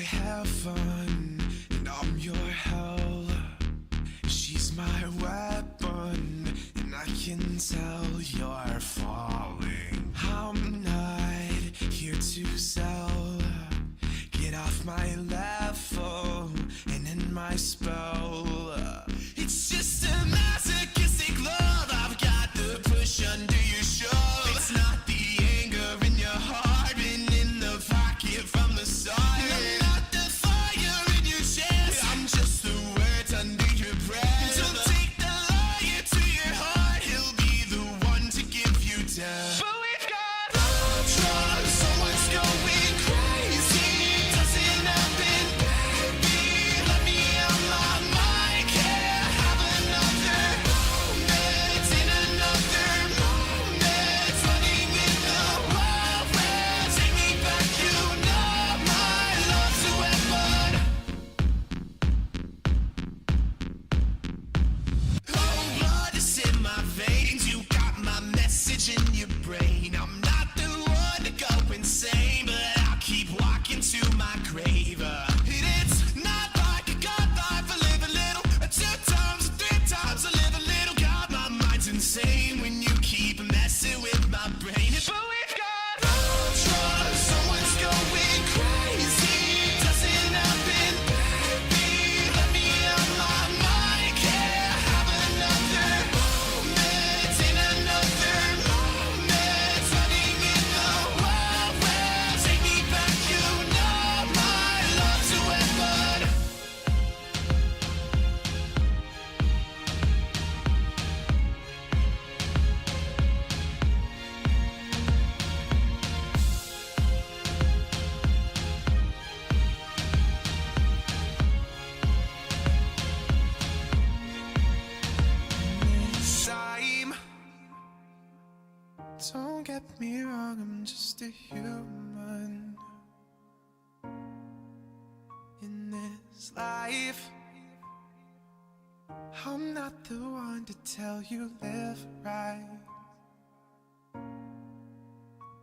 my heaven, and I'm your hell. She's my weapon, and I can tell you're falling. I'm not here to sell. Get off my level and in my spell. It's just a masochistic love. I've got the push under your shove. It's not the anger in your heart and in the pocket from the start. I'm not the fire in your chest. I'm just the words under your breath. Don't take the liar to your heart. He'll be the one to give you death. But we've got love drugs. Someone's going crazy. Doesn't happen, baby. Let me out my mind. Can't have another moment in another moment. Running in the wild west. Take me back, you know my love's a weapon. Oh, blood is in my veins. You got my message in your brain. I'm not the one to go insane, but I'll keep walking to my grave. And it's not like I got life. I live a little, 2 times, 3 times. I live a little. God, my mind's insane when you keep messing with my brain. But we've got love drugs. Someone's going crazy. Doesn't happen, baby. Let me out my mind. Can't have another moment in another moment. Running in the wild west. Take me back, you know my love's a weapon. This time, don't get me wrong, I'm just a human. In this life, I'm not the one to tell you live right,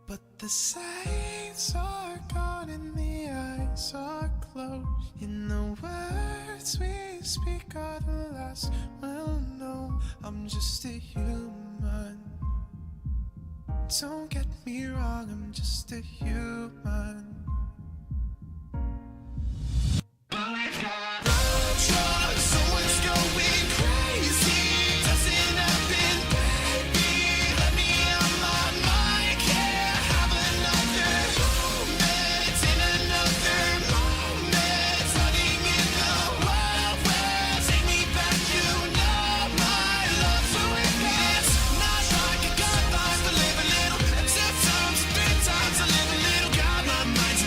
but the signs are gone and the eyes are closed. In the words we speak are the last we'll know. I'm just a human. Don't get me wrong, I'm just a human. But we've got love drugs. Someone's going crazy. Doesn't happen, baby. Let me out my mind. Can't have another moment in another moment. Running in the wild west. Take me back, you know my love's a weapon. It's not like I got life. I live a little, 2 times, 3 times. I live a little. Got my mind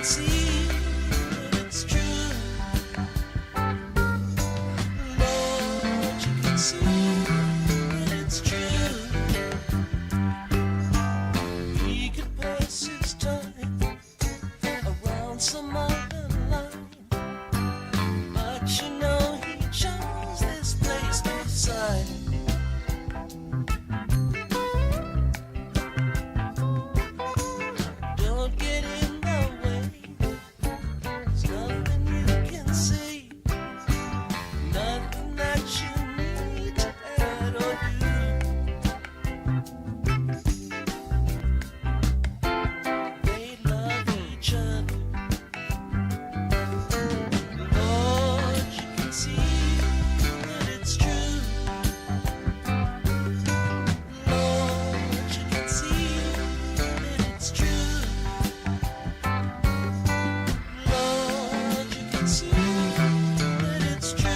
see that it's true. Lord, you can see that it's true. He could pass his time around some other line, but you know he chose this place beside. Don't get in the way. There's nothing you can see, nothing that you need to add or do. They love each other. Lord, you can see that it's true. Lord, you can see that it's true. Lord, you can see that it's true.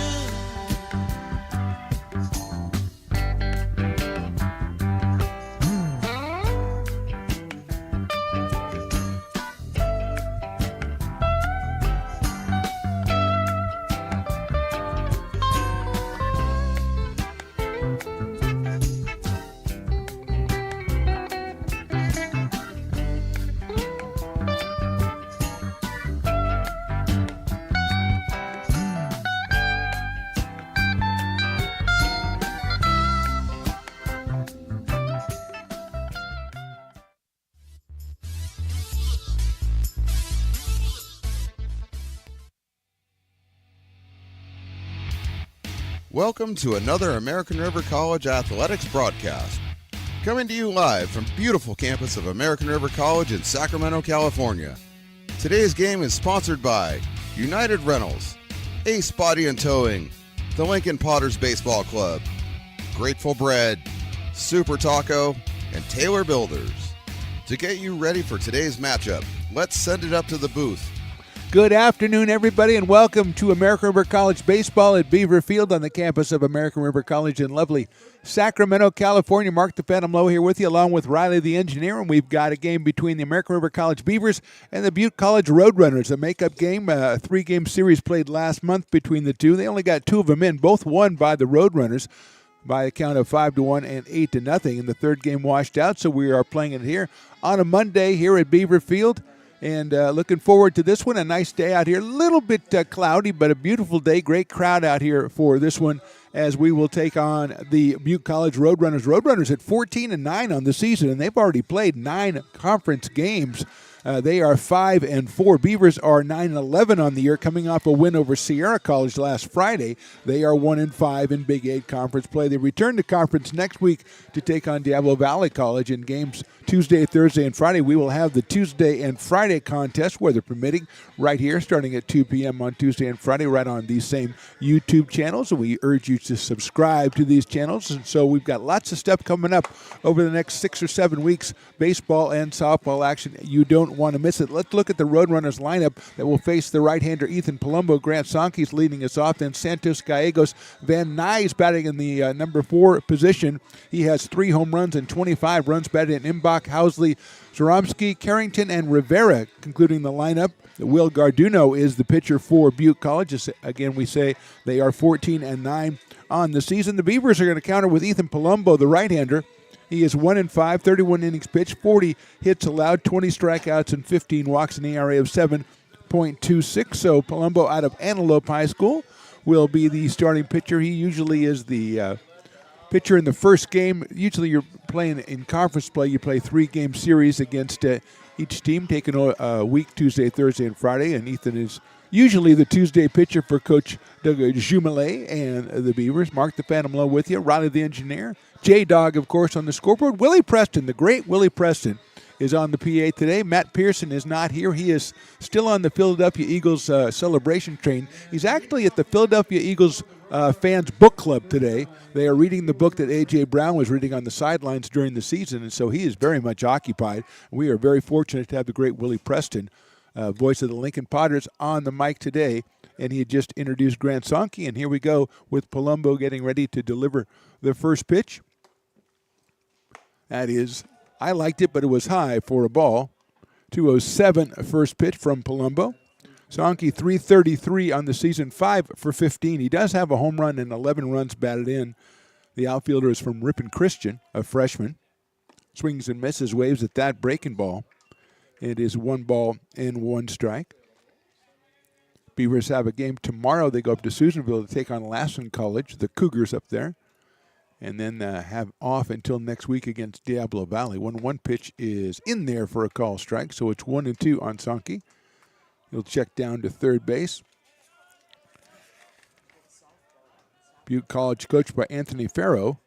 Welcome to another American River College Athletics broadcast. Coming to you live from beautiful campus of American River College in Sacramento, California. Today's game is sponsored by United Rentals, Ace Body and Towing, the Lincoln Potters Baseball Club, Grateful Bread, Super Taco, and Taylor Builders. To get you ready for today's matchup, let's send it up to the booth. Good afternoon, everybody, and welcome to American River College Baseball at Beaver Field on the campus of American River College in lovely Sacramento, California. Mark the Phantom Low here with you, along with Riley the Engineer, and we've got a game between the American River College Beavers and the Butte College Roadrunners, a makeup game, a three-game series played last month between the two. They only got two of them in, both won by the Roadrunners by a count of 5-1 and 8-0, and the third game washed out, so we are playing it here on a Monday here at Beaver Field. And looking forward to this one. A nice day out here. A little bit cloudy, but a beautiful day. Great crowd out here for this one as we will take on the Butte College Roadrunners. Roadrunners at 14-9 on the season, and they've already played 9 conference games. They are 5-4. Beavers are 9-11 on the year, coming off a win over Sierra College last Friday. They are 1-5 in Big 8 conference play. They return to conference next week to take on Diablo Valley College in games Tuesday, Thursday, and Friday. We will have the Tuesday and Friday contest, weather permitting, right here starting at 2 p.m. on Tuesday and Friday, right on these same YouTube channels. And we urge you to subscribe to these channels. And so we've got lots of stuff coming up over the next 6 or 7 weeks, baseball and softball action. You don't want to miss it. Let's look at the Roadrunners lineup that will face the right-hander Ethan Palumbo. Grant Sonke's leading us off. Then Santos Gallegos. Van Nuys batting in the number 4 position. He has 3 home runs and 25 runs batted in Imbach, Housley, Zoromsky, Carrington, and Rivera concluding the lineup. Will Garduno is the pitcher for Butte College. Again, we say they are 14-9 on the season. The Beavers are going to counter with Ethan Palumbo, the right-hander. He is 1-5, 31 innings pitched, 40 hits allowed, 20 strikeouts, and 15 walks, an ERA of 7.26. So Palumbo out of Antelope High School will be the starting pitcher. He usually is the pitcher in the first game. Usually you're playing in conference play. You play 3-game series against each team, taking a week, Tuesday, Thursday, and Friday. And Ethan is usually the Tuesday pitcher for Coach Doug Jumelet and the Beavers. Mark the Phantom Low with you. Riley the Engineer. J-Dog, of course, on the scoreboard. Willie Preston, the great Willie Preston, is on the PA today. Matt Pearson is not here. He is still on the Philadelphia Eagles celebration train. He's actually at the Philadelphia Eagles fans book club today. They are reading the book that A.J. Brown was reading on the sidelines during the season, and so he is very much occupied. We are very fortunate to have the great Willie Preston, voice of the Lincoln Potters, on the mic today. And he had just introduced Grant Sonke, and here we go with Palumbo getting ready to deliver the first pitch. That is, I liked it, but it was high for a ball. 2:07 first pitch from Palumbo. Sankey 333 on the season, 5 for 15. He does have a home run and 11 runs batted in. The outfielder is from Ripon Christian, a freshman. Swings and misses, waves at that breaking ball. It is 1 ball and 1 strike. Beavers have a game tomorrow. They go up to Susanville to take on Lassen College, the Cougars up there. And then have off until next week against Diablo Valley. 1-1 pitch is in there for a call strike, so it's 1-2 on Sankey. He'll check down to third base. Butte College coached by Anthony Farrow.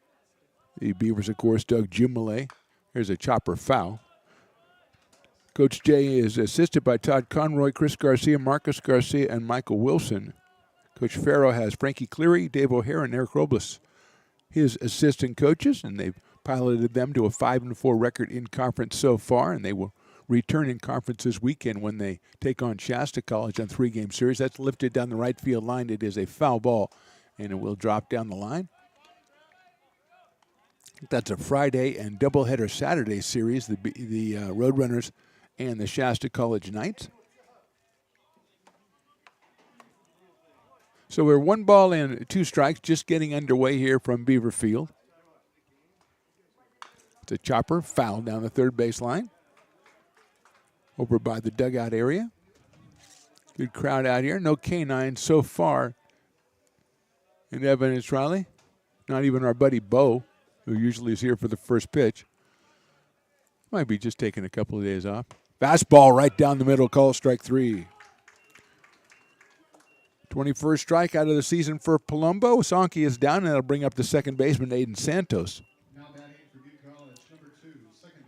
The Beavers, of course, Doug Jumale. Here's a chopper foul. Coach Jay is assisted by Todd Conroy, Chris Garcia, Marcus Garcia, and Michael Wilson. Coach Farrow has Frankie Cleary, Dave O'Hare, and Eric Robles, his assistant coaches, and they've piloted them to a 5-4 record in conference so far, and they will return in conference this weekend when they take on Shasta College on 3-game series. That's lifted down the right field line. It is a foul ball, and it will drop down the line. That's a Friday and doubleheader Saturday series, the Roadrunners and the Shasta College Knights. So we're 1 ball and 2 strikes, just getting underway here from Beaver Field. It's a chopper, foul down the third base line. Over by the dugout area. Good crowd out here. No canines so far in Evanston Riley. Not even our buddy Bo, who usually is here for the first pitch. Might be just taking a couple of days off. Fastball right down the middle, call strike 3. 21st strikeout of the season for Palumbo. Sankey is down, and that'll bring up the second baseman, Aiden Santos.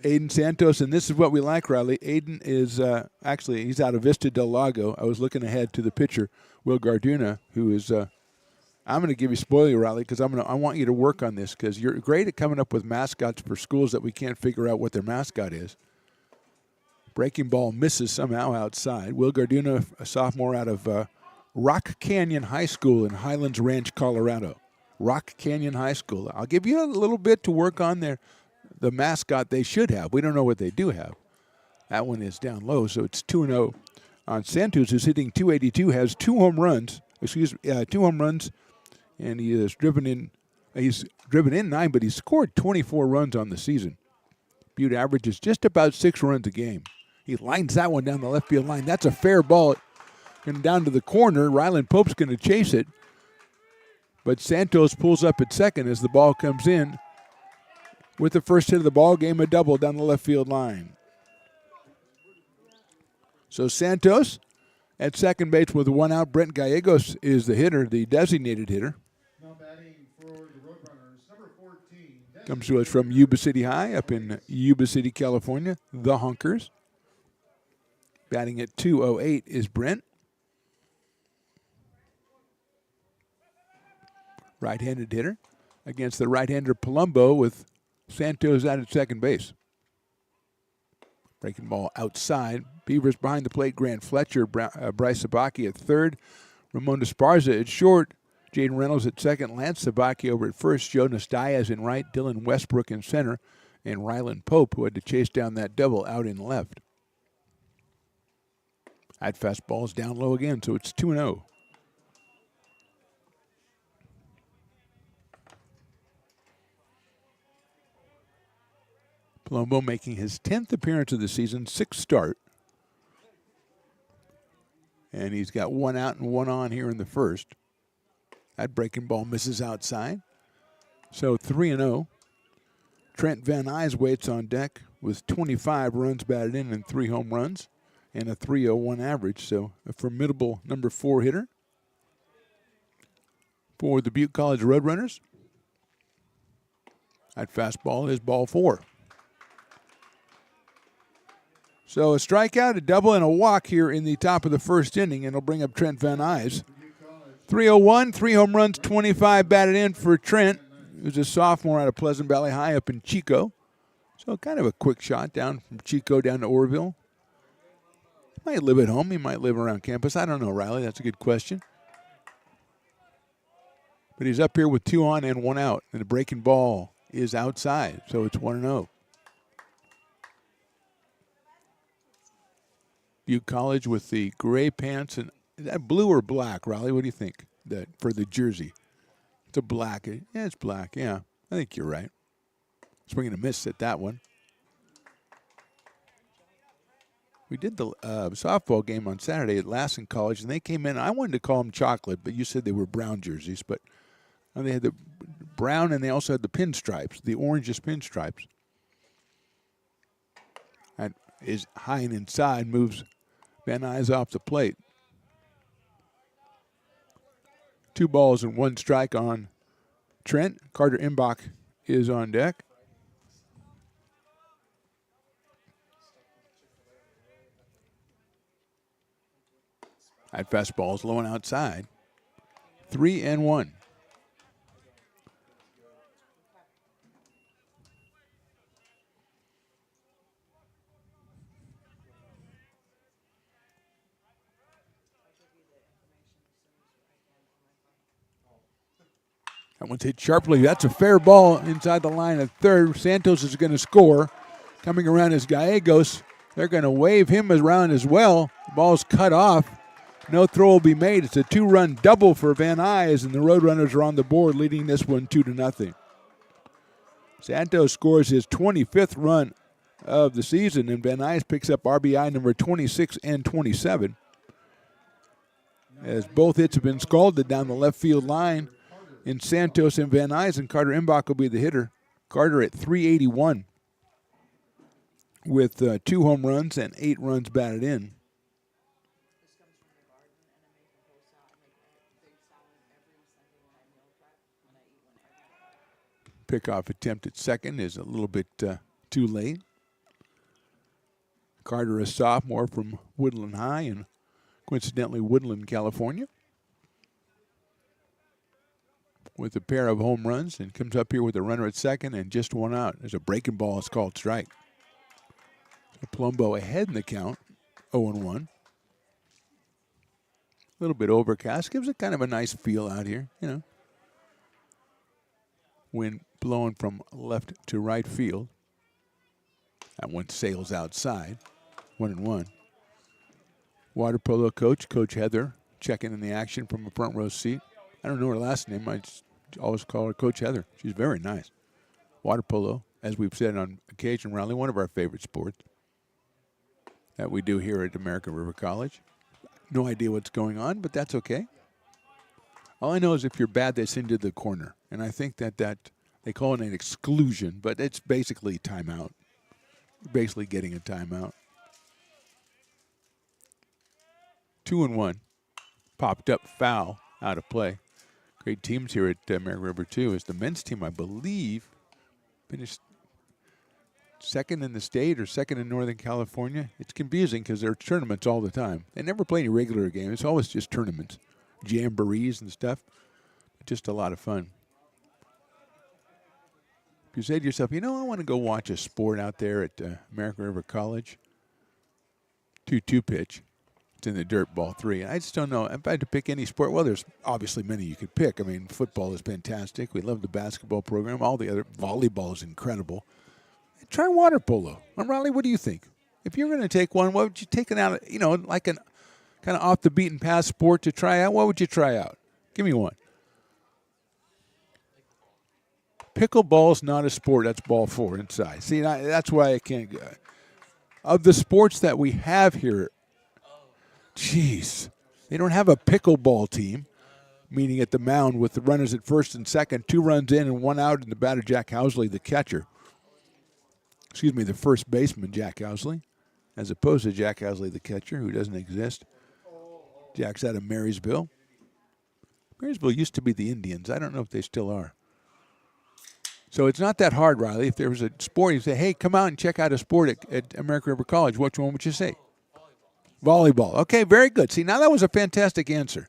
Aiden Santos, and this is what we like, Riley. Aiden is actually, he's out of Vista Del Lago. I was looking ahead to the pitcher, Will Garduna, who is, I'm going to give you spoiler, Riley, because I want you to work on this, because you're great at coming up with mascots for schools that we can't figure out what their mascot is. Breaking ball misses somehow outside. Will Garduna, a sophomore out of Rock Canyon High School in Highlands Ranch, Colorado. Rock Canyon High School. I'll give you a little bit to work on there. The mascot they should have. We don't know what they do have. That one is down low, so it's 2-0 on Santos, who's hitting .282, has 2 home runs. 2 home runs, and he has driven in 9, but he's scored 24 runs on the season. Butte averages just about 6 runs a game. He lines that one down the left field line. That's a fair ball. Going down to the corner. Ryland Pope's going to chase it, but Santos pulls up at second as the ball comes in. With the first hit of the ball game, a double down the left field line. So Santos at second base with 1 out. Brent Gallegos is the hitter, the designated hitter. Now batting for the Roadrunners, number 14. Comes to us from Yuba City High up in Yuba City, California. The Hunkers. Batting at .208 is Brent. Right-handed hitter against the right-hander Palumbo with Santos out at second base. Breaking ball outside. Beavers behind the plate. Grant Fletcher, Bryce Sabaki at third. Ramon Esparza at short. Jaden Reynolds at second. Lance Sabaki over at first. Jonas Diaz in right. Dylan Westbrook in center. And Ryland Pope, who had to chase down that double, out in left. That fastball is down low again, so it's 2-0. Palumbo making his 10th appearance of the season, 6th start. And he's got 1 out and 1 on here in the first. That breaking ball misses outside. So 3-0. Trent Van Nuys waits on deck with 25 runs batted in and 3 home runs and a .301 average. So a formidable number 4 hitter for the Butte College Roadrunners. That fastball is ball 4. So a strikeout, a double, and a walk here in the top of the first inning, and it'll bring up Trent Van Nuys. 301, 3 home runs, 25 batted in for Trent, who's a sophomore out of Pleasant Valley High up in Chico. So kind of a quick shot down from Chico down to Orville. He might live at home. He might live around campus. I don't know, Riley. That's a good question. But he's up here with 2 on and 1 out, and the breaking ball is outside, so it's 1-0. Butte College with the gray pants. And is that blue or black, Riley? What do you think for the jersey? It's a black. Yeah, it's black. Yeah, I think you're right. Swinging a miss at that one. We did the softball game on Saturday at Lassen College, and they came in. I wanted to call them chocolate, but you said they were brown jerseys. But they had the brown, and they also had the pinstripes, the orangest pinstripes. That is high and inside, moves Van Nuys off the plate. 2 balls and 1 strike on Trent. Carter Imbach is on deck. That fastball is low and outside. 3-1. That one's hit sharply. That's a fair ball inside the line at third. Santos is going to score. Coming around is Gallegos. They're going to wave him around as well. The ball's cut off. No throw will be made. It's a 2-run double for Van Nuys, and the Roadrunners are on the board, leading this one 2-0. Santos scores his 25th run of the season, and Van Nuys picks up RBI number 26 and 27. As both hits have been scalded down the left field line in Santos and Van Nuys, and Carter Imbach will be the hitter. Carter at 381 with 2 home runs and 8 runs batted in. Pickoff attempt at second is a little bit too late. Carter, a sophomore from Woodland High and coincidentally Woodland, California, with a pair of home runs, and comes up here with a runner at second and just 1 out. There's a breaking ball. It's called strike. Palumbo ahead in the count, 0-1. A little bit overcast. Gives it kind of a nice feel out here, you know. Wind blowing from left to right field. That one sails outside. 1-1. Water polo coach, Coach Heather, checking in the action from a front row seat. I don't know her last name. I just always call her Coach Heather. She's very nice. Water polo, as we've said on occasion, Riley, one of our favorite sports that we do here at American River College. No idea what's going on, but that's okay. All I know is if you're bad, they send you to the corner. And I think that they call it an exclusion, but it's basically timeout. You're basically getting a timeout. 2-1. Popped up foul out of play. Great teams here at American River, too. As the men's team, I believe, finished second in the state or second in Northern California. It's confusing because there are tournaments all the time. They never play any regular games. It's always just tournaments, jamborees and stuff. Just a lot of fun. If you say to yourself, you know, I want to go watch a sport out there at American River College, 2-2 pitch. It's in the dirt, ball 3. I just don't know. If I had to pick any sport, well, there's obviously many you could pick. I mean, football is fantastic. We love the basketball program. All the other volleyball is incredible. Try water polo. Riley, what do you think? If you're going to take one, what would you take it out, you know, like an kind of off the beaten path sport to try out? What would you try out? Give me one. Pickleball's not a sport. That's ball 4 inside. See, that's why I can't go. Of the sports that we have here, geez, they don't have a pickleball team, meaning at the mound with the runners at first and second, 2 runs in and 1 out, and the batter, Jack Housley, the catcher. Excuse me, the first baseman, Jack Housley, as opposed to Jack Housley, the catcher, who doesn't exist. Jack's out of Marysville. Marysville used to be the Indians. I don't know if they still are. So it's not that hard, Riley. If there was a sport, you say, hey, come out and check out a sport at American River College. Which one would you say? Volleyball. Okay, very good. See, now that was a fantastic answer.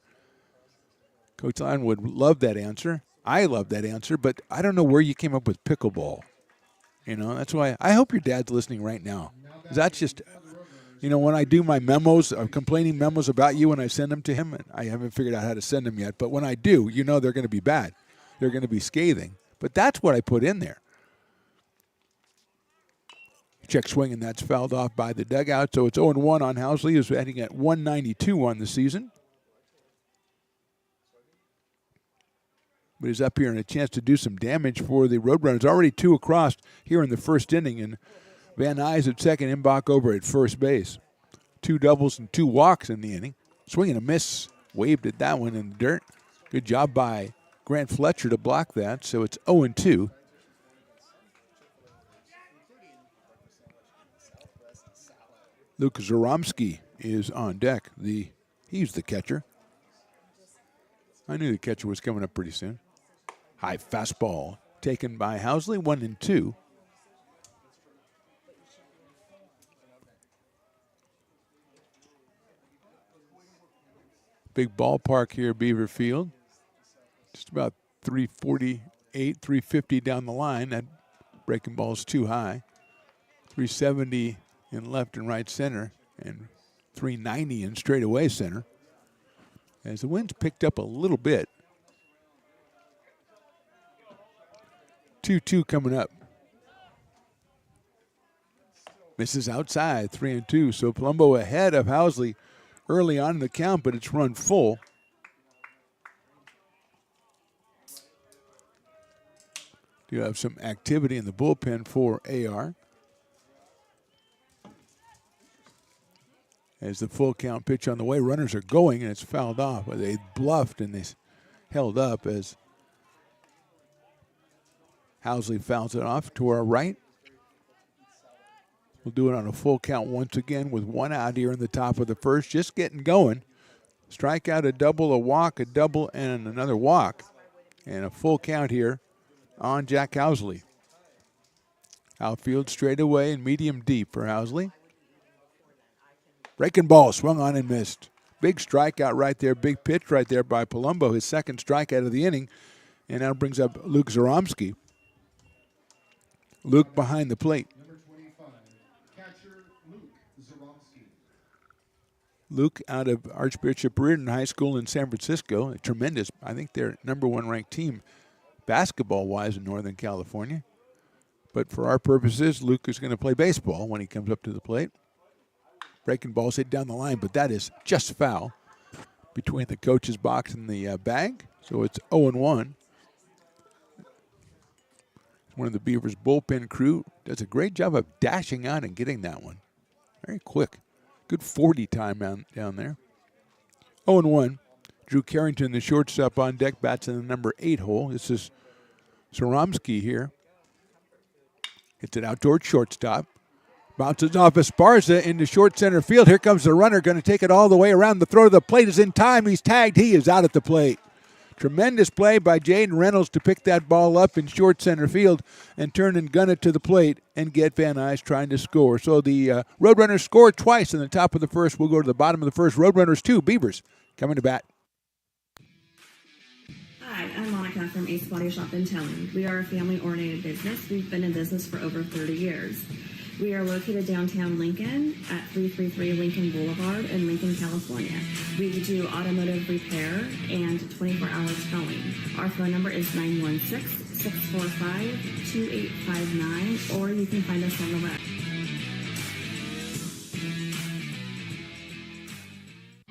Coach Lyon would love that answer. I love that answer, but I don't know where you came up with pickleball. You know, that's why I hope your dad's listening right now. That's just, you know, when I do my memos, complaining memos about you when I send them to him, and I haven't figured out how to send them yet, but when I do, you know they're going to be bad. They're going to be scathing. But that's what I put in there. Check swing, and that's fouled off by the dugout. So it's 0-1 on Housley, who's heading at 192 on the season. But he's up here and a chance to do some damage for the Roadrunners. Already 2 across here in the first inning, and Van Nuys at second, Imbach over at first base. 2 doubles and 2 walks in the inning. Swing and a miss. Waved at that one in the dirt. Good job by Grant Fletcher to block that. So it's 0-2. Luke Zaromski is on deck. He's the catcher. I knew the catcher was coming up pretty soon. High fastball taken by Housley, 1-2. Big ballpark here, Beaver Field. Just about 348, 350 down the line. That breaking ball's too high. 370 in left and right center, and 390 in straightaway center. As the wind's picked up a little bit. 2-2 coming up. Misses outside, 3-2. So Palumbo ahead of Housley early on in the count, but it's run full. Do have some activity in the bullpen for AR. As the full count pitch on the way, runners are going, and it's fouled off. They bluffed and they held up as Housley fouls it off to our right. We'll do it on a full count once again with 1 out here in the top of the first, just getting going. Strikeout, a double, a walk, a double, and another walk. And a full count here on Jack Housley. Outfield straight away and medium deep for Housley. Breaking ball, swung on and missed. Big strikeout right there, big pitch right there by Palumbo, his second strikeout of the inning. And now brings up Luke Zaromski. Luke behind the plate. Number 25, catcher Luke Zaromski. Luke out of Archbishop Reardon High School in San Francisco. A tremendous, I think they're #1 ranked team basketball-wise in Northern California. But for our purposes, Luke is going to play baseball when he comes up to the plate. Breaking balls hit down the line, but that is just foul between the coach's box and the bag. So it's 0-1. One of the Beavers bullpen crew does a great job of dashing out and getting that one. Very quick. Good 40 time down there. 0-1. Drew Carrington, the shortstop on deck, bats in the number 8 hole. This is Zaromski here. Hits it out towards shortstop. Bounces off Esparza into short center field. Here comes the runner, going to take it all the way around. The throw to the plate is in time. He's tagged. He is out at the plate. Tremendous play by Jaden Reynolds to pick that ball up in short center field and turn and gun it to the plate and get Van Nuys trying to score. So the Roadrunners scored twice in the top of the first. We'll go to the bottom of the first. Roadrunners 2, Beavers coming to bat. Hi, I'm Monica from Ace Body Shop in Towing. We are a family-oriented business. We've been in business for over 30 years. We are located downtown Lincoln at 333 Lincoln Boulevard in Lincoln, California. We do automotive repair and 24-hour towing. Our phone number is 916-645-2859, or you can find us on the web.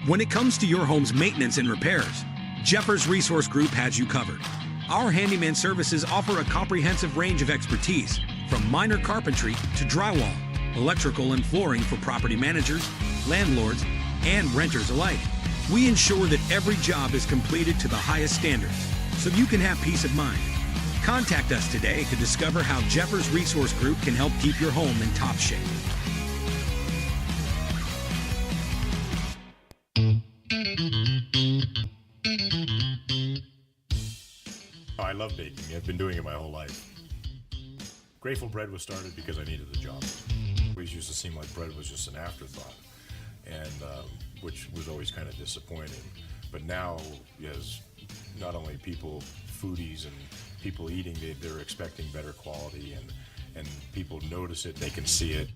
When it comes to your home's maintenance and repairs, Jeffers Resource Group has you covered. Our handyman services offer a comprehensive range of expertise, from minor carpentry to drywall, electrical and flooring for property managers, landlords, and renters alike. We ensure that every job is completed to the highest standards, so you can have peace of mind. Contact us today to discover how Jeffers Resource Group can help keep your home in top shape. I love baking. I've been doing it my whole life. Grateful Bread was started because I needed the job. It always used to seem like bread was just an afterthought, and which was always kind of disappointing. But now, as not only people, foodies and people eating, they're expecting better quality, and people notice it, they can see it.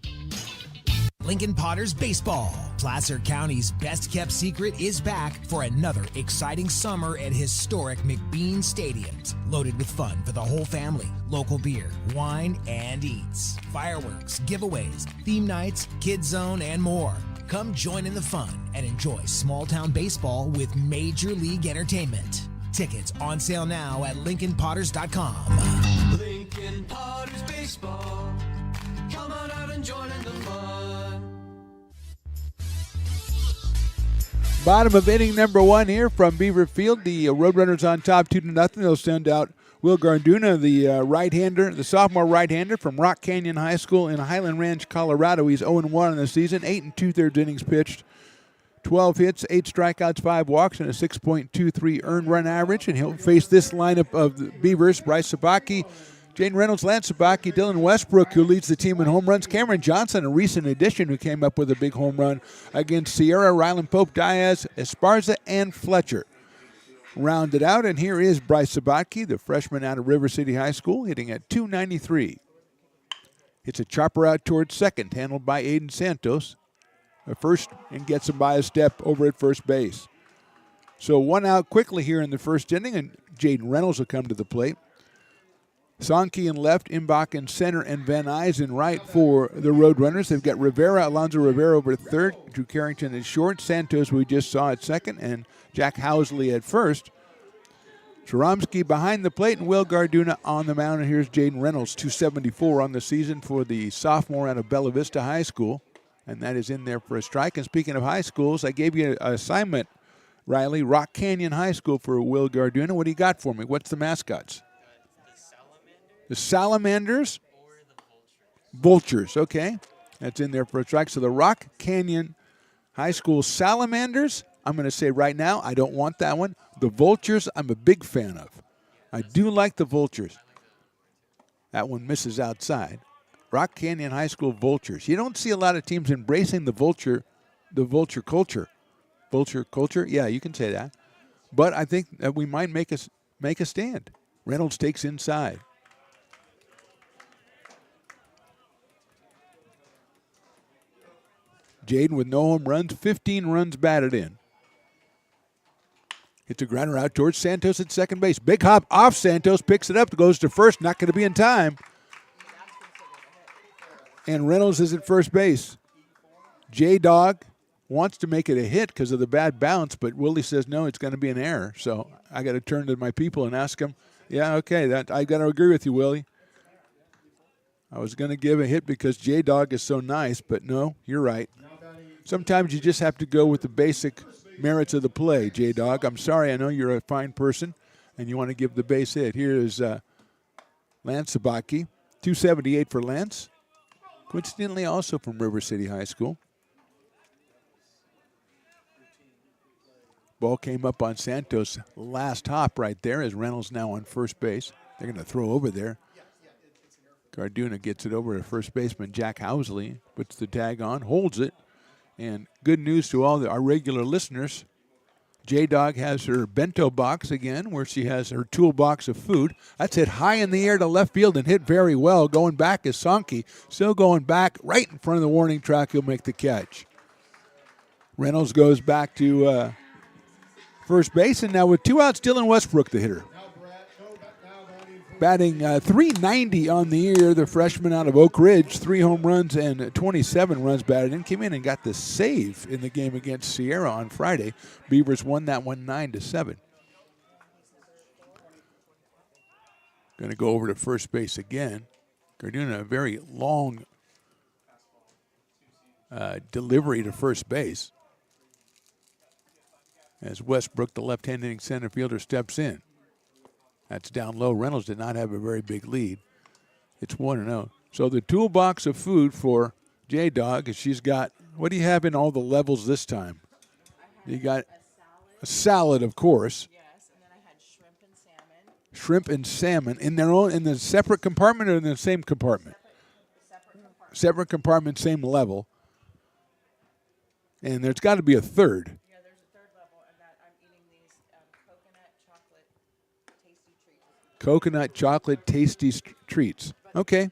Lincoln Potters Baseball. Placer County's best-kept secret is back for another exciting summer at historic McBean Stadiums. Loaded with fun for the whole family, local beer, wine, and eats. Fireworks, giveaways, theme nights, kids zone, and more. Come join in the fun and enjoy small-town baseball with Major League Entertainment. Tickets on sale now at LincolnPotters.com. Lincoln Potters Baseball. Come on out and join in the fun. Bottom of inning number 1 here from Beaver Field. The Roadrunners on top 2-0. They'll send out Will Garduna, the right-hander, the sophomore right-hander from Rock Canyon High School in Highland Ranch, Colorado. He's 0-1 in the season, 8 2/3 innings pitched, 12 hits, 8 strikeouts, 5 walks, and a 6.23 earned run average. And he'll face this lineup of the Beavers: Bryce Sabaki, Jaden Reynolds, Lance Sabaki, Dylan Westbrook, who leads the team in home runs, Cameron Johnson, a recent addition who came up with a big home run against Sierra, Ryland Pope, Diaz, Esparza, and Fletcher. Rounded out, and here is Bryce Sabaki, the freshman out of River City High School, hitting at .293. Hits a chopper out towards second, handled by Aiden Santos. A first, and gets him by a step over at first base. So 1 out quickly here in the first inning, and Jaden Reynolds will come to the plate. Sonke in left, Imbach in center, and Van Nuys in right for the Roadrunners. They've got Alonzo Rivera over at third, Drew Carrington at short, Santos we just saw at second, and Jack Housley at first. Choromsky behind the plate, and Will Garduna on the mound. And here's Jaden Reynolds, .274 on the season for the sophomore out of Bella Vista High School, and that is in there for a strike. And speaking of high schools, I gave you an assignment, Riley, Rock Canyon High School for Will Garduna. What do you got for me? What's the mascots? The Salamanders? Or the Vultures, okay. That's in there for a strike. So the Rock Canyon High School Salamanders, I'm going to say right now, I don't want that one. The Vultures, I'm a big fan of. I do like the Vultures. That one misses outside. Rock Canyon High School Vultures. You don't see a lot of teams embracing the vulture culture. Vulture culture? Yeah, you can say that. But I think that we might make a stand. Reynolds takes inside. Jaden with no home runs, 15 runs batted in. Hits a grounder out towards Santos at second base. Big hop off Santos, picks it up, goes to first, not going to be in time. And Reynolds is at first base. J-Dog wants to make it a hit because of the bad bounce, but Willie says no, it's going to be an error. So I got to turn to my people and ask them, yeah, okay, I got to agree with you, Willie. I was going to give a hit because J-Dog is so nice, but no, you're right. Sometimes you just have to go with the basic merits of the play, J-Dog. I'm sorry, I know you're a fine person, and you want to give the base hit. Here is Lance Sabaki, .278 for Lance. Coincidentally, also from River City High School. Ball came up on Santos' last hop right there as Reynolds now on first base. They're going to throw over there. Garduna gets it over to first baseman Jack Housley, puts the tag on, holds it. And good news to all our regular listeners, J-Dog has her bento box again, where she has her toolbox of food. That's hit high in the air to left field and hit very well. Going back is Sonke. Still going back right in front of the warning track. He'll make the catch. Reynolds goes back to first base, and now with 2 outs, Dylan Westbrook, the hitter. Batting .390 on the year, the freshman out of Oak Ridge, 3 home runs and 27 runs batted in. Came in and got the save in the game against Sierra on Friday. Beavers won that one 9-7. Going to go over to first base again. Garduna, a very long delivery to first base. As Westbrook, the left-handed center fielder, steps in. That's down low. Reynolds did not have a very big lead. It's 1-0. So the toolbox of food for J-Dog is she's got, what do you have in all the levels this time? You got a salad, of course. Yes, and then I had shrimp and salmon. Shrimp and salmon in the separate compartment or in the same compartment? Separate compartment, same level. And there's got to be a third. Yeah, there's a third level, and that I'm eating these coconut chocolate tasty treats. Coconut chocolate tasty treats. Okay.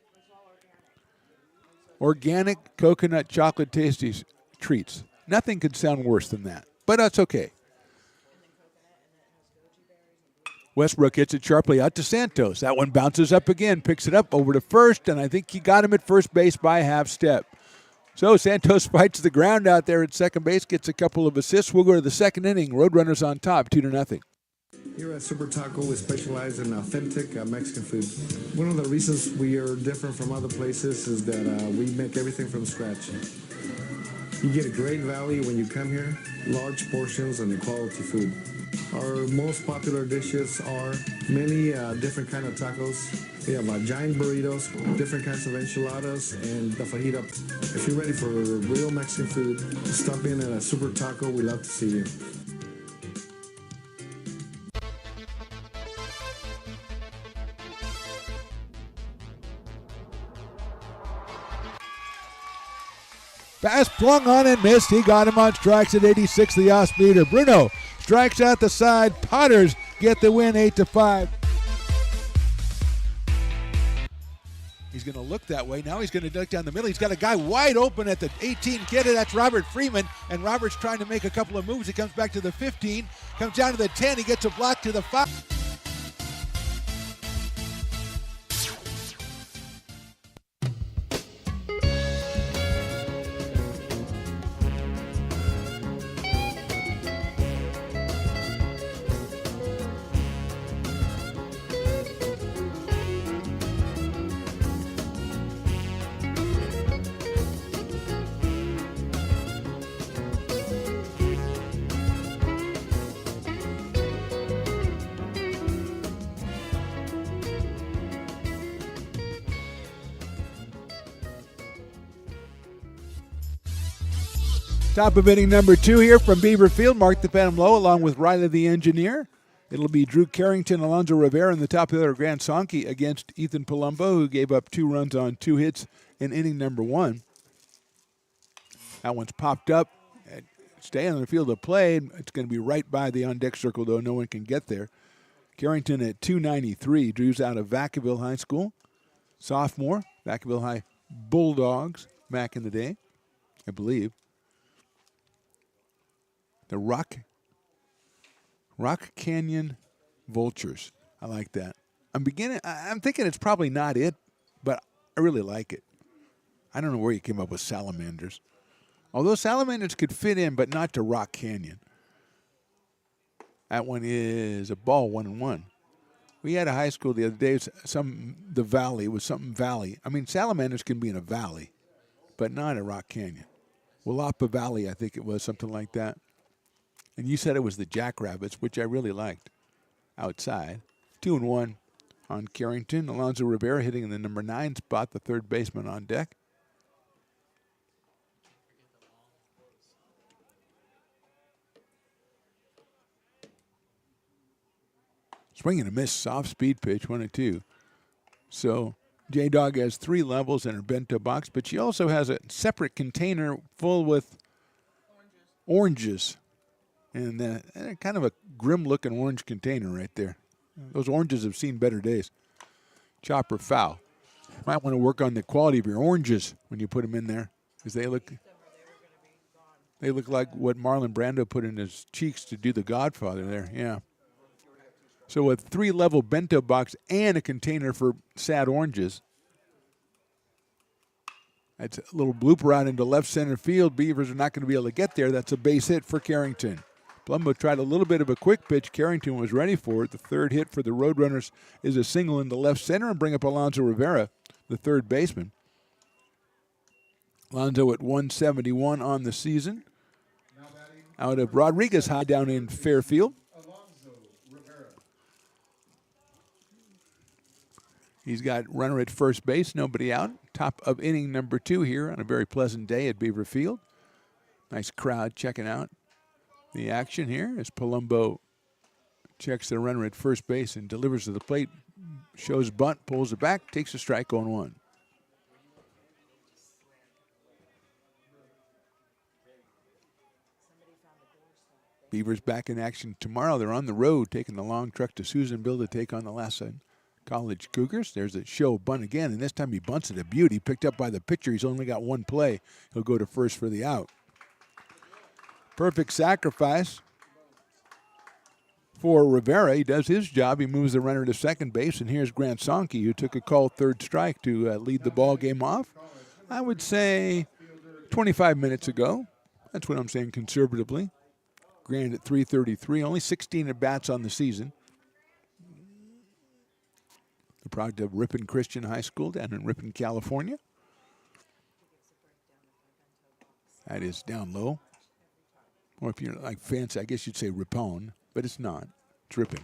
Organic coconut chocolate tasties treats. Nothing could sound worse than that, but that's okay. Westbrook hits it sharply out to Santos. That one bounces up again, picks it up over to first, and I think he got him at first base by a half step. So Santos fights the ground out there at second base, gets a couple of assists. We'll go to the second inning. Roadrunners on top, 2-0. Here at Super Taco, we specialize in authentic Mexican food. One of the reasons we are different from other places is that we make everything from scratch. You get a great value when you come here, large portions and quality food. Our most popular dishes are many different kind of tacos. We have giant burritos, different kinds of enchiladas, and the fajita. If you're ready for real Mexican food, stop in at a Super Taco. We'd love to see you. Fast swung on and missed. He got him on strikes at 86, the off-speeder. Bruno strikes out the side. Potters get the win 8-5. He's going to look that way. Now he's going to duck down the middle. He's got a guy wide open at the 18 kid. That's Robert Freeman. And Robert's trying to make a couple of moves. He comes back to the 15, comes down to the 10. He gets a block to the 5. Top of inning number 2 here from Beaver Field. Mark the Phantom Low along with Riley the Engineer. It'll be Drew Carrington, Alonzo Rivera in the top of the order. Grant Sonke against Ethan Palumbo, who gave up 2 runs on 2 hits in inning number 1. That one's popped up. Staying on the field of play. It's going to be right by the on-deck circle, though. No one can get there. Carrington at 293. Drew's out of Vacaville High School. Sophomore. Vacaville High Bulldogs back in the day, I believe. The Rock Canyon Vultures. I like that. I'm thinking it's probably not it, but I really like it. I don't know where you came up with salamanders. Although salamanders could fit in, but not to Rock Canyon. That one is a ball, 1-1. We had a high school the other day. It was something valley. I mean, salamanders can be in a valley, but not a Rock Canyon. Willapa Valley, I think it was, something like that. And you said it was the Jackrabbits, which I really liked. Outside. 2-1 on Carrington. Alonzo Rivera hitting in the number 9 spot, the third baseman on deck. Swing and a miss, soft speed pitch, 1-2. So J-Dog has 3 levels in her bento box, but she also has a separate container full with oranges. And kind of a grim-looking orange container right there. Those oranges have seen better days. Chopper foul. Might want to work on the quality of your oranges when you put them in there, because they look like what Marlon Brando put in his cheeks to do the Godfather there. Yeah. So a 3-level bento box and a container for sad oranges. That's a little blooper out into left center field. Beavers are not going to be able to get there. That's a base hit for Carrington. Palumbo tried a little bit of a quick pitch. Carrington was ready for it. The third hit for the Roadrunners is a single into left center and bring up Alonzo Rivera, the third baseman. Alonzo at 171 on the season. Out of Rodriguez High down in Fairfield. He's got runner at first base, nobody out. Top of inning number 2 here on a very pleasant day at Beaver Field. Nice crowd checking out the action here as Palumbo checks the runner at first base and delivers to the plate. Shows bunt, pulls it back, takes a strike on 1. Beavers back in action tomorrow. They're on the road taking the long truck to Susanville to take on the last College Cougars. There's a show bunt again, and this time he bunts it a beauty. Picked up by the pitcher. He's only got one play. He'll go to first for the out. Perfect sacrifice for Rivera. He does his job. He moves the runner to second base, and here's Grant Sonke, who took a called third strike to lead the ball game off. I would say 25 minutes ago. That's what I'm saying conservatively. Grant at 333, only 16 at-bats on the season. The product of Ripon Christian High School down in Ripon, California. That is down low. Or if you're like fancy, I guess you'd say Ripon, but it's not. It's Ripon.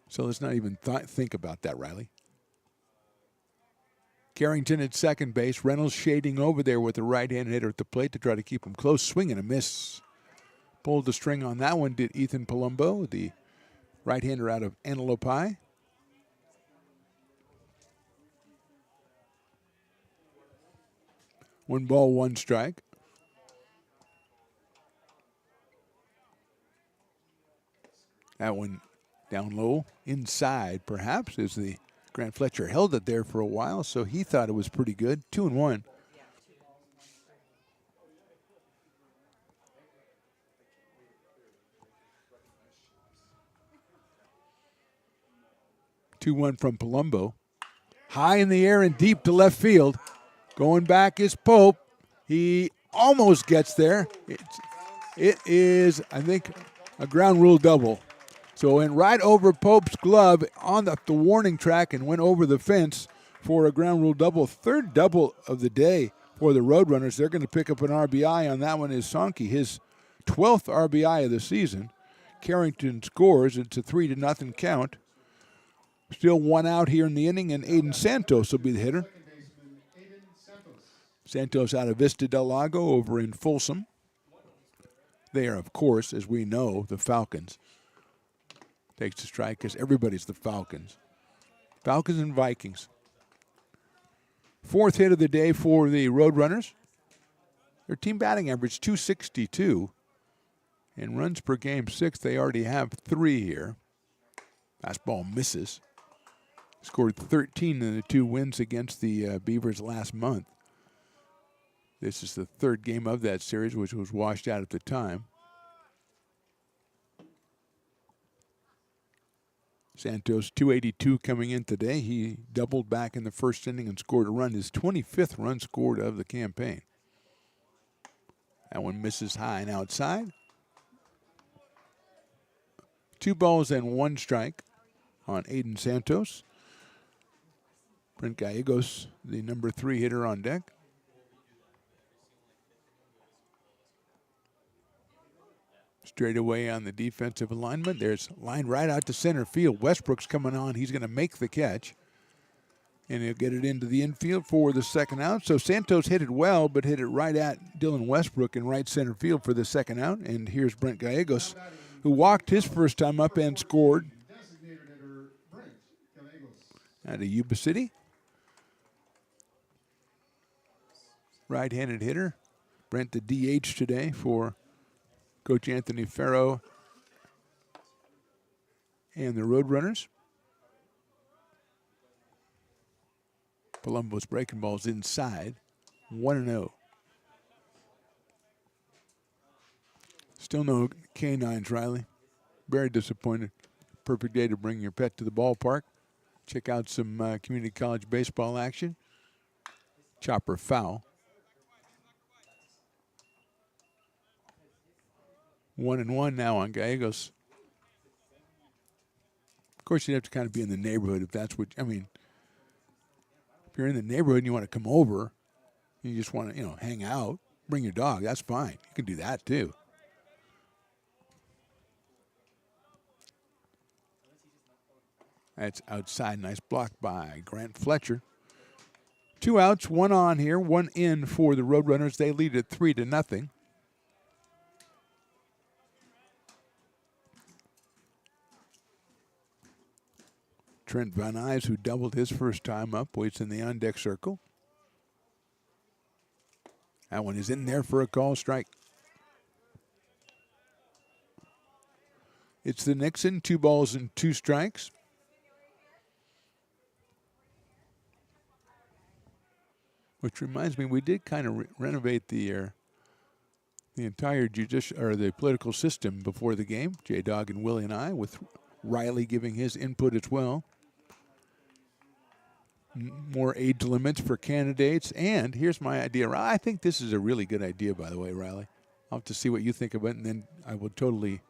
So let's not even think about that, Riley. Carrington at second base. Reynolds shading over there with the right-hand hitter at the plate to try to keep him close. Swing and a miss. Pulled the string on that one, did Ethan Palumbo, the right-hander out of Antelope High. One ball, one strike. That one down low, inside perhaps, as the Grant Fletcher held it there for a while, so he thought it was pretty good. 2-1. From Palumbo. High in the air and deep to left field. Going back is Pope. He almost gets there. It is, I think, a ground rule double. So it went right over Pope's glove on the warning track and went over the fence for a ground rule double. Third double of the day for the Roadrunners. They're going to pick up an RBI on that one is Sonke, his 12th RBI of the season. Carrington scores. It's a 3-0 count. Still one out here in the inning, and Aiden Santos will be the hitter. Santos out of Vista Del Lago over in Folsom. They are, of course, as we know, the Falcons. Takes the strike because everybody's the Falcons. Falcons and Vikings. Fourth hit of the day for the Roadrunners. Their team batting average 262. And runs per game 6, they already have 3 here. Fastball misses. Scored 13 in the 2 wins against the Beavers last month. This is the third game of that series, which was washed out at the time. Santos, 282 coming in today. He doubled back in the first inning and scored a run, his 25th run scored of the campaign. That one misses high and outside. 2 balls and 1 strike on Aiden Santos. Brent Gallegos, the number 3 hitter on deck. Straight away on the defensive alignment. There's line right out to center field. Westbrook's coming on. He's going to make the catch. And he'll get it into the infield for the second out. So Santos hit it well, but hit it right at Dylan Westbrook in right center field for the second out. And here's Brent Gallegos, who walked his first time up and scored out of Yuba City. Right-handed hitter. Brent the DH today for Coach Anthony Farrow and the Roadrunners. Palumbo's breaking balls inside. 1-0. Still no canines, Riley. Very disappointed. Perfect day to bring your pet to the ballpark. Check out some community college baseball action. Chopper foul. 1-1 now on Gallegos. Of course, you'd have to kind of be in the neighborhood if that's what, I mean, if you're in the neighborhood and you want to come over, you just want to, hang out, bring your dog, that's fine. You can do that too. That's outside. Nice block by Grant Fletcher. 2 outs, 1 on here, 1 in for the Roadrunners. They lead at 3-0. Trent Van Nuys, who doubled his first time up, waits in the on-deck circle. That one is in there for a call strike. It's the Nixon, 2 balls and 2 strikes. Which reminds me, we did kind of renovate the entire the political system before the game. J-Dog and Willie and I, with Riley giving his input as well. More age limits for candidates. And here's my idea. I think this is a really good idea, by the way, Riley. I'll have to see what you think of it, and then I will totally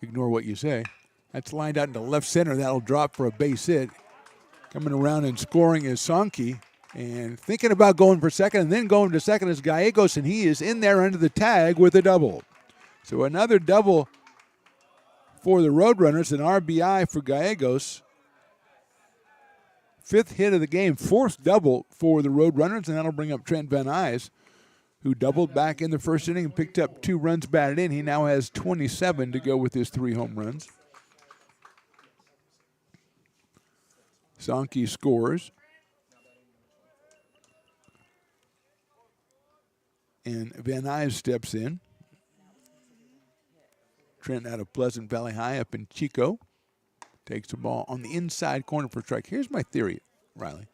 ignore what you say. That's lined out into left center. That'll drop for a base hit. Coming around and scoring is Sankey. And thinking about going for second and then going to second is Gallegos, and he is in there under the tag with a double. So another double for the Roadrunners, an RBI for Gallegos. 5th hit of the game, 4th double for the Roadrunners, and that'll bring up Trent Van Nuys, who doubled back in the first inning and picked up 2 runs batted in. He now has 27 to go with his 3 home runs. Sankey scores. And Van Nuys steps in. Trent out of Pleasant Valley High up in Chico. Takes the ball on the inside corner for a strike. Here's my theory, Riley.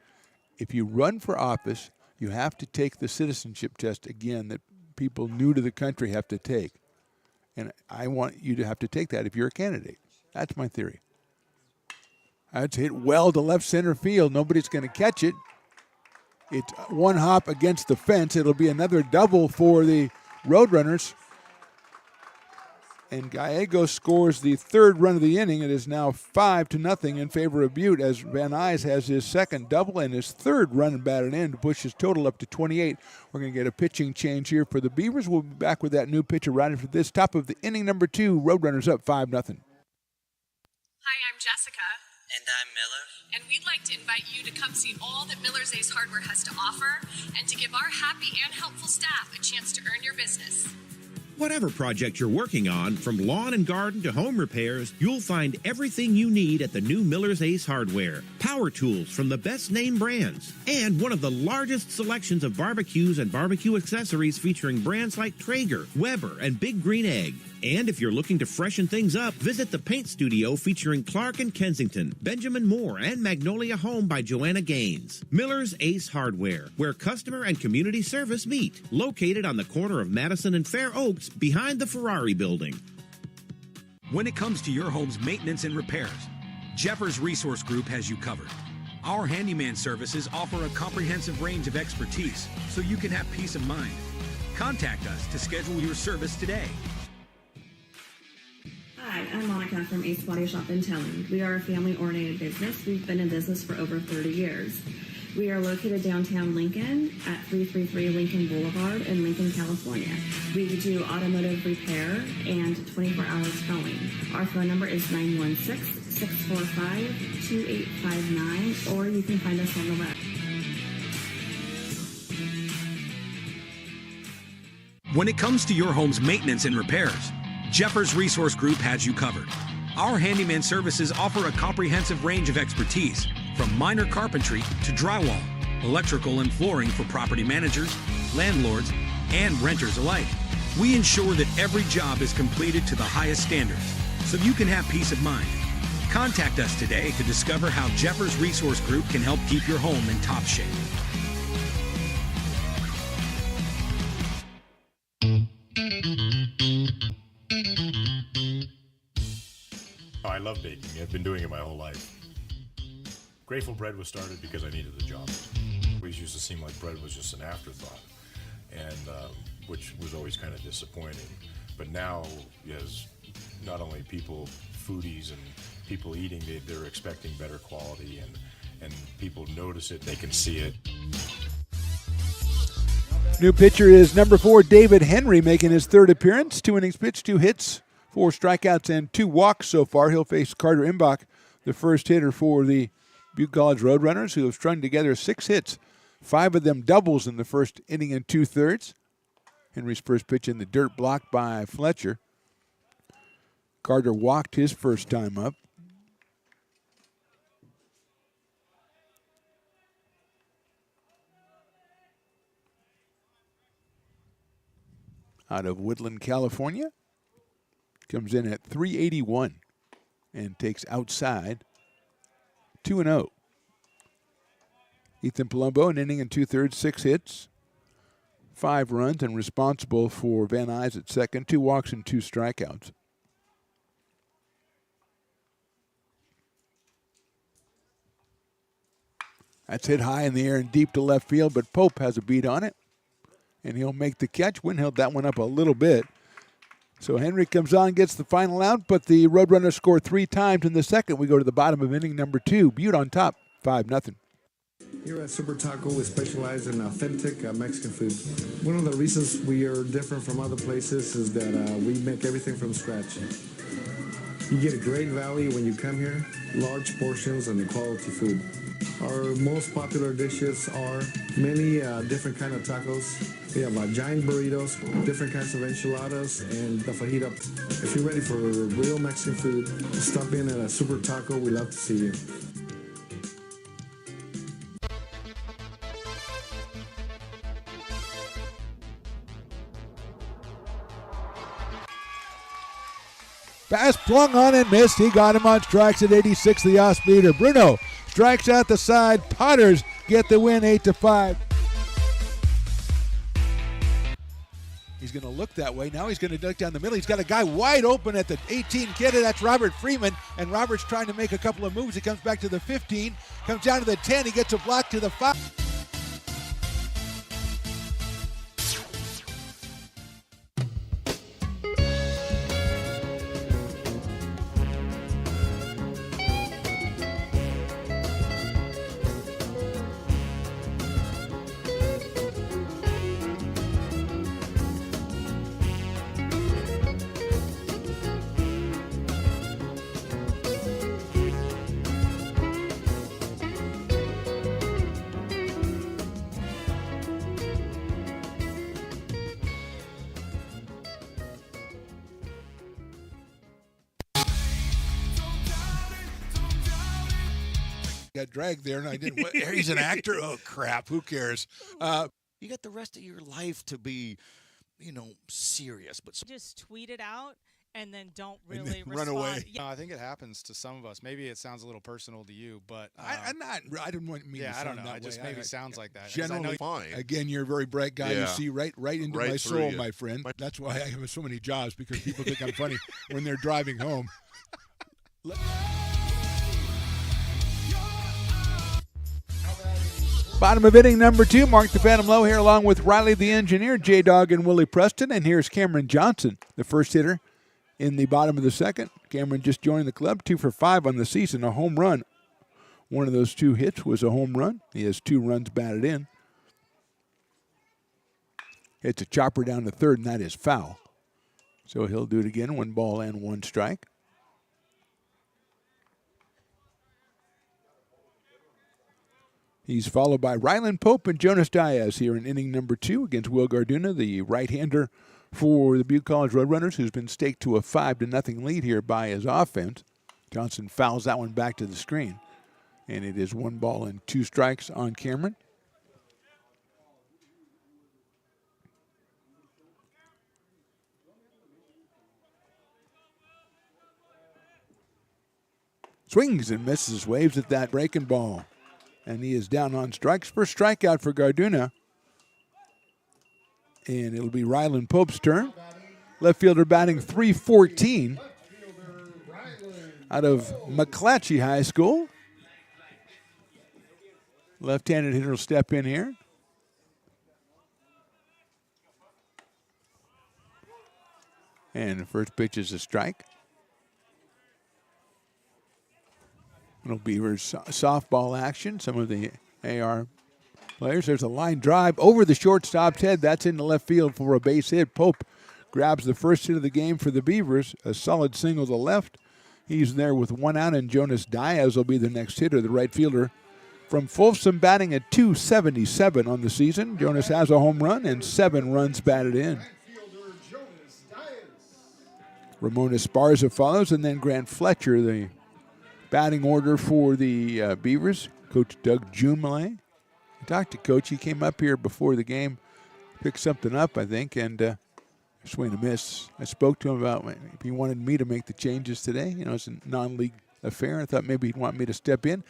If you run for office, you have to take the citizenship test again that people new to the country have to take. And I want you to have to take that if you're a candidate. That's my theory. That's hit well to left center field. Nobody's going to catch it. It's one hop against the fence. It'll be another double for the Roadrunners. And Gallegos scores the 3rd run of the inning. It is now 5-0 in favor of Butte as Van Nuys has his 2nd double and his 3rd run batted in to push his total up to 28. We're going to get a pitching change here for the Beavers. We'll be back with that new pitcher right after this. Top of the inning, number 2, Roadrunners up 5-0. Hi, I'm Jessica. And I'm Miller. And we'd like to invite you to come see all that Miller's Ace Hardware has to offer and to give our happy and helpful staff a chance to earn your business. Whatever project you're working on, from lawn and garden to home repairs, you'll find everything you need at the new Miller's Ace Hardware. Power tools from the best name brands, and one of the largest selections of barbecues and barbecue accessories featuring brands like Traeger, Weber, and Big Green Egg. And if you're looking to freshen things up, visit the paint studio featuring Clark and Kensington, Benjamin Moore, and Magnolia Home by Joanna Gaines. Miller's Ace Hardware, where customer and community service meet. Located on the corner of Madison and Fair Oaks, behind the Ferrari building. When it comes to your home's maintenance and repairs, Jeffers Resource Group has you covered. Our handyman services offer a comprehensive range of expertise, so you can have peace of mind. Contact us to schedule your service today. Hi, I'm Monica from Ace Body Shop in Telling. We are a family-oriented business. We've been in business for over 30 years. We are located downtown Lincoln at 333 Lincoln Boulevard in Lincoln, California. We do automotive repair and 24-hour towing. Our phone number is 916-645-2859, or you can find us on the web. When it comes to your home's maintenance and repairs, Jeffers Resource Group has you covered. Our handyman services offer a comprehensive range of expertise, from minor carpentry to drywall, electrical and flooring for property managers, landlords, and renters alike. We ensure that every job is completed to the highest standards, so you can have peace of mind. Contact us today to discover how Jeffers Resource Group can help keep your home in top shape. I love baking. I've been doing it my whole life. Grateful Bread was started because I needed the job. It always used to seem like bread was just an afterthought, and which was always kind of disappointing. But now, as not only people, foodies and people eating, they're expecting better quality, and people notice it, they can see it. New pitcher is number 4, David Henry, making his 3rd appearance. 2 innings pitched, 2 hits, 4 strikeouts, and 2 walks so far. He'll face Carter Imbach, the first hitter for the Butte College Roadrunners, who have strung together 6 hits, 5 of them doubles in the first inning and 2/3. Henry's first pitch in the dirt, blocked by Fletcher. Carter walked his first time up. Out of Woodland, California. Comes in at 381 and takes outside 2-0. Ethan Palumbo, an inning and 2/3, 6 hits, 5 runs, and responsible for Van Nuys at second, 2 walks and 2 strikeouts. That's hit high in the air and deep to left field, but Pope has a beat on it, and he'll make the catch. Wynn held that one up a little bit. So Henry comes on, gets the final out, but the Roadrunners score 3 times in the second. We go to the bottom of inning number 2. Butte on top, 5-0. Here at Super Taco, we specialize in authentic Mexican food. One of the reasons we are different from other places is that we make everything from scratch. You get a great value when you come here, large portions and quality food. Our most popular dishes are many different kind of tacos. We have giant burritos, different kinds of enchiladas, and the fajita. If you're ready for real Mexican food, stop in at a Super Taco. We'd love to see you. Pass flung on and missed. He got him on strikes at 86, the off-speeder. Bruno strikes out the side. Potters get the win 8-5. He's going to look that way. Now he's going to duck down the middle. He's got a guy wide open at the 18 kid. That's Robert Freeman. And Robert's trying to make a couple of moves. He comes back to the 15, comes down to the 10. He gets a block to the 5. Got dragged there, and I didn't. He's an actor. Oh crap! Who cares? You got the rest of your life to be, serious. But just tweet it out and then don't And really then run respond. away. Yeah. I think it happens to some of us. Maybe it sounds a little personal to you, but I'm not. I didn't want me. Yeah, to I don't sound know. that It just way. maybe sounds like that. 'Cause Generally, I know fine. Again, you're a very bright guy. You Yeah. see right into Right my through soul, you. my friend. That's why I have so many jobs, because people think I'm funny when they're driving home. Bottom of inning number 2, Mark the Phantom Low here along with Riley the Engineer, J-Dog and Willie Preston. And here's Cameron Johnson, the first hitter in the bottom of the second. Cameron just joined the club, 2 for 5 on the season, a home run. One of those 2 hits was a home run. He has 2 runs batted in. Hits a chopper down to third, and that is foul. So he'll do it again, 1 ball and 1 strike. He's followed by Ryland Pope and Jonas Diaz here in inning number 2 against Will Garduna, the right-hander for the Butte College Roadrunners, who's been staked to a 5-0 lead here by his offense. Johnson fouls that one back to the screen, and it is 1 ball and 2 strikes on Cameron. Swings and misses, waves at that breaking ball. And he is down on strikes. First strikeout for Garduna. And it'll be Ryland Pope's turn. Left fielder batting .314 out of McClatchy High School. Left-handed hitter will step in here. And the first pitch is a strike. It'll be softball action. Some of the AR players. There's a line drive over the shortstop's head. That's in the left field for a base hit. Pope grabs the first hit of the game for the Beavers. A solid single to left. He's there with 1 out, and Jonas Diaz will be the next hitter, the right fielder. From Folsom, batting at .277 on the season. Jonas has a home run and 7 runs batted in. Ramon Esparza follows, and then Grant Fletcher, the batting order for the Beavers. Coach Doug Jumale. I talked to Coach. He came up here before the game, picked something up, I think, and swing and miss. I spoke to him about if he wanted me to make the changes today. It's a non-league affair. I thought maybe he'd want me to step in.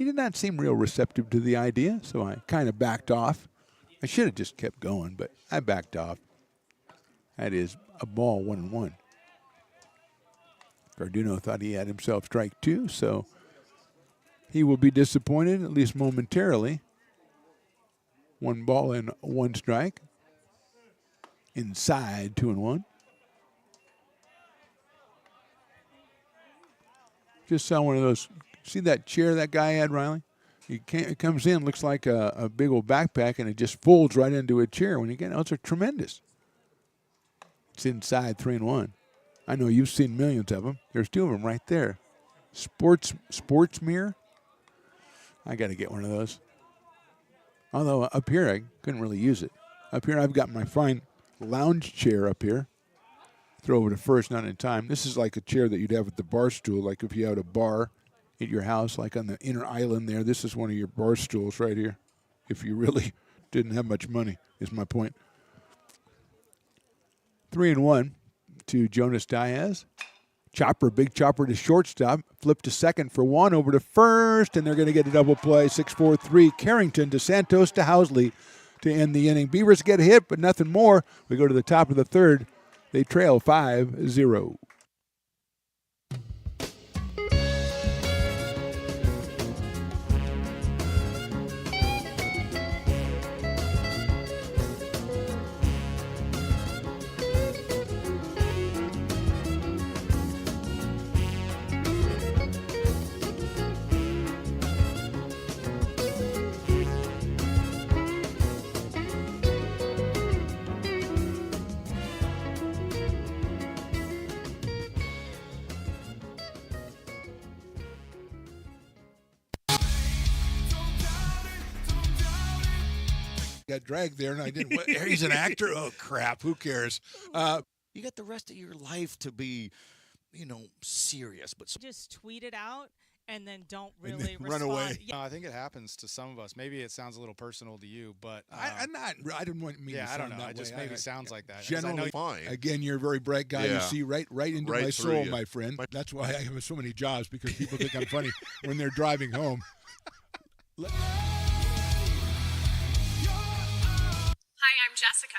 He did not seem real receptive to the idea, so I kind of backed off. I should have just kept going, but I backed off. That is a ball 1-1. Garduno thought he had himself strike 2, so he will be disappointed, at least momentarily. 1 ball and 1 strike. Inside 2-1. Just saw one of those. See that chair that guy had, Riley? It comes in, looks like a big old backpack, and it just folds right into a chair. When you get out, those are tremendous. It's inside 3-1. I know you've seen millions of them. There's 2 of them right there. Sports mirror. I got to get one of those. Although up here I couldn't really use it. Up here I've got my fine lounge chair up here. Throw over to first, not in time. This is like a chair that you'd have at the bar stool, like if you had a bar at your house, like on the inner island there. This is one of your bar stools right here. If you really didn't have much money, is my point. 3-1 to Jonas Diaz. Big chopper to shortstop. Flip to second for 1, over to first, and they're going to get a double play. 6-4-3. Carrington to Santos to Housley to end the inning. Beavers get a hit, but nothing more. We go to the top of the third. They trail 5-0. Got dragged there, and I didn't. He's an actor. Oh crap! Who cares? You got the rest of your life to be, serious. But Just tweet it out and then don't And really then run respond. away. Yeah. I think it happens to some of us. Maybe it sounds a little personal to you, but I didn't want me. yeah, to I don't sound know. that It just way. maybe I- sounds like that. 'Cause I know Generally, Fine. again, you're a very bright guy. You Yeah. see right into Right my through soul, you. my friend. That's why I have so many jobs, because people think I'm funny when they're driving home. Hi, I'm Jessica.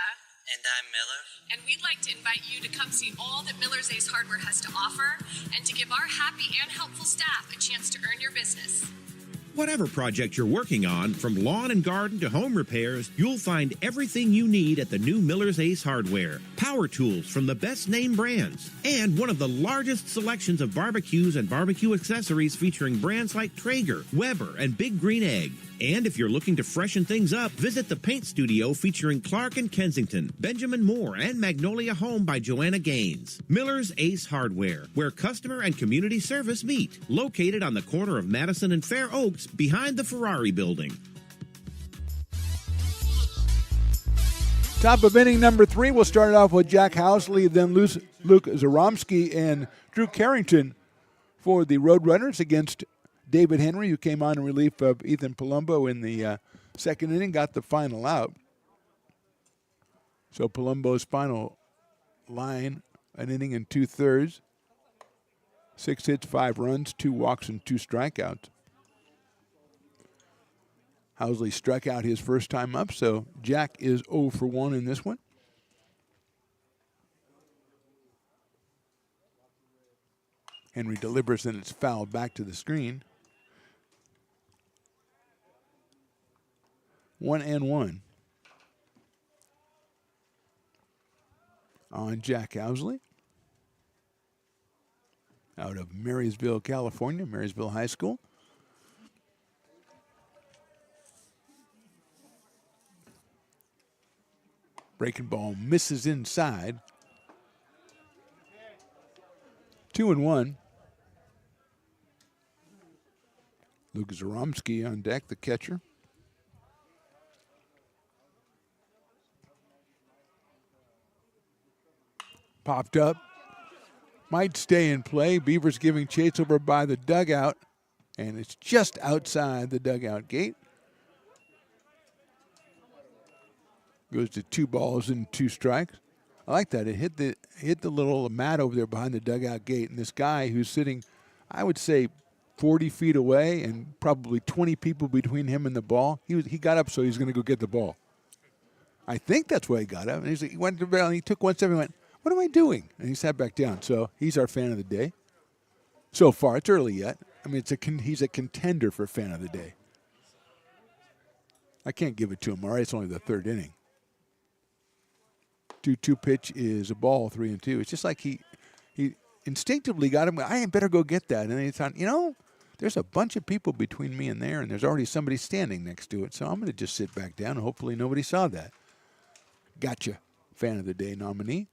And I'm Miller. And we'd like to invite you to come see all that Miller's Ace Hardware has to offer and to give our happy and helpful staff a chance to earn your business. Whatever project you're working on, from lawn and garden to home repairs, you'll find everything you need at the new Miller's Ace Hardware. Power tools from the best name brands, and one of the largest selections of barbecues and barbecue accessories featuring brands like Traeger, Weber, and Big Green Egg. And if you're looking to freshen things up, visit the paint studio featuring Clark and Kensington, Benjamin Moore, and Magnolia Home by Joanna Gaines. Miller's Ace Hardware, where customer and community service meet. Located on the corner of Madison and Fair Oaks, behind the Ferrari building. Top of inning number 3. We'll start it off with Jack Housley, then Luke Zaromsky and Drew Carrington for the Roadrunners against David Henry, who came on in relief of Ethan Palumbo in the second inning, got the final out. So Palumbo's final line, an inning and 2/3. 6 hits, 5 runs, 2 walks, and 2 strikeouts. Housley struck out his first time up, so Jack is 0 for 1 in this one. Henry delivers, and it's fouled back to the screen. 1-1 on Jack Housley out of Marysville, California, Marysville High School. Breaking ball misses inside. 2-1. Luke Zaromsky on deck, the catcher. Popped up. Might stay in play. Beavers giving chase over by the dugout. And it's just outside the dugout gate. Goes to 2 balls and 2 strikes. I like that. It hit the little mat over there behind the dugout gate. And this guy who's sitting, I would say, 40 feet away and probably 20 people between him and the ball. He got up so he was going to go get the ball. I think that's why he got up. And he went to the ball and he took 1 step and went, "What am I doing?" And he sat back down. So he's our fan of the day. So far, it's early yet. I mean, he's a contender for fan of the day. I can't give it to him, all right? It's only the third inning. 2-2 pitch is a ball, 3-2. It's just like he instinctively got him. I better go get that. And then he thought, there's a bunch of people between me and there, and there's already somebody standing next to it. So I'm going to just sit back down, and hopefully nobody saw that. Gotcha, fan of the day nominee.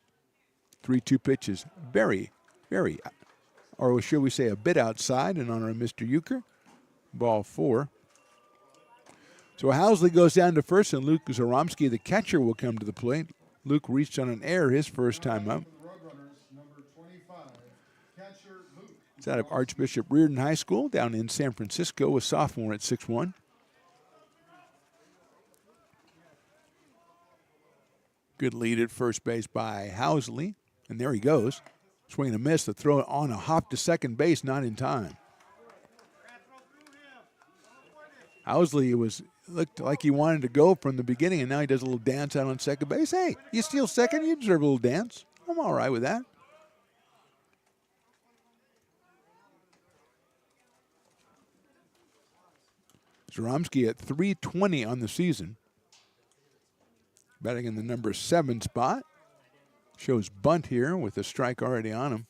3-2 pitch is very, very, or should we say a bit outside in honor of Mr. Euchre. Ball 4. So Housley goes down to first, and Luke Zaromsky, the catcher, will come to the plate. Luke reached on an error his first time up. It's out of Archbishop Reardon High School down in San Francisco, a sophomore at 6'1". Good lead at first base by Housley. And there he goes. Swing and a miss. The throw on a hop to second base, not in time. Housley looked like he wanted to go from the beginning, and now he does a little dance out on second base. Hey, you steal second, you deserve a little dance. I'm all right with that. Zaromsky at .320 on the season. Batting in the number 7 spot. Shows bunt here with a strike already on him.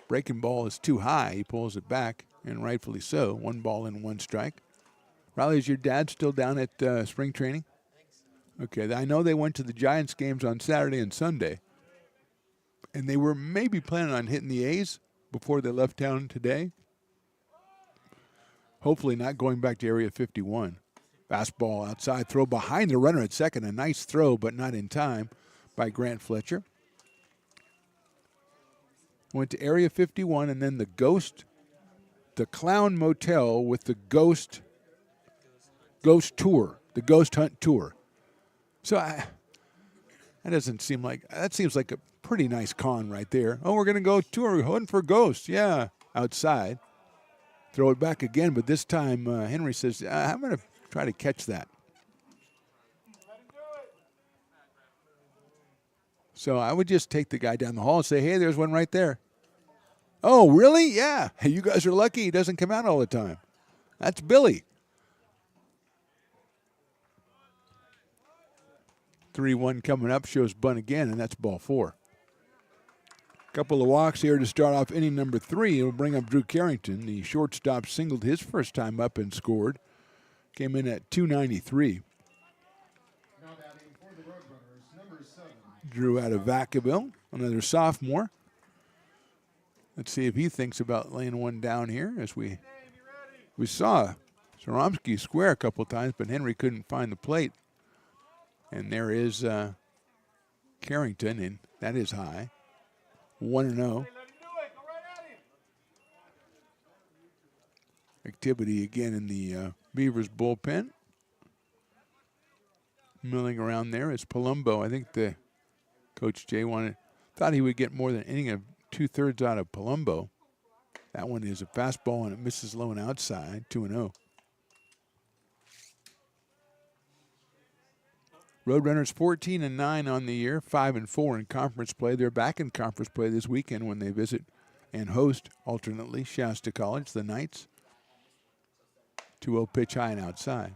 Breaking ball is too high. He pulls it back, and rightfully so. 1 ball and 1 strike. Riley, is your dad still down at spring training? Okay, I know they went to the Giants games on Saturday and Sunday, and they were maybe planning on hitting the A's before they left town today. Hopefully not going back to Area 51. Fastball outside, throw behind the runner at second. A nice throw, but not in time by Grant Fletcher. Went to Area 51, and then the Clown Motel with the Ghost Tour, the Ghost Hunt Tour. So that seems like a pretty nice con right there. Oh, we're going to go tour, hunting for ghosts. Yeah, outside. Throw it back again, but this time Henry says, I'm going to try to catch that. So I would just take the guy down the hall and say, hey, there's one right there. Oh, really? Yeah. Hey, you guys are lucky he doesn't come out all the time. That's Billy. 3-1 coming up, shows bunt again, and that's ball 4. Couple of walks here to start off inning number 3. It'll bring up Drew Carrington. The shortstop singled his first time up and scored. Came in at .293. Now batting for the Roadrunners, number 7. Drew out of Vacaville, another sophomore. Let's see if he thinks about laying one down here, as we saw Zaromsky square a couple times, but Henry couldn't find the plate. And there is Carrington, and that is high. 1-0. Activity again in the Beavers bullpen. Milling around there is Palumbo. I think the Coach Jay thought he would get more than an inning of 2/3 out of Palumbo. That one is a fastball, and it misses low and outside. 2-0. Roadrunners 14-9 on the year, 5-4 in conference play. They're back in conference play this weekend when they visit and host alternately Shasta College, the Knights. 2-0 pitch high and outside.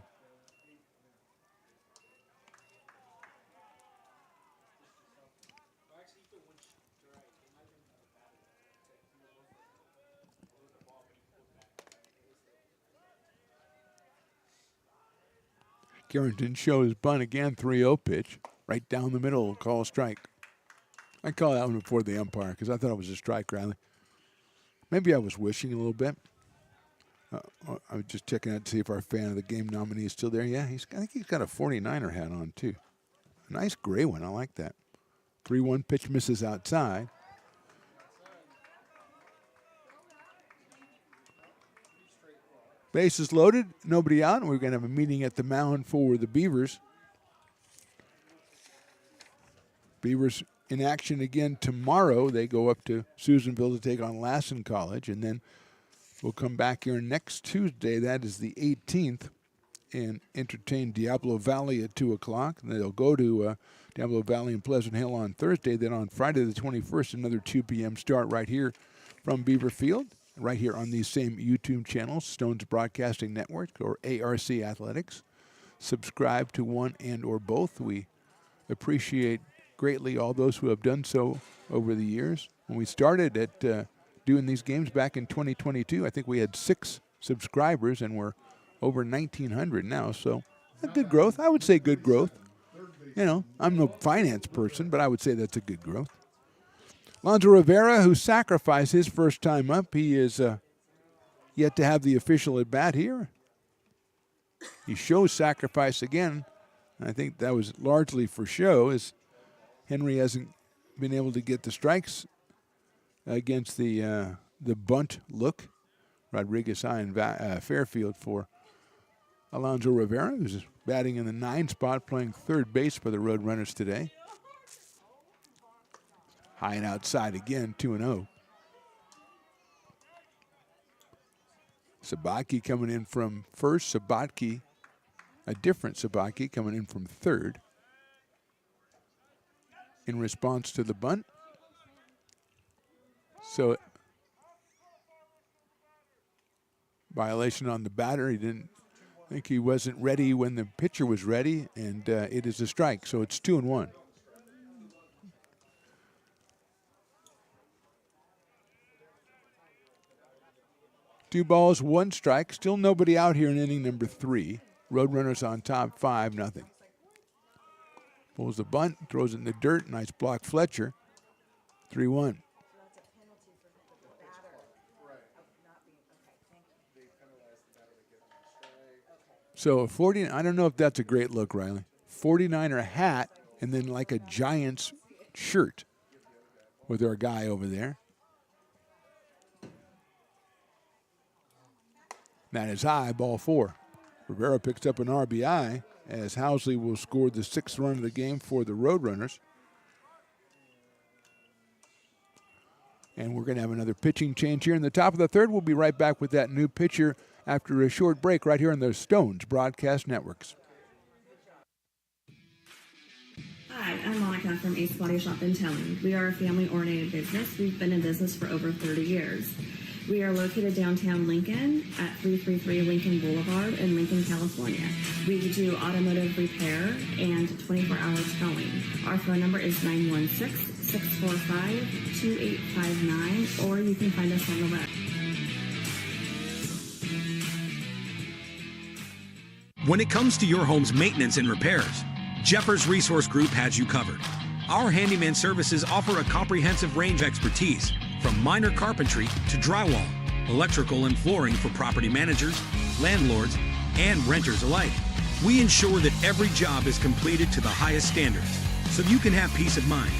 Carrington shows bunt again, 3-0 pitch. Right down the middle, call a strike. I call that one before the umpire because I thought it was a strike, Riley. Maybe I was wishing a little bit. I was just checking out to see if our fan of the game nominee is still there. Yeah, I think he's got a 49er hat on, too. A nice gray one. I like that. 3-1 pitch misses outside. Bases loaded, nobody out, and we're going to have a meeting at the mound for the Beavers. Beavers in action again tomorrow. They go up to Susanville to take on Lassen College, and then We'll come back here next Tuesday. That is the 18th. And entertain Diablo Valley at 2 o'clock. And they'll go to Diablo Valley and Pleasant Hill on Thursday. Then on Friday the 21st, another 2 p.m. start right here from Beaver Field, right here on these same YouTube channels, Stones Broadcasting Network or ARC Athletics. Subscribe to one and or both. We appreciate greatly all those who have done so over the years. When we started at doing these games back in 2022, I think we had 6 subscribers, and we're over 1,900 now, so good growth. I would say good growth. You know, I'm no finance person, but I would say that's a good growth. Alonzo Rivera, who sacrificed his first time up, he is yet to have the official at bat here. He shows sacrifice again. I think that was largely for show, as Henry hasn't been able to get the strikes against the bunt look. Rodriguez high and Fairfield for Alonzo Rivera, who's batting in the 9 spot, playing third base for the Roadrunners today. High and outside again, 2-0. Sabatke coming in from first. Sabatke, a different Sabatke, coming in from third in response to the bunt. So, violation on the batter. I think he wasn't ready when the pitcher was ready, and it is a strike, so it's 2-1. Two balls, 1 strike. Still nobody out here in inning number 3. Roadrunners on top, 5-0. Pulls the bunt, throws it in the dirt. Nice block, Fletcher. 3-1. So 40, I don't know if that's a great look, Riley. 49er hat and then like a Giants shirt with our guy over there. That is high, ball 4. Rivera picks up an RBI as Housley will score the 6th run of the game for the Roadrunners. And we're going to have another pitching change here in the top of the 3rd. We'll be right back with that new pitcher after a short break right here on the Stones Broadcast Networks. Hi, I'm Monica from Ace Body Shop in Telling. We are a family-oriented business. We've been in business for over 30 years. We are located downtown Lincoln at 333 Lincoln Boulevard in Lincoln, California. We do automotive repair and 24-hour towing. Our phone number is 916-645-2859, or you can find us on the web. When it comes to your home's maintenance and repairs, Jeffers Resource Group has you covered. Our handyman services offer a comprehensive range of expertise, from minor carpentry to drywall, electrical and flooring for property managers, landlords, and renters alike. We ensure that every job is completed to the highest standards, so you can have peace of mind.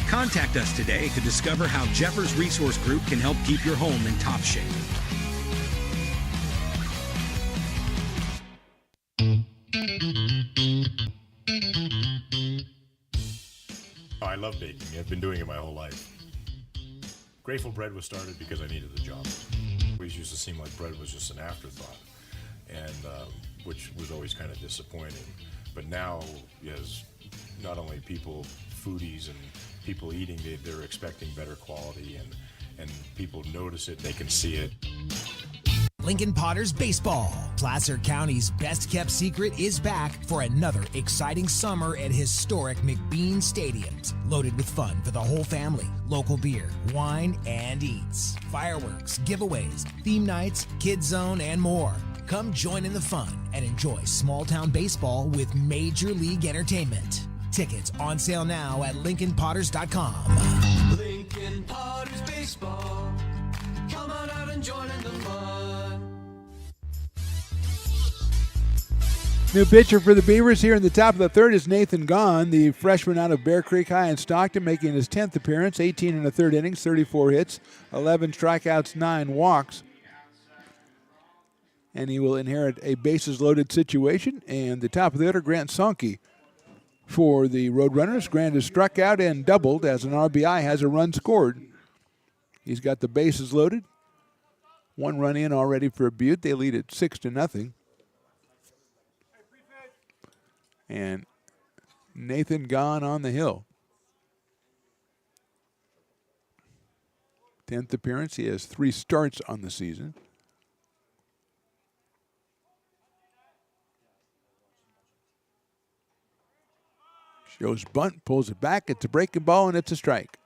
Contact us today to discover how Jeffers Resource Group can help keep your home in top shape. I love baking. I've been doing it my whole life. Grateful Bread was started because I needed the job. It always used to seem like bread was just an afterthought, and which was always kind of disappointing. But now, as not only people, foodies and people eating, they're expecting better quality, and people notice it, they can see it. Lincoln Potters Baseball. Placer County's best-kept secret is back for another exciting summer at historic McBean Stadiums. Loaded with fun for the whole family, local beer, wine, and eats. Fireworks, giveaways, theme nights, kids zone, and more. Come join in the fun and enjoy small-town baseball with Major League Entertainment. Tickets on sale now at LincolnPotters.com. Lincoln Potters Baseball. Come on out and join in the fun. New pitcher for the Beavers here in the top of the 3rd is Nathan Gahn, the freshman out of Bear Creek High in Stockton, making his 10th appearance, 18 in the 3rd innings, 34 hits, 11 strikeouts, 9 walks. And he will inherit a bases-loaded situation. And the top of the order, Grant Sonke for the Roadrunners. Grant has struck out and doubled as an RBI, has a run scored. He's got the bases loaded. One run in already for Butte. They lead it 6-0. And Nathan gone on the hill. 10th appearance. He has 3 starts on the season. Shows bunt, pulls it back. It's a breaking ball, and it's a strike.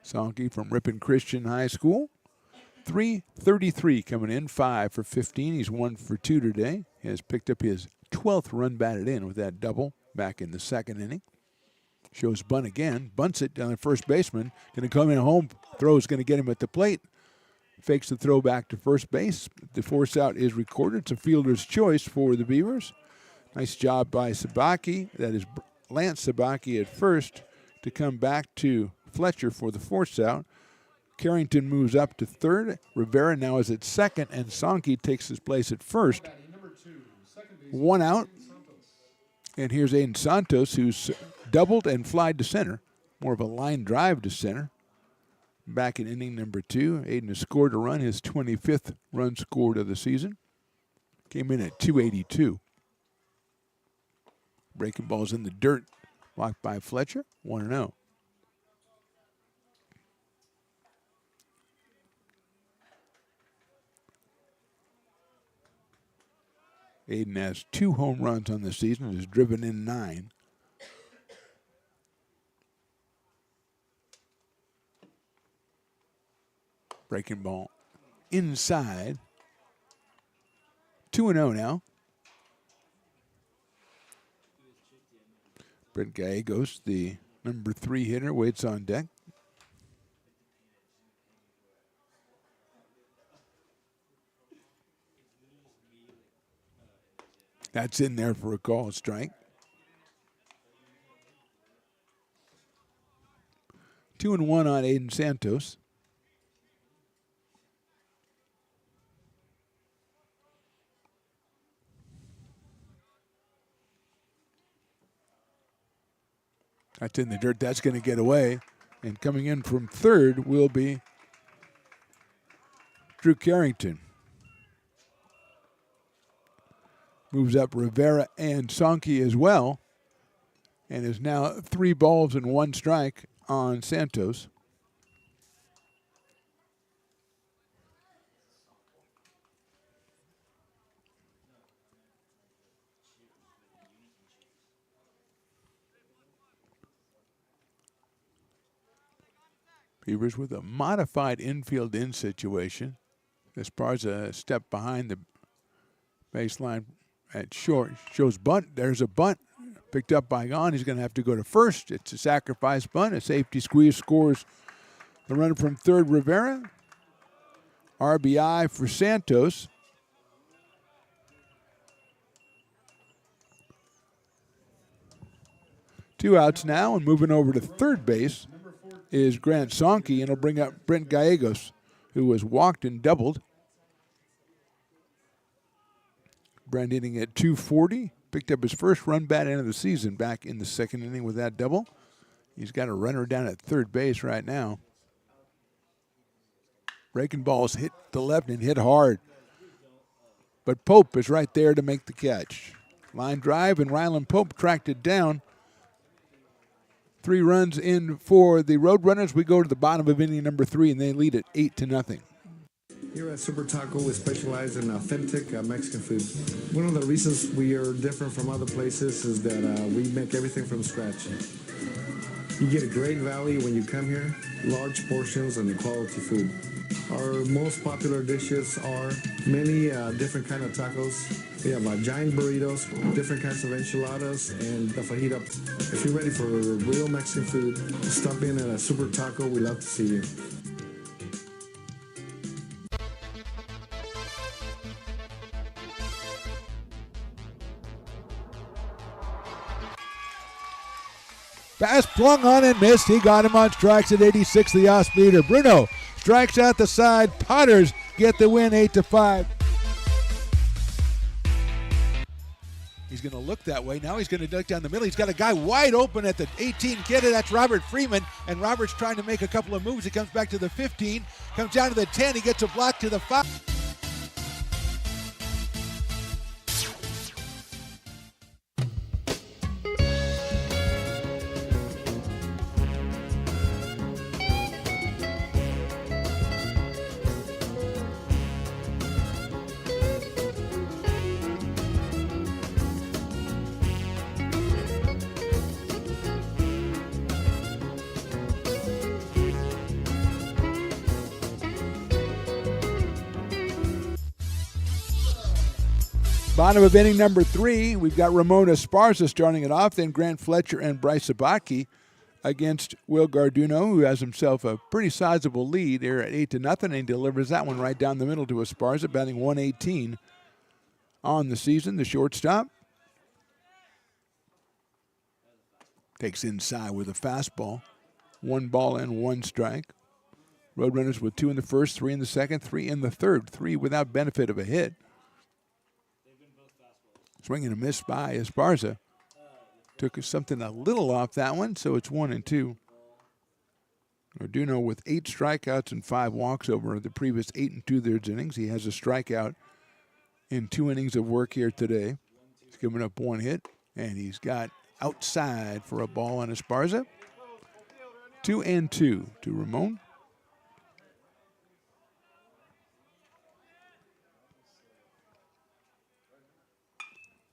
Sankey from Ripon Christian High School. 333 coming in, 5 for 15. He's 1 for 2 today. He has picked up his 12th run batted in with that double back in the second inning. Shows bunt again. Bunts it down the first baseman. Going to come in home. Throw is going to get him at the plate. Fakes the throw back to first base. The force out is recorded. It's a fielder's choice for the Beavers. Nice job by Sabaki. That is Lance Sabaki at first to come back to Fletcher for the force out. Carrington moves up to third. Rivera now is at second, and Sankey takes his place at first. 1 out. And here's Aiden Santos, who's doubled and flied to center. More of a line drive to center. Back in inning number 2. Aiden has scored a run, his 25th run scored of the season. Came in at 282. Breaking balls in the dirt. Blocked by Fletcher. 1-0. Aiden has 2 home runs on the season and has driven in 9. Breaking ball inside. 2-0 now. Brent Gallegos, the number 3 hitter, waits on deck. That's in there for a call strike. 2-1 on Aiden Santos. That's in the dirt. That's going to get away. And coming in from third will be Drew Carrington. Moves up Rivera and Sankey as well. And is now 3 balls and 1 strike on Santos. Beavers with a modified infield in situation. Esparza step behind the baseline at short. Shows bunt. There's a bunt. Picked up by Gahn. He's going to have to go to first. It's a sacrifice bunt. A safety squeeze scores the runner from third, Rivera. RBI for Santos. Two outs now, and moving over to third base is Grant Sankey, and he'll bring up Brent Gallegos, who was walked and doubled. Brent hitting at 240. Picked up his first run bat end of the season back in the second inning with that double. He's got a runner down at third base right now. Breaking balls hit the left and hit hard. But Pope is right there to make the catch. Line drive, and Ryland Pope tracked it down. 3 runs in for the Roadrunners. We go to the bottom of inning number 3, and they lead it 8-0. Here at Super Taco, we specialize in authentic Mexican food. One of the reasons we are different from other places is that we make everything from scratch. You get a great value when you come here, large portions and quality food. Our most popular dishes are many different kind of tacos. We have giant burritos, different kinds of enchiladas, and the fajita. If you're ready for real Mexican food, stop in at a Super Taco. We love to see you. Pass flung on and missed. He got him on strikes at 86, the off-speeder. Bruno strikes out the side. Potters get the win 8-5. He's going to look that way. Now he's going to duck down the middle. He's got a guy wide open at the 18 kid, and that's Robert Freeman. And Robert's trying to make a couple of moves. He comes back to the 15, comes down to the 10. He gets a block to the 5. Bottom of inning number 3, we've got Ramon Esparza starting it off, then Grant Fletcher and Bryce Sabaki against Will Garduno, who has himself a pretty sizable lead there at 8-0, and he delivers that one right down the middle to Esparza, batting 118 on the season, the shortstop. Takes inside with a fastball. 1 ball and 1 strike. Roadrunners with 2 in the first, 3 in the second, 3 in the third, 3 without benefit of a hit. Swing and a miss by Esparza. Took something a little off that one, so it's 1-2. Garduno with 8 strikeouts and 5 walks over the previous 8 2/3 innings. He has a strikeout in 2 innings of work here today. He's given up 1 hit, and he's got outside for a ball on Esparza. 2-2 to Ramon.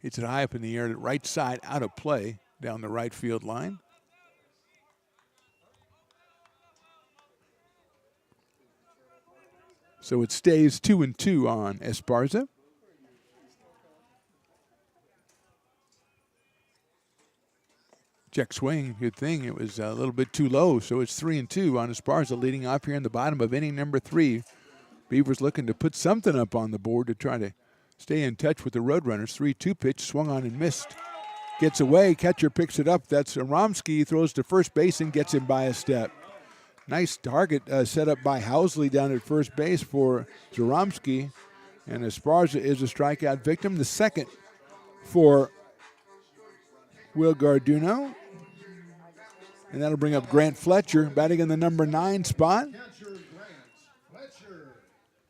Hits it high up in the air, right side out of play down the right field line. So it stays 2-2 on Esparza. Check swing, good thing. It was a little bit too low, so it's 3-2 on Esparza, leading off here in the bottom of inning number 3. Beavers looking to put something up on the board to try to stay in touch with the Roadrunners. 3-2 pitch, swung on and missed. Gets away, catcher picks it up. That's Aramsky, throws to first base and gets him by a step. Nice target set up by Housley down at first base for Zaromsky. And Esparza is a strikeout victim. The second for Will Garduno. And that'll bring up Grant Fletcher, batting in the number 9 spot.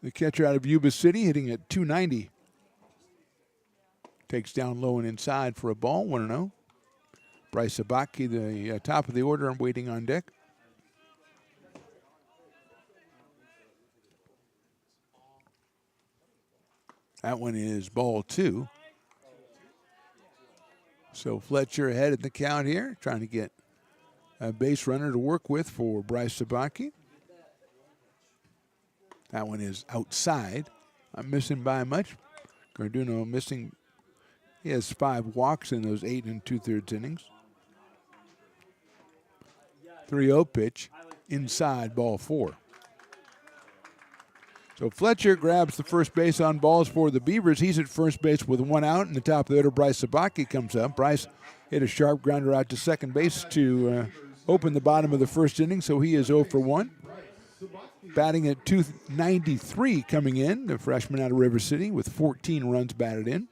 The catcher out of Yuba City, hitting at 290. Takes down low and inside for a ball, 1-0. Bryce Sabaki, the top of the order, waiting on deck. That one is ball 2. So Fletcher ahead in the count here, trying to get a base runner to work with for Bryce Sabaki. That one is outside. I'm missing by much. Garduno missing. He has 5 walks in those 8 2/3 innings. 3-0 pitch, inside, ball 4. So Fletcher grabs the first base on balls for the Beavers. He's at first base with 1 out, and the top of the order, Bryce Sabaki comes up. Bryce hit a sharp grounder out to second base to open the bottom of the first inning, so he is 0 for 1. Batting at 293 coming in, the freshman out of River City with 14 runs batted in.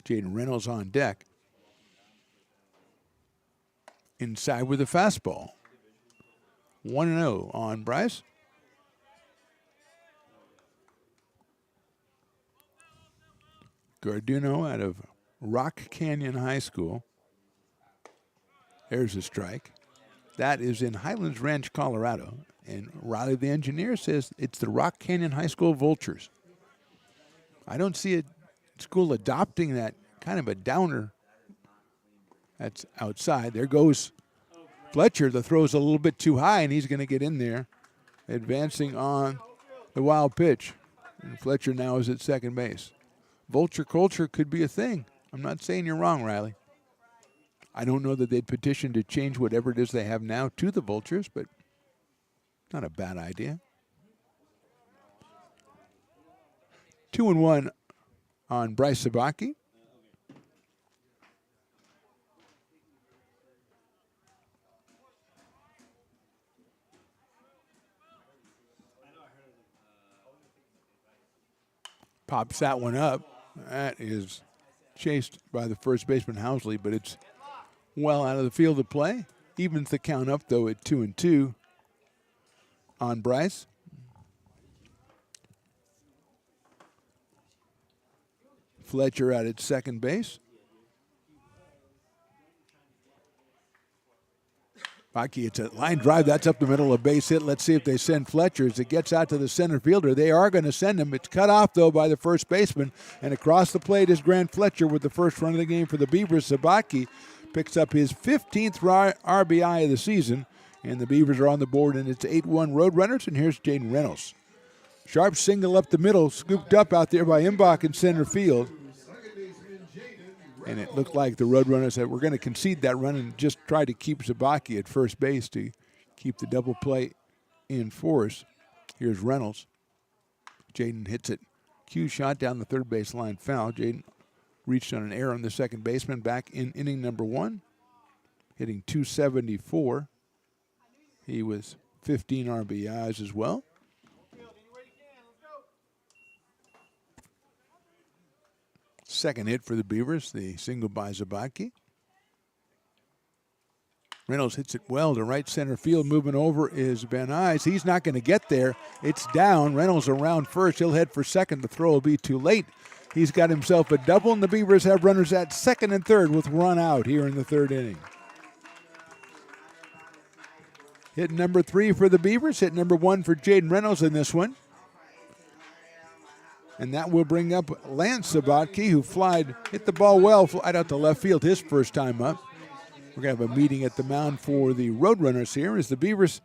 Jaden Reynolds on deck. Inside with a fastball. 1-0 on Bryce. Garduno out of Rock Canyon High School. There's a strike. That is in Highlands Ranch, Colorado. And Riley, the engineer, says it's the Rock Canyon High School Vultures. I don't see a school adopting that kind of a downer. That's outside. There goes Fletcher. The throw's a little bit too high, and he's going to get in there, advancing on the wild pitch. And Fletcher now is at second base. Vulture culture could be a thing. I'm not saying you're wrong, Riley. I don't know that they'd petition to change whatever it is they have now to the Vultures, but not a bad idea. 2-1 on Bryce Sabaki. Pops that one up. That is chased by the first baseman, Housley, but it's well out of the field of play. Evens the count up, though, at 2-2 on Bryce. Fletcher out at second base. Baki, it's a line drive. That's up the middle, a base hit. Let's see if they send Fletcher as it gets out to the center fielder. They are going to send him. It's cut off, though, by the first baseman. And across the plate is Grant Fletcher with the first run of the game for the Beavers. Sabaki picks up his 15th RBI of the season. And the Beavers are on the board, and it's 8-1 Roadrunners. And here's Jaden Reynolds. Sharp single up the middle, scooped up out there by Imbach in center field. And it looked like the Roadrunners said, we're going to concede that run and just try to keep Zabaki at first base to keep the double play in force. Here's Reynolds. Jaden hits it. Cue shot down the third base line foul. Jaden reached on an error on the second baseman back in inning number 1, hitting .274. He was 15 RBIs as well. Second hit for the Beavers, the single by Zabaki. Reynolds hits it well to right center field. Moving over is Van Nuys. He's not going to get there. It's down. Reynolds around first. He'll head for second. The throw will be too late. He's got himself a double, and the Beavers have runners at second and third with run out here in the third inning. Hit number 3 for the Beavers. Hit number 1 for Jaden Reynolds in this one. And that will bring up Lance Sabatke, who hit the ball well, flied out to left field his first time up. We're going to have a meeting at the mound for the Roadrunners here as the Beavers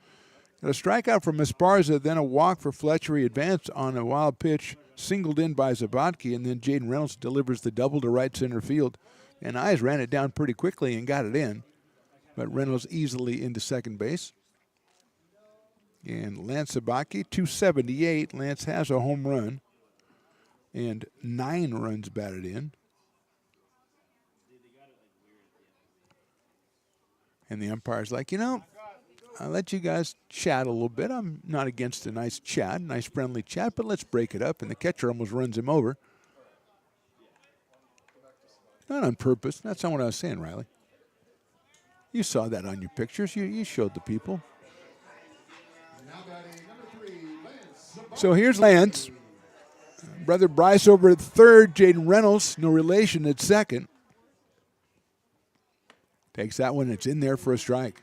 got a strikeout from Esparza, then a walk for Fletcher. He advanced on a wild pitch, singled in by Sabatke, and then Jaden Reynolds delivers the double to right center field. And Eyes ran it down pretty quickly and got it in, but Reynolds easily into second base. And Lance Sabatke, 278. Lance has a home run and 9 runs batted in. And the umpire's like, I'll let you guys chat a little bit. I'm not against a nice chat, nice friendly chat, but let's break it up. And the catcher almost runs him over. Not on purpose. That's not what I was saying, Riley. You saw that on your pictures. You showed the people. So here's Lance. Brother Bryce over at third. Jaden Reynolds, no relation, at second. Takes that one. It's in there for a strike.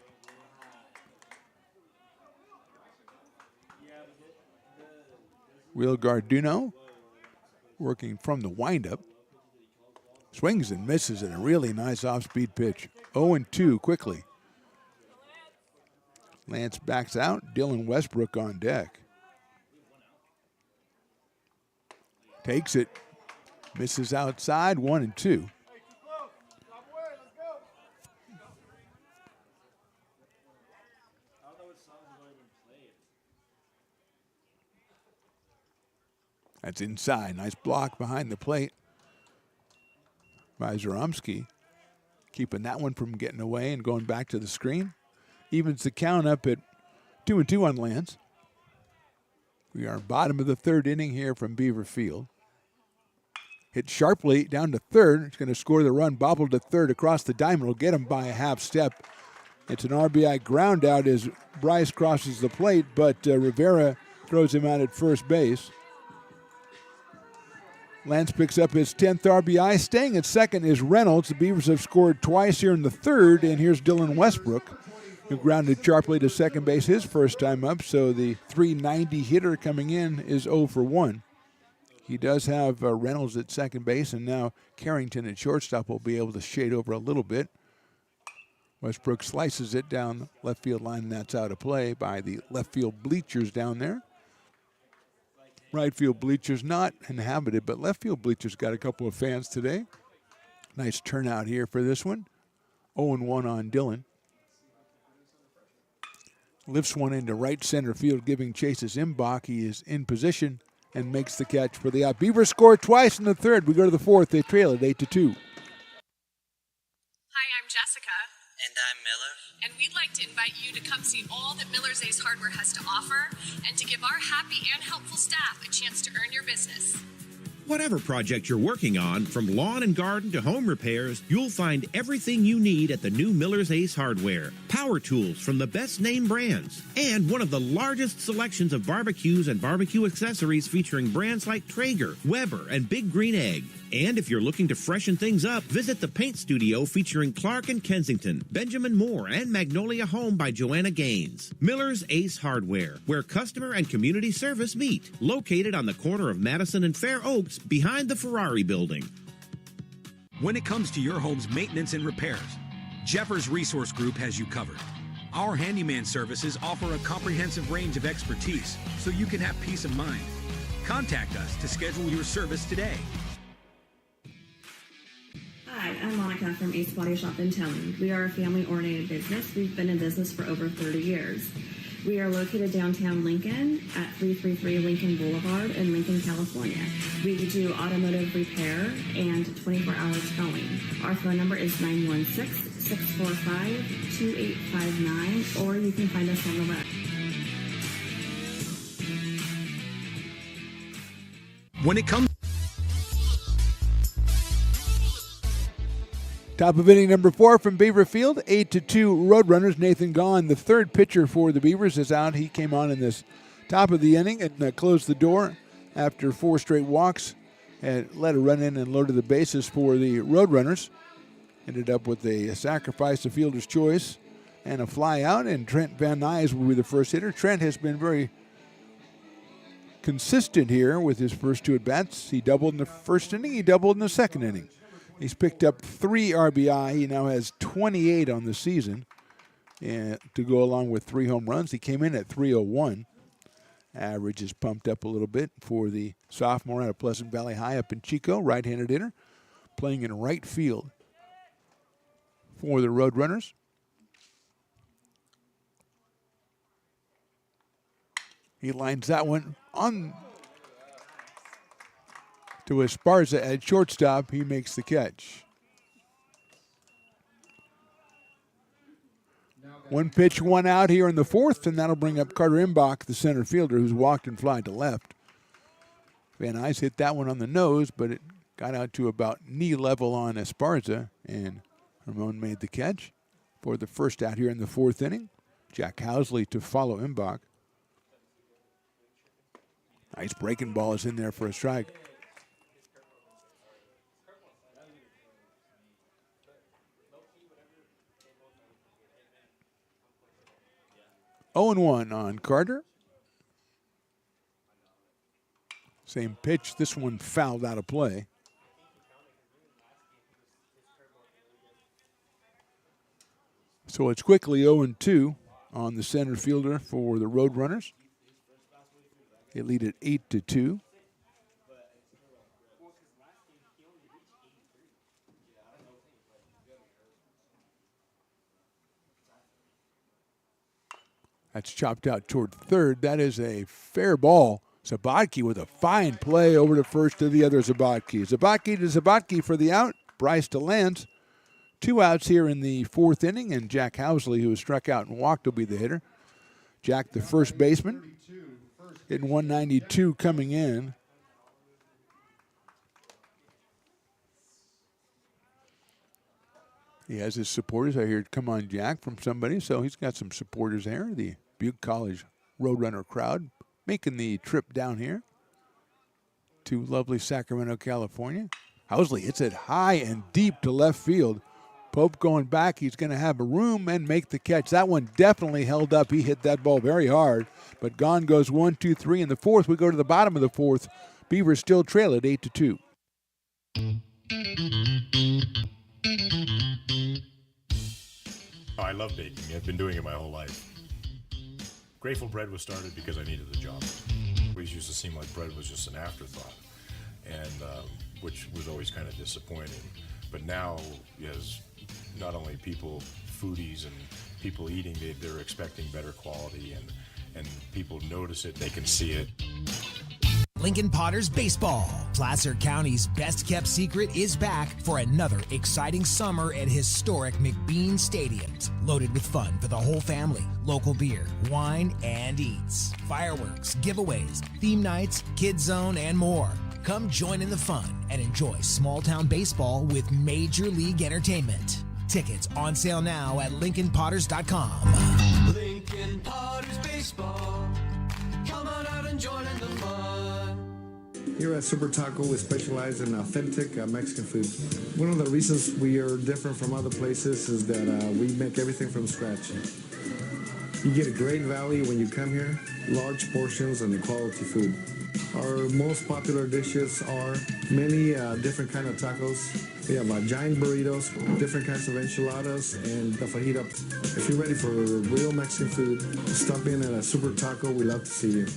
Will Garduno working from the windup. Swings and misses and a really nice off-speed pitch. 0-2 quickly. Lance backs out. Dylan Westbrook on deck. Takes it. Misses outside. 1-2. That's inside. Nice block behind the plate by Zaromsky. Keeping that one from getting away and going back to the screen. Evens the count up at 2-2 on Lance. We are bottom of the third inning here from Beaver Field. Hit sharply down to third. It's going to score the run. Bobbled to third across the diamond. Will get him by a half step. It's an RBI ground out as Bryce crosses the plate, but Rivera throws him out at first base. Lance picks up his 10th RBI. Staying at second is Reynolds. The Beavers have scored twice here in the third, and here's Dylan Westbrook, who grounded sharply to second base his first time up, so the .390 hitter coming in is 0 for 1. He does have Reynolds at second base, and now Carrington at shortstop will be able to shade over a little bit. Westbrook slices it down left field line, and that's out of play by the left field bleachers down there. Right field bleachers not inhabited, but left field bleachers got a couple of fans today. Nice turnout here for this one. 0-1 on Dylan. Lifts one into right center field, giving chase as Imbach. He is in position and makes the catch for the out. Beavers score twice in the third. We go to the fourth. They trail it 8-2. Hi, I'm Jessica. And I'm Miller. And we'd like to invite you to come see all that Miller's Ace Hardware has to offer and to give our happy and helpful staff a chance to earn your business. Whatever project you're working on, from lawn and garden to home repairs, you'll find everything you need at the new Miller's Ace Hardware. Power tools from the best name brands, and one of the largest selections of barbecues and barbecue accessories featuring brands like Traeger, Weber, and Big Green Egg. And if you're looking to freshen things up, visit the paint studio featuring Clark and Kensington, Benjamin Moore, and Magnolia Home by Joanna Gaines. Miller's Ace Hardware, where customer and community service meet. Located on the corner of Madison and Fair Oaks, behind the Ferrari building. When it comes to your home's maintenance and repairs, Jeffers Resource Group has you covered. Our handyman services offer a comprehensive range of expertise so you can have peace of mind. Contact us to schedule your service today. Hi, I'm Monica from Ace Body Shop and Towing. We are a family-oriented business. We've been in business for over 30 years. We are located downtown Lincoln at 333 Lincoln Boulevard in Lincoln, California. We do automotive repair and 24-hour towing. Our phone number is 916-645-2859, or you can find us on the web. When it comes Top of inning number 4 from Beaverfield, 8-2 Roadrunners. Nathan Gaughan, the third pitcher for the Beavers, is out. He came on in this top of the inning and closed the door after 4 straight walks and let a run in and loaded the bases for the Roadrunners. Ended up with a sacrifice of fielder's choice and a fly out, and Trent Van Nuys will be the first hitter. Trent has been very consistent here with his first 2 at-bats. He doubled in the first inning. He doubled in the second inning. He's picked up 3 RBI. He now has 28 on the season, and to go along with 3 home runs. He came in at 301. Average is pumped up a little bit for the sophomore out of Pleasant Valley High up in Chico, right-handed hitter, playing in right field for the Roadrunners. He lines that one on to Esparza at shortstop. He makes the catch. 1 pitch, 1 out here in the 4th, and that'll bring up Carter Imbach, the center fielder, who's walked and flied to left. Van Nuys hit that one on the nose, but it got out to about knee level on Esparza, and Ramon made the catch for the first out here in the 4th inning. Jack Housley to follow Imbach. Nice breaking ball is in there for a strike. Oh and 1 on Carter. Same pitch. This one fouled out of play. So it's quickly 0-2 on the center fielder for the Roadrunners. They lead at 8-2. That's chopped out toward third. That is a fair ball. Sabatke with a fine play over to first to the other Sabatke. Sabatke to Sabatke for the out. Bryce to Lance. 2 outs here in the 4th inning, and Jack Housley, who was struck out and walked, will be the hitter. Jack, the first baseman, hitting 192 coming in. He has his supporters. I hear "Come on, Jack" from somebody, so he's got some supporters there. The Butte College Roadrunner crowd making the trip down here to lovely Sacramento, California. Housley hits it high and deep to left field. Pope going back. He's going to have a room and make the catch. That one definitely held up. He hit that ball very hard. But Gaughan goes 1, 2, 3 in the 4th. We go to the bottom of the 4th. Beavers still trail at 8-2. Oh, I love baking. I've been doing it my whole life. Grateful Bread was started because I needed the job. It always used to seem like bread was just an afterthought, and which was always kind of disappointing. But now, as not only people, foodies and people eating, they're expecting better quality, and people notice it, they can see it. Lincoln Potters Baseball. Placer County's best-kept secret is back for another exciting summer at historic McBean Stadiums. Loaded with fun for the whole family, local beer, wine, and eats. Fireworks, giveaways, theme nights, kids zone, and more. Come join in the fun and enjoy small town baseball with Major League Entertainment. Tickets on sale now at LincolnPotters.com. Lincoln Potters Baseball. Come on out and join in the fun. Here at Super Taco, we specialize in authentic Mexican food. One of the reasons we are different from other places is that we make everything from scratch. You get a great value when you come here, large portions and quality food. Our most popular dishes are many different kind of tacos. We have giant burritos, different kinds of enchiladas, and the fajita. If you're ready for real Mexican food, stop in at a Super Taco. We love to see you.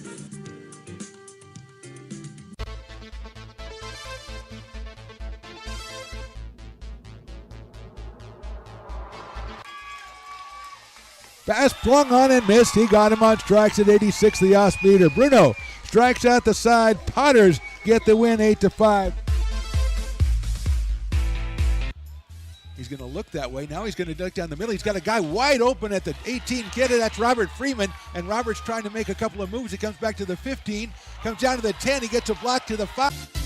Pass flung on and missed. He got him on strikes at 86, the off-speeder. Bruno strikes out the side. Potters get the win 8-5. He's going to look that way. Now he's going to duck down the middle. He's got a guy wide open at the 18 kid. That's Robert Freeman. And Robert's trying to make a couple of moves. He comes back to the 15, comes down to the 10. He gets a block to the 5.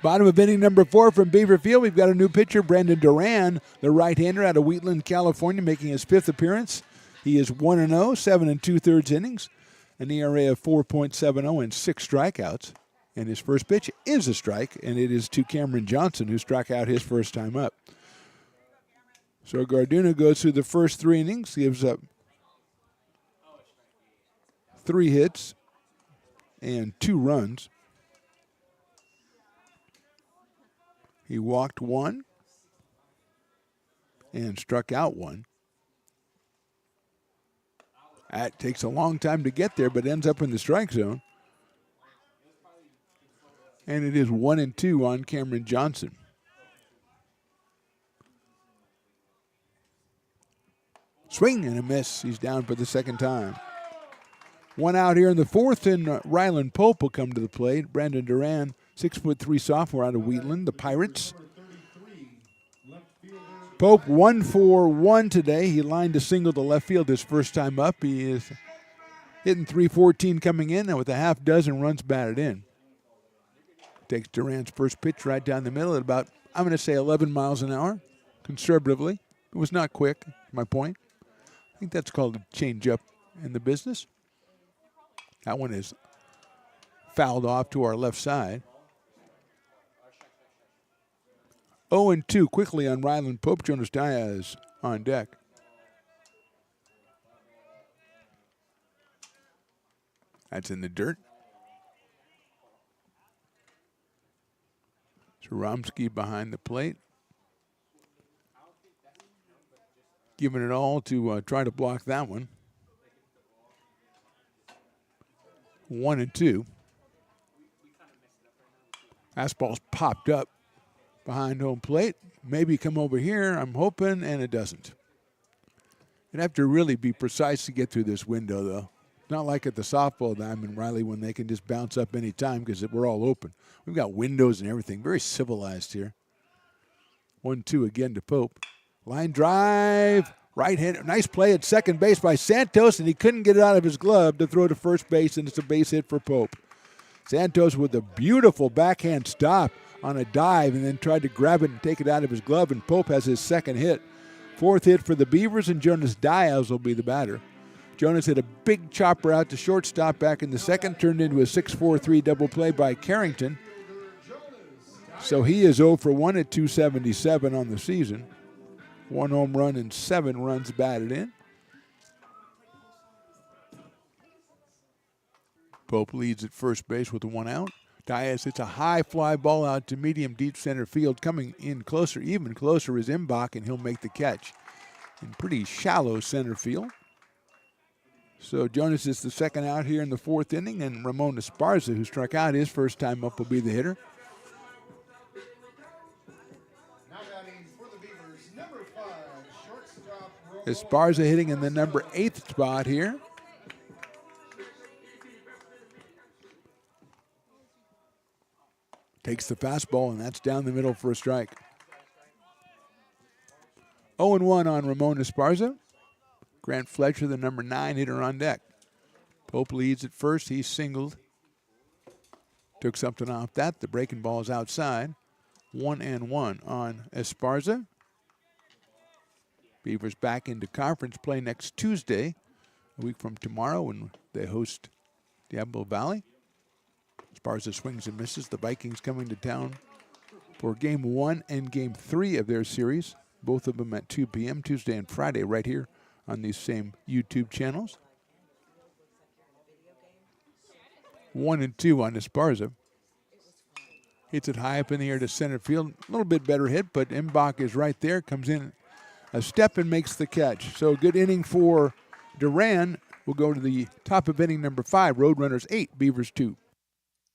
Bottom of inning number 4 from Beaverfield. We've got a new pitcher, Brandon Duran, the right-hander out of Wheatland, California, making his 5th appearance. He is 1-0, 7 2/3 innings, an ERA of 4.70 and 6 strikeouts. And his first pitch is a strike, and it is to Cameron Johnson, who struck out his first time up. So Garduno goes through the first 3 innings, gives up 3 hits and 2 runs. He walked 1 and struck out 1. That takes a long time to get there, but ends up in the strike zone. And it is 1-2 on Cameron Johnson. Swing and a miss. He's down for the second time. 1 out here in the 4th, and Rylan Pope will come to the plate. Brandon Duran, 6'3" sophomore out of Wheatland, the Pirates. Pope 1 for 1 today. He lined a single to left field his first time up. He is hitting .314 coming in, and with a half dozen runs batted in. Takes Duran's first pitch right down the middle at about, I'm going to say 11 miles an hour, conservatively. It was not quick, my point. I think that's called a change-up in the business. That one is fouled off to our left side. 0-2 quickly on Rylan Pope. Jonas Diaz on deck. That's in the dirt. Zaromsky behind the plate. Giving it all to try to block that one. 1-2. Fastball's popped up behind home plate. Maybe come over here, I'm hoping, and it doesn't. You'd have to really be precise to get through this window, though. Not like at the softball diamond, Riley, when they can just bounce up any time because we're all open. We've got windows and everything. Very civilized here. 1-2 again to Pope. Line drive. Right-hander. Nice play at second base by Santos, and he couldn't get it out of his glove to throw to first base, and it's a base hit for Pope. Santos with a beautiful backhand stop on a dive and then tried to grab it and take it out of his glove, and Pope has his second hit. 4th hit for the Beavers, and Jonas Diaz will be the batter. Jonas hit a big chopper out to shortstop back in the second, turned into a 6-4-3 double play by Carrington. So he is 0 for 1 at .277 on the season. 1 home run and 7 runs batted in. Pope leads at first base with a 1 out. Diaz hits a high fly ball out to medium deep center field. Coming in closer, even closer, is Imbach, and he'll make the catch in pretty shallow center field. So Jonas is the second out here in the 4th inning, and Ramon Esparza, who struck out his first time up, will be the hitter. Now batting for the Beavers, number 5, shortstop. Esparza hitting in the number 8th spot here. Takes the fastball, and that's down the middle for a strike. 0-1 on Ramon Esparza. Grant Fletcher, the number 9 hitter on deck. Pope leads at first. He's singled. Took something off that. The breaking ball is outside. 1-1 on Esparza. Beavers back into conference play next Tuesday, a week from tomorrow, when they host Diablo Valley. Esparza swings and misses. The Vikings coming to town for Game 1 and Game 3 of their series, both of them at 2 p.m. Tuesday and Friday right here on these same YouTube channels. 1-2 on Esparza. Hits it high up in the air to center field. A little bit better hit, but Mbach is right there. Comes in a step and makes the catch. So good inning for Duran. We'll go to the top of inning number 5. Roadrunners 8, Beavers 2.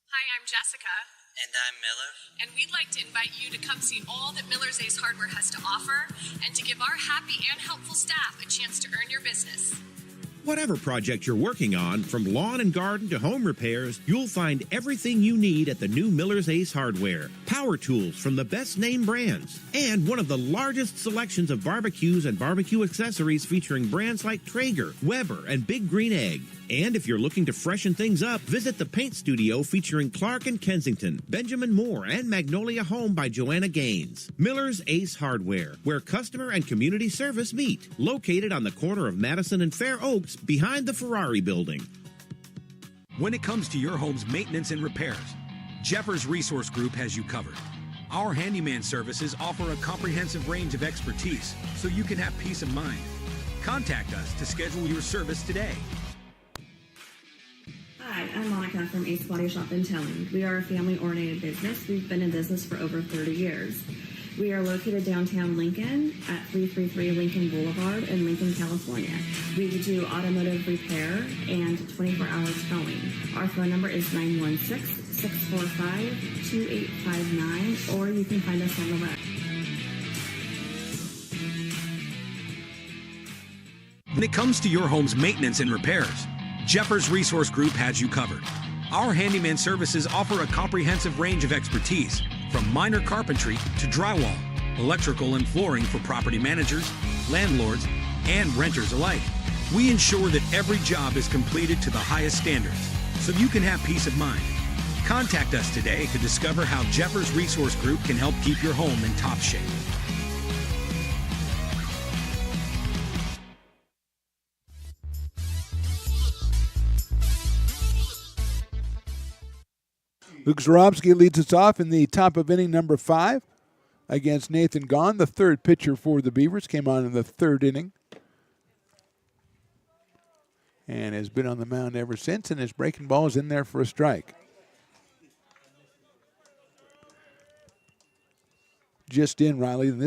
Hi, I'm Jessica. And I'm Miller. And we'd like to invite you to come see all that Miller's Ace Hardware has to offer and to give our happy and helpful staff a chance to earn your business. Whatever project you're working on, from lawn and garden to home repairs, you'll find everything you need at the new Miller's Ace Hardware. Power tools from the best name brands, and one of the largest selections of barbecues and barbecue accessories featuring brands like Traeger, Weber, and Big Green Egg. And if you're looking to freshen things up, visit the paint studio featuring Clark and Kensington, Benjamin Moore, and Magnolia Home by Joanna Gaines. Miller's Ace Hardware, where customer and community service meet. Located on the corner of Madison and Fair Oaks, behind the Ferrari building. When it comes to your home's maintenance and repairs, Jeffers Resource Group has you covered. Our handyman services offer a comprehensive range of expertise, so you can have peace of mind. Contact us to schedule your service today. Hi, I'm Monica from Ace Body Shop and Towing. We are a family-oriented business. We've been in business for over 30 years. We are located downtown Lincoln at 333 Lincoln Boulevard in Lincoln, California. We do automotive repair and 24-hour towing. Our phone number is 916-645-2859, or you can find us on the web. When it comes to your home's maintenance and repairs, Jeffers Resource Group has you covered. Our handyman services offer a comprehensive range of expertise, from minor carpentry to drywall, electrical and flooring for property managers, landlords, and renters alike. We ensure that every job is completed to the highest standards, so you can have peace of mind. Contact us today to discover how Jeffers Resource Group can help keep your home in top shape. Luke Zaromsky leads us off in the top of inning number 5 against Nathan Gahn, the third pitcher for the Beavers. Came on in the third inning and has been on the mound ever since, and his breaking ball is in there for a strike. Just in, Riley, and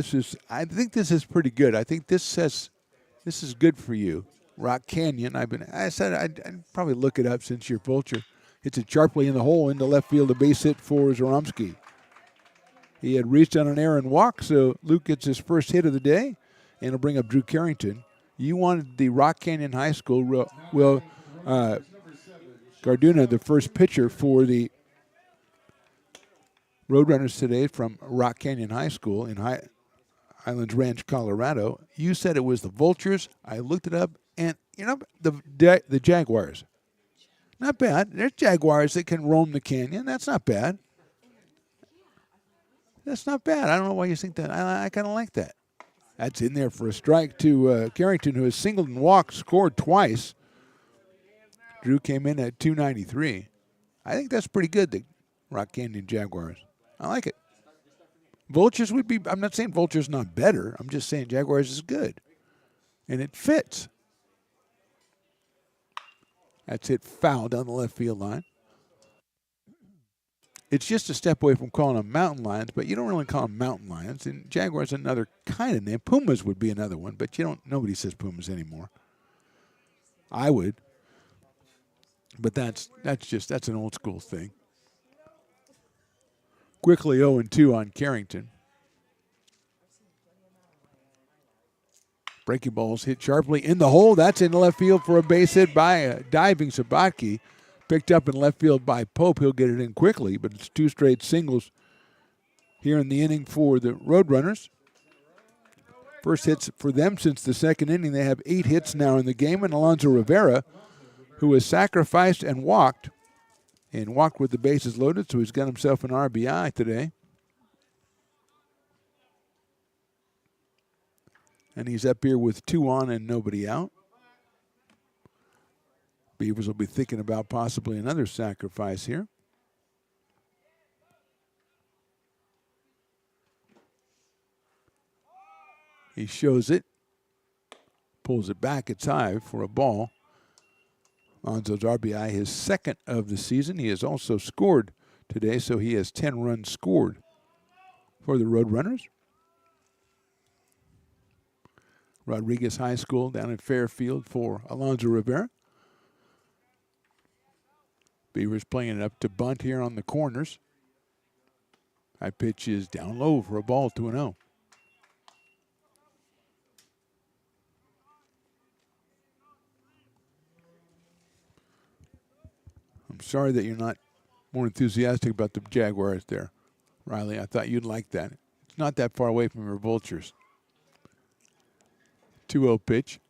I think this is pretty good. I think this is good for you. Rock Canyon, I said I'd probably look it up since you're Vulture. Hits it sharply in the hole into left field, a base hit for Zaromsky. He had reached on an errant walk, so Luke gets his first hit of the day, and he'll bring up Drew Carrington. You wanted the Rock Canyon High School, Will Garduna, the first pitcher for the Roadrunners today from Rock Canyon High School in Highlands Ranch, Colorado. You said it was the Vultures. I looked it up, and the Jaguars. Not bad. There's Jaguars that can roam the canyon. That's not bad. That's not bad. I don't know why you think that. I kind of like that. That's in there for a strike to Carrington, who has singled and walked, scored twice. Drew came in at 293. I think that's pretty good, the Rock Canyon Jaguars. I like it. Vultures would be, I'm not saying Vultures not better. I'm just saying Jaguars is good. And it fits. That's hit foul down the left field line. It's just a step away from calling them mountain lions, but you don't really call them mountain lions. And Jaguars is another kind of name. Pumas would be another one, but nobody says Pumas anymore. I would. But that's an old school thing. Quickly 0-2 on Carrington. Breaking balls hit sharply in the hole. That's in the left field for a base hit by a diving Sabatke. Picked up in left field by Pope. He'll get it in quickly, but it's 2 straight singles here in the inning for the Roadrunners. First hits for them since the second inning. They have 8 hits now in the game, and Alonzo Rivera, who has sacrificed and walked with the bases loaded, so he's got himself an RBI today. And he's up here with 2 on and nobody out. Beavers will be thinking about possibly another sacrifice here. He shows it, pulls it back. It's high for a ball. Alonzo's RBI, his second of the season. He has also scored today, so he has 10 runs scored for the Roadrunners. Rodriguez High School down in Fairfield for Alonzo Rivera. Beavers playing it up to bunt here on the corners. High pitch is down low for a ball, 2-0. I'm sorry that you're not more enthusiastic about the Jaguars there, Riley. I thought you'd like that. It's not that far away from your Vultures. 2-0 pitch.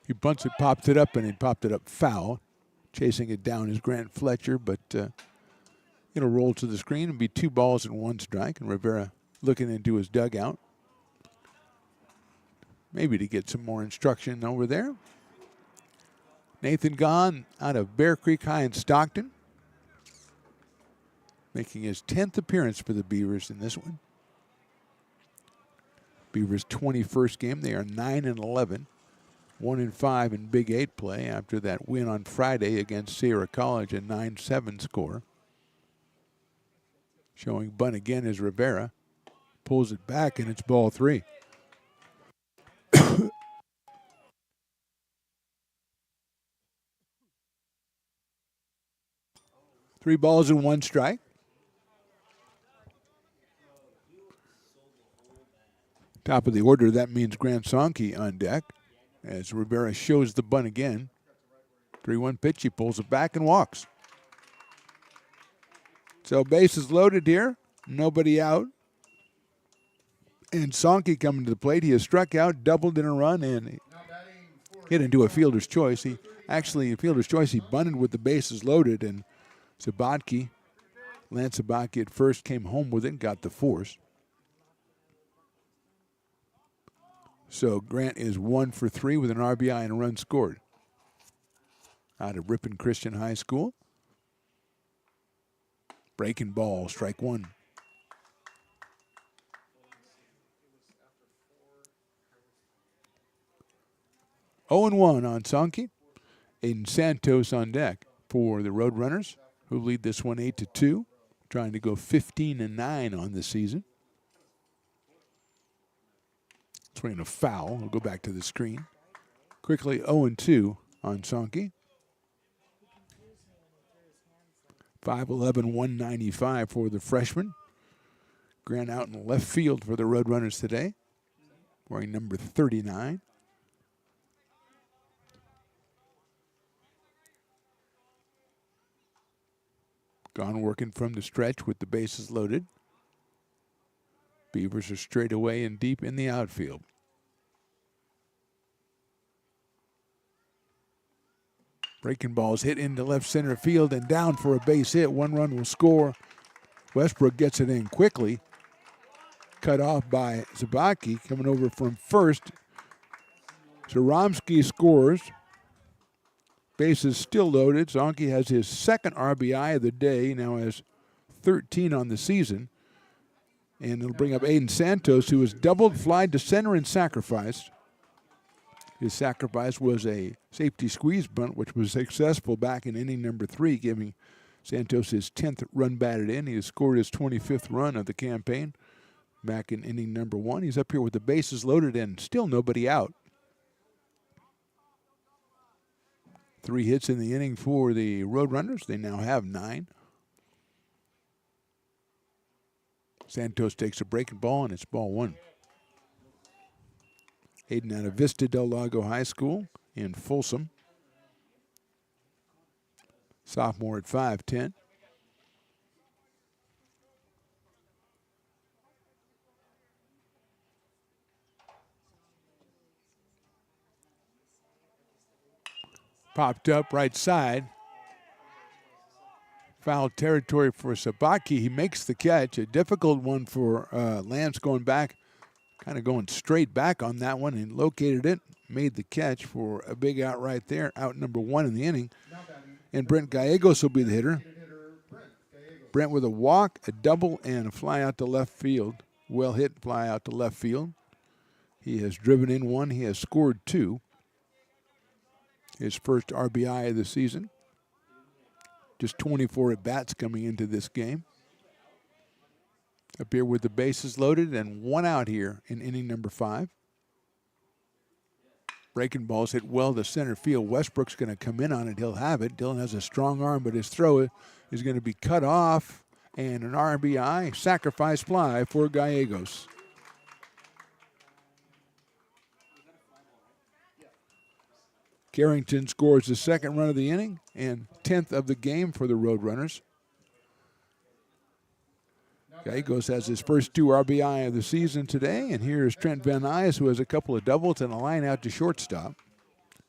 He bunts it, pops it up, and he popped it up foul. Chasing it down is Grant Fletcher, but it'll roll to the screen and be 2 balls and 1 strike. And Rivera looking into his dugout. Maybe to get some more instruction over there. Nathan Gahn out of Bear Creek High in Stockton, making his 10th appearance for the Beavers in this one. Beavers' 21st game. They are 9-11, 1-5 in Big 8 play after that win on Friday against Sierra College, a 9-7 score. Showing bunt again is Rivera. Pulls it back, and it's ball 3. 3 balls and 1 strike. Top of the order, that means Grant Sonke on deck as Rivera shows the bunt again. 3-1 pitch, he pulls it back and walks. So bases loaded here, nobody out. And Sonke coming to the plate. He has struck out, doubled in a run, and hit into a fielder's choice. He bunted with the bases loaded, and Lance Sabatke at first came home with it and got the force. So Grant is 1 for 3 with an RBI and a run scored. Out of Ripon Christian High School. Breaking ball, strike 1. Oh and 1 on Sonke. Aiden Santos on deck for the Roadrunners, who lead this one 8-2, trying to go 15-9 on the season. Swinging a foul. We'll go back to the screen. Quickly 0-2 on Sonke. 5'11", 195 for the freshman. Grant out in left field for the Roadrunners today, wearing number 39. Gone working from the stretch with the bases loaded. Beavers are straight away and deep in the outfield. Breaking balls hit into left center field and down for a base hit. 1 run will score. Westbrook gets it in quickly. Cut off by Sabatke coming over from first. Zaromsky scores. Bases still loaded. Sonke has his second RBI of the day. Now has 13 on the season. And it'll bring up Aiden Santos, who was doubled, flied to center, and sacrificed. His sacrifice was a safety squeeze bunt, which was successful back in inning number 3, giving Santos his 10th run batted in. He has scored his 25th run of the campaign back in inning number 1. He's up here with the bases loaded and still nobody out. 3 hits in the inning for the Roadrunners. They now have 9. Santos takes a breaking ball, and it's ball 1. Aiden out of Vista Del Lago High School in Folsom. Sophomore at 5'10". Popped up right side. Foul territory for Sabaki. He makes the catch. A difficult one for Lance going back, kind of going straight back on that one, and located it, made the catch for a big out right there, out number 1 in the inning. And Brent Gallegos will be the hitter. Brent with a walk, a double, and a fly out to left field. Well hit fly out to left field. He has driven in 1. He has scored 2. His first RBI of the season. Just 24 at-bats coming into this game. Up here with the bases loaded and 1 out here in inning number 5. Breaking balls hit well to center field. Westbrook's going to come in on it. He'll have it. Dillon has a strong arm, but his throw is going to be cut off. And an RBI sacrifice fly for Gallegos. Carrington scores the second run of the inning and 10th of the game for the Roadrunners. Gallegos has his first 2 RBI of the season today, and here's Trent Van Nuys, who has a couple of doubles and a line out to shortstop.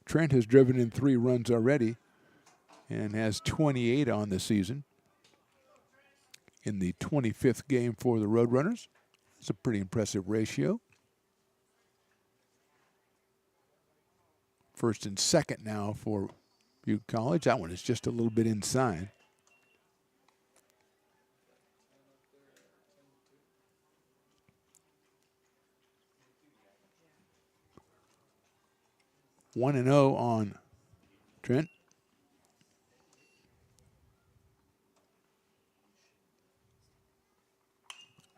Trent has driven in 3 runs already and has 28 on the season. In the 25th game for the Roadrunners. It's a pretty impressive ratio. First and second now for Butte College. That one is just a little bit inside. One and 0 on Trent.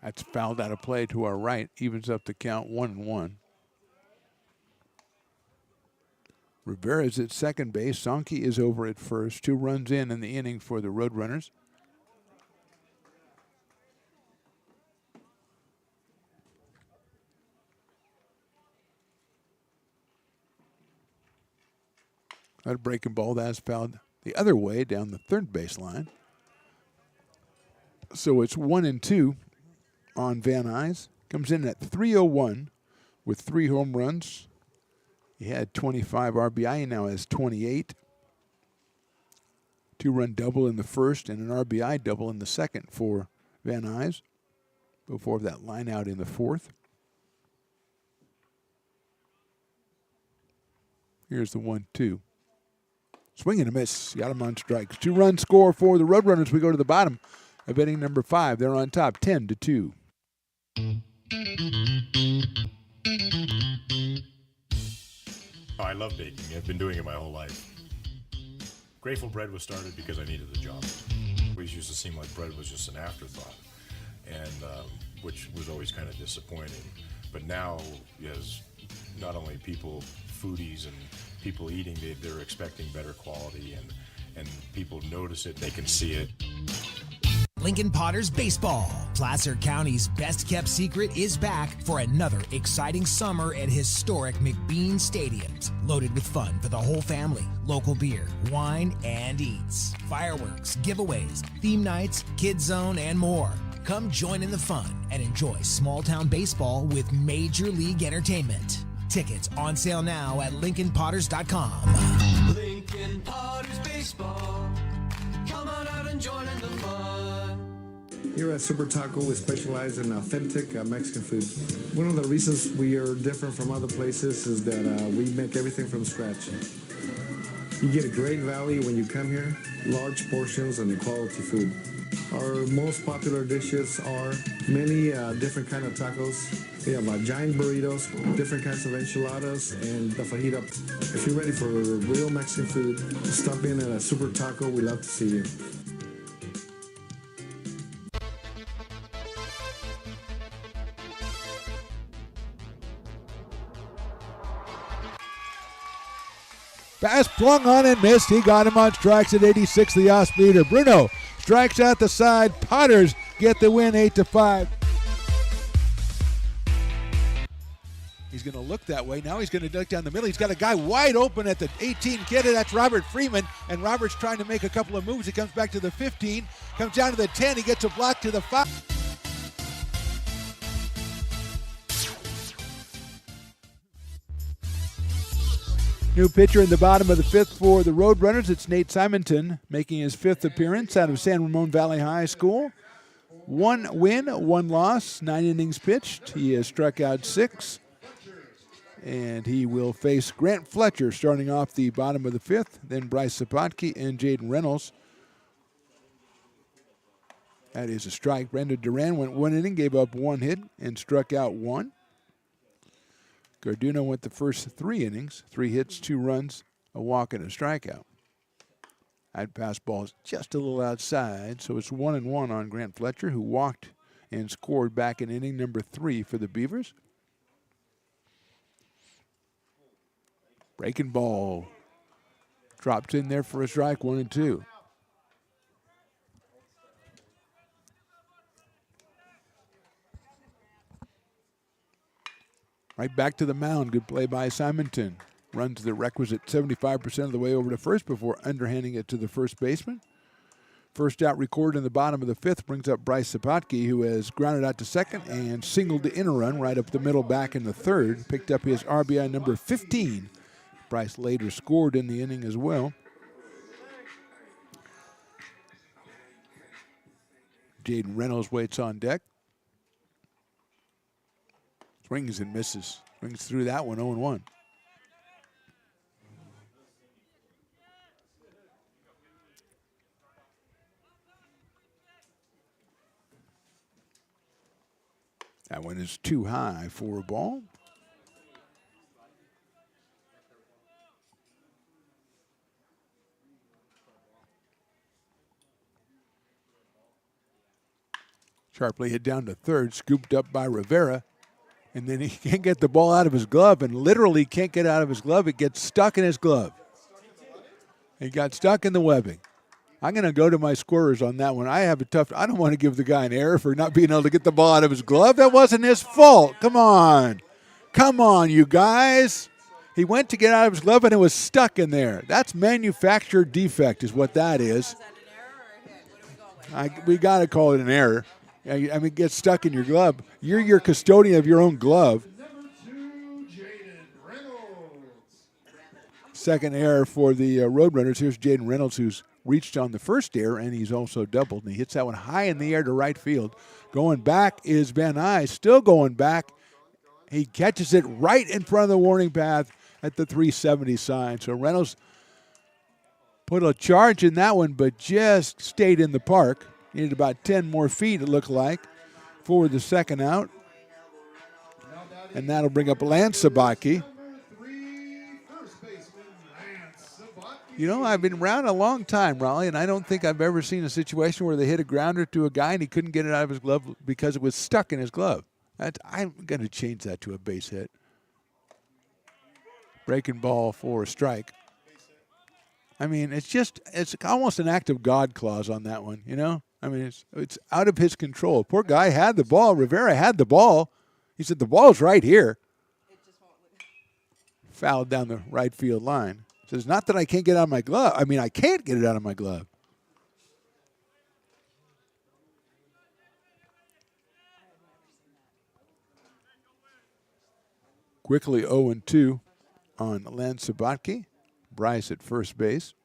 That's fouled out of play to our right. Evens up the count 1-1. Rivera's at second base. Sankey is over at first. 2 runs in the inning for the Roadrunners. That breaking ball that's fouled the other way down the third baseline. So it's 1-2 on Van Nuys. Comes in at .301 with 3 home runs. He had 25 RBI. He now has 28. 2-run double in the first and an RBI double in the second for Van Nuys before that line out in the fourth. Here's the 1-2. Swing and a miss. Got him on strikes. 2-run score for the Roadrunners. We go to the bottom of inning number 5. They're on top 10-2. Oh, I love baking. I've been doing it my whole life. Grateful Bread was started because I needed the job. It always used to seem like bread was just an afterthought, and which was always kind of disappointing. But now, as not only people, foodies and people eating, they're expecting better quality, and people notice it, they can see it. Lincoln Potters Baseball. Placer County's best-kept secret is back for another exciting summer at historic McBean Stadiums. Loaded with fun for the whole family, local beer, wine, and eats. Fireworks, giveaways, theme nights, kids zone, and more. Come join in the fun and enjoy small-town baseball with Major League Entertainment. Tickets on sale now at LincolnPotters.com. Lincoln Potters Baseball. Come on out and join in the fun. Here at Super Taco, we specialize in authentic Mexican food. One of the reasons we are different from other places is that we make everything from scratch. You get a great value when you come here, large portions and quality food. Our most popular dishes are many different kind of tacos. We have giant burritos, different kinds of enchiladas, and the fajita. If you're ready for real Mexican food, stop in at a Super Taco. We'd love to see you. Pass flung on and missed. He got him on strikes at 86, the off-speeder. Bruno strikes out the side. Potters get the win 8-5. He's going to look that way. Now he's going to duck down the middle. He's got a guy wide open at the 18 kid. That's Robert Freeman. And Robert's trying to make a couple of moves. He comes back to the 15, comes down to the 10. He gets a block to the 5. New pitcher in the bottom of the fifth for the Roadrunners. It's Nate Simonton making his fifth appearance out of San Ramon Valley High School. 1 win, 1 loss, 9 innings pitched. He has struck out 6. And he will face Grant Fletcher starting off the bottom of the fifth, then Bryce Sapotke and Jaden Reynolds. That is a strike. Brandon Duran went 1 inning, gave up 1 hit, and struck out 1. Garduno went the first 3 innings, 3 hits, 2 runs, a walk, and a strikeout. That pass ball is just a little outside, so it's 1-1 on Grant Fletcher, who walked and scored back in inning number 3 for the Beavers. Breaking ball. Dropped in there for a strike, 1-2. Right back to the mound. Good play by Simonton. Runs the requisite 75% of the way over to first before underhanding it to the first baseman. First out recorded in the bottom of the fifth brings up Bryce Sapotke, who has grounded out to second and singled in a run right up the middle back in the third. Picked up his RBI number 15. Bryce later scored in the inning as well. Jaden Reynolds waits on deck. Swings and misses. Swings through that one, 0-1. That one is too high for a ball. Sharply hit down to third, scooped up by Rivera. And then he can't get the ball out of his glove, and literally can't get out of his glove. It gets stuck in his glove. It got stuck in the webbing. I'm going to go to my scorers on that one. I don't want to give the guy an error for not being able to get the ball out of his glove. That wasn't his fault. Come on. Come on, you guys. He went to get out of his glove, and it was stuck in there. That's manufactured defect is what that is. We got to call it an error. I mean, it gets stuck in your glove. You're your custodian of your own glove. Second error for the Roadrunners. Here's Jaden Reynolds, who's reached on the first error, and he's also doubled. And he hits that one high in the air to right field. Going back is Van Nuys, still going back. He catches it right in front of the warning path at the 370 sign. So Reynolds put a charge in that one, but just stayed in the park. Needed about 10 more feet, it looked like, for the second out. And that'll bring up Lance Sabaki. You know, I've been around a long time, Raleigh, and I don't think I've ever seen a situation where they hit a grounder to a guy and he couldn't get it out of his glove because it was stuck in his glove. I'm going to change that to a base hit. Breaking ball for a strike. I mean, it's almost an act of God clause on that one, you know? I mean, it's out of his control. Poor guy had the ball. Rivera had the ball. He said, the ball's right here. Fouled down the right field line. Says, not that I can't get it out of my glove. I mean, I can't get it out of my glove. Quickly 0-2 on Lance Sabotke. Bryce at first base.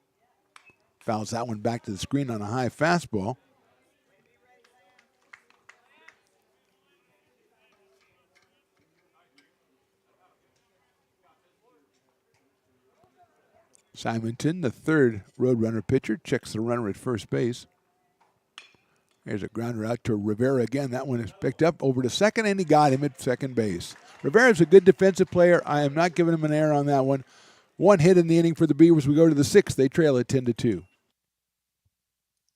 Fouls that one back to the screen on a high fastball. Simonton, the third Roadrunner pitcher, checks the runner at first base. There's a grounder out to Rivera again. That one is picked up over to second, and he got him at second base. Rivera's a good defensive player. I am not giving him an error on that one. 1 hit in the inning for the Beavers. We go to the sixth. They trail at 10-2.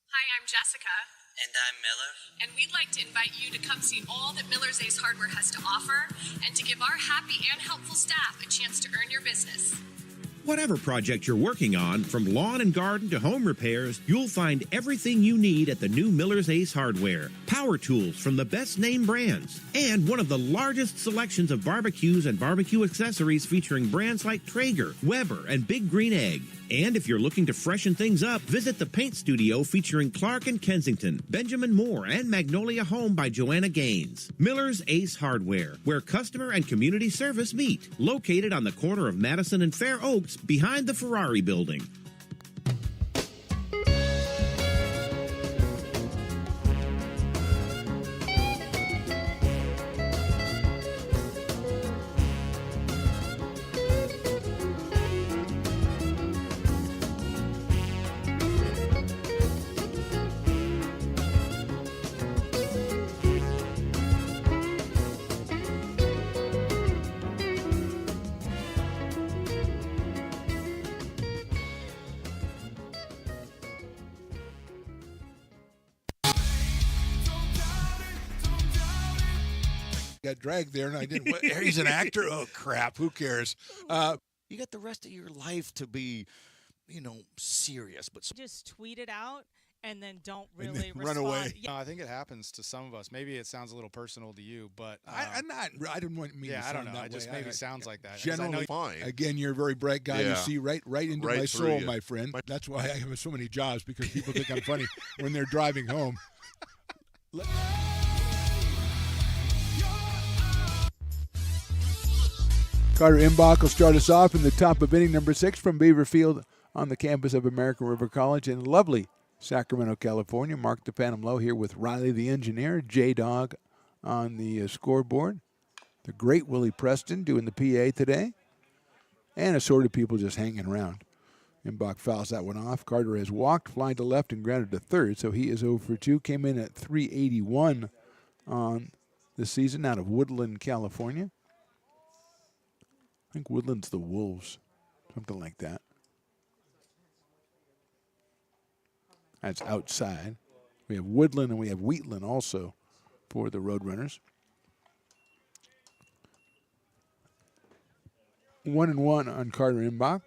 Hi, I'm Jessica. And I'm Miller. And we'd like to invite you to come see all that Miller's Ace Hardware has to offer and to give our happy and helpful staff a chance to earn your business. Whatever project you're working on, from lawn and garden to home repairs, you'll find everything you need at the new Miller's Ace Hardware. Power tools from the best name brands, and one of the largest selections of barbecues and barbecue accessories featuring brands like Traeger, Weber, and Big Green Egg. And if you're looking to freshen things up, visit the paint studio featuring Clark and Kensington, Benjamin Moore, and Magnolia Home by Joanna Gaines. Miller's Ace Hardware, where customer and community service meet. Located on the corner of Madison and Fair Oaks Ford's behind the Ferrari building. Got dragged there, and I didn't. He's an actor. Oh crap! Who cares? You got the rest of your life to be, serious. But just tweet it out and then don't And really then run respond. away. Yeah. No, I think it happens to some of us. Maybe it sounds a little personal to you, but I'm not. I didn't want me. yeah, to I don't sound know. that It just way. maybe sounds like that. 'Cause I Generally, know fine. Again, you're a very bright guy. You Yeah. see right into Right my through soul, you. my friend. That's why I have so many jobs, because people think I'm funny when they're driving home. Carter Imbach will start us off in the top of inning number 6 from Beaver Field on the campus of American River College in lovely Sacramento, California. Mark the Phantom Low here with Riley the engineer, J-Dog on the scoreboard. The great Willie Preston doing the PA today. And assorted people just hanging around. Imbach fouls that one off. Carter has walked, flying to left, and grounded to third, so he is 0 for 2. Came in at 381 on the season out of Woodland, California. I think Woodland's the Wolves, something like that. That's outside. We have Woodland and we have Wheatland also for the Roadrunners. 1-1 on Carter Imbach.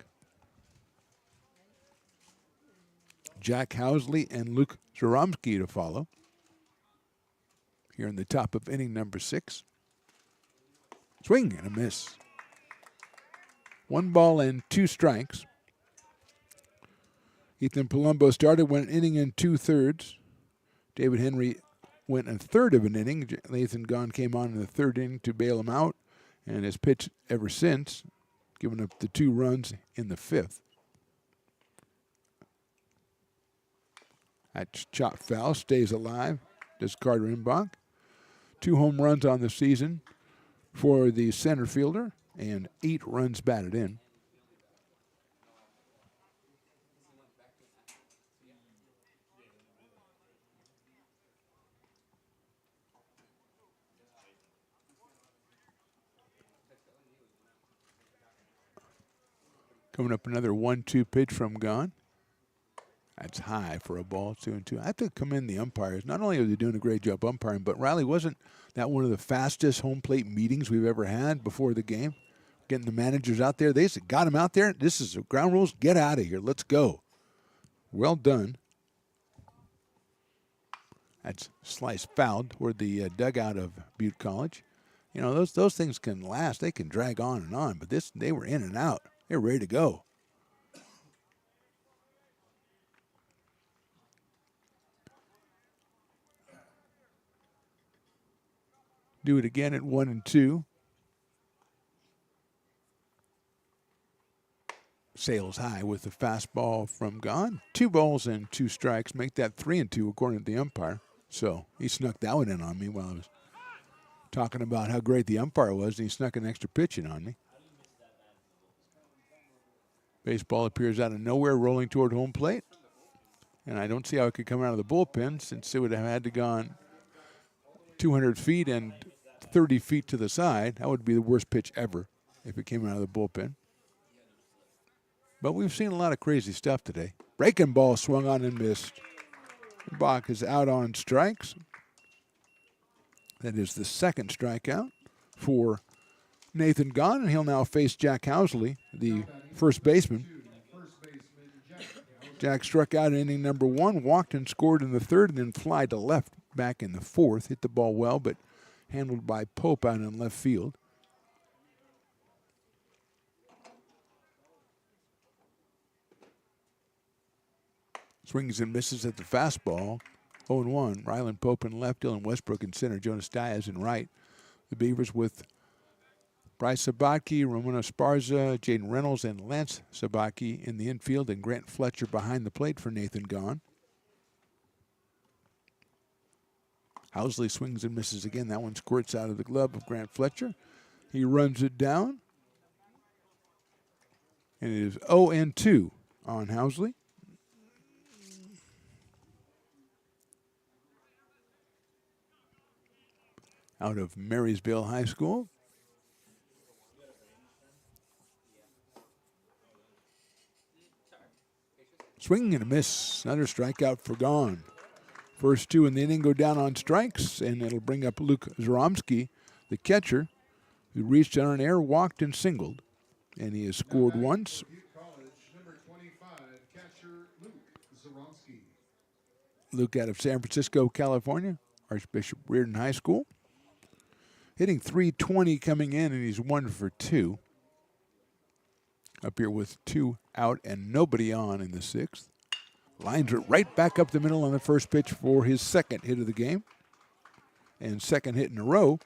Jack Housley and Luke Zaromsky to follow. Here in the top of inning number 6. Swing and a miss. 1 ball and 2 strikes. Ethan Palumbo started, went an inning and 2/3. David Henry went a third of an inning. Nathan Gahn came on in the 3rd inning to bail him out, and has pitched ever since, giving up the 2 runs in the 5th. That chop foul stays alive. Does Carter Imbach. 2 home runs on the season for the center fielder, and 8 runs batted in. Coming up, another 1-2 pitch from Gahn. That's high for a ball, 2-2. I have to commend the umpires. Not only are they doing a great job umpiring, but Riley, wasn't that one of the fastest home plate meetings we've ever had before the game? Getting the managers out there. They said, got him out there. This is the ground rules. Get out of here. Let's go. Well done. That's slice fouled toward the dugout of Butte College. You know, those things can last. They can drag on and on. But they were in and out. They're ready to go. Do it again at 1-2. Sails high with the fastball from Gahn. 2 balls and 2 strikes. Make that 3-2 according to the umpire. So he snuck that one in on me while I was talking about how great the umpire was, and he snuck an extra pitch in on me. Baseball appears out of nowhere, rolling toward home plate. And I don't see how it could come out of the bullpen, since it would have had to gone 200 feet and 30 feet to the side. That would be the worst pitch ever if it came out of the bullpen. But we've seen a lot of crazy stuff today. Breaking ball swung on and missed. Bach is out on strikes. That is the 2nd strikeout for Nathan Gahn, and he'll now face Jack Housley, the first baseman. Jack struck out in inning number 1, walked and scored in the 3rd, and then fly to left back in the 4th. Hit the ball well, but handled by Pope out in left field. Swings and misses at the fastball. 0-1. Ryland Pope in left, Dylan Westbrook in center, Jonas Diaz in right. The Beavers with Bryce Sabaki, Ramona Sparza, Jaden Reynolds, and Lance Sabaki in the infield, and Grant Fletcher behind the plate for Nathan Gahn. Housley swings and misses again. That one squirts out of the glove of Grant Fletcher. He runs it down. And it is 0-2 on Housley. Out of Marysville High School. Swing and a miss. Another strikeout for Gahn. First two in the inning go down on strikes, and it'll bring up Luke Zaromsky, the catcher, who reached on an air, walked, and singled. And he has scored once. Number 25, catcher Luke Zaromsky. Luke out of San Francisco, California, Archbishop Reardon High School. Hitting .320 coming in, and he's 1 for 2. Up here with 2 out and nobody on in the 6th. Lines it right back up the middle on the first pitch for his second hit of the game. And second hit in a row.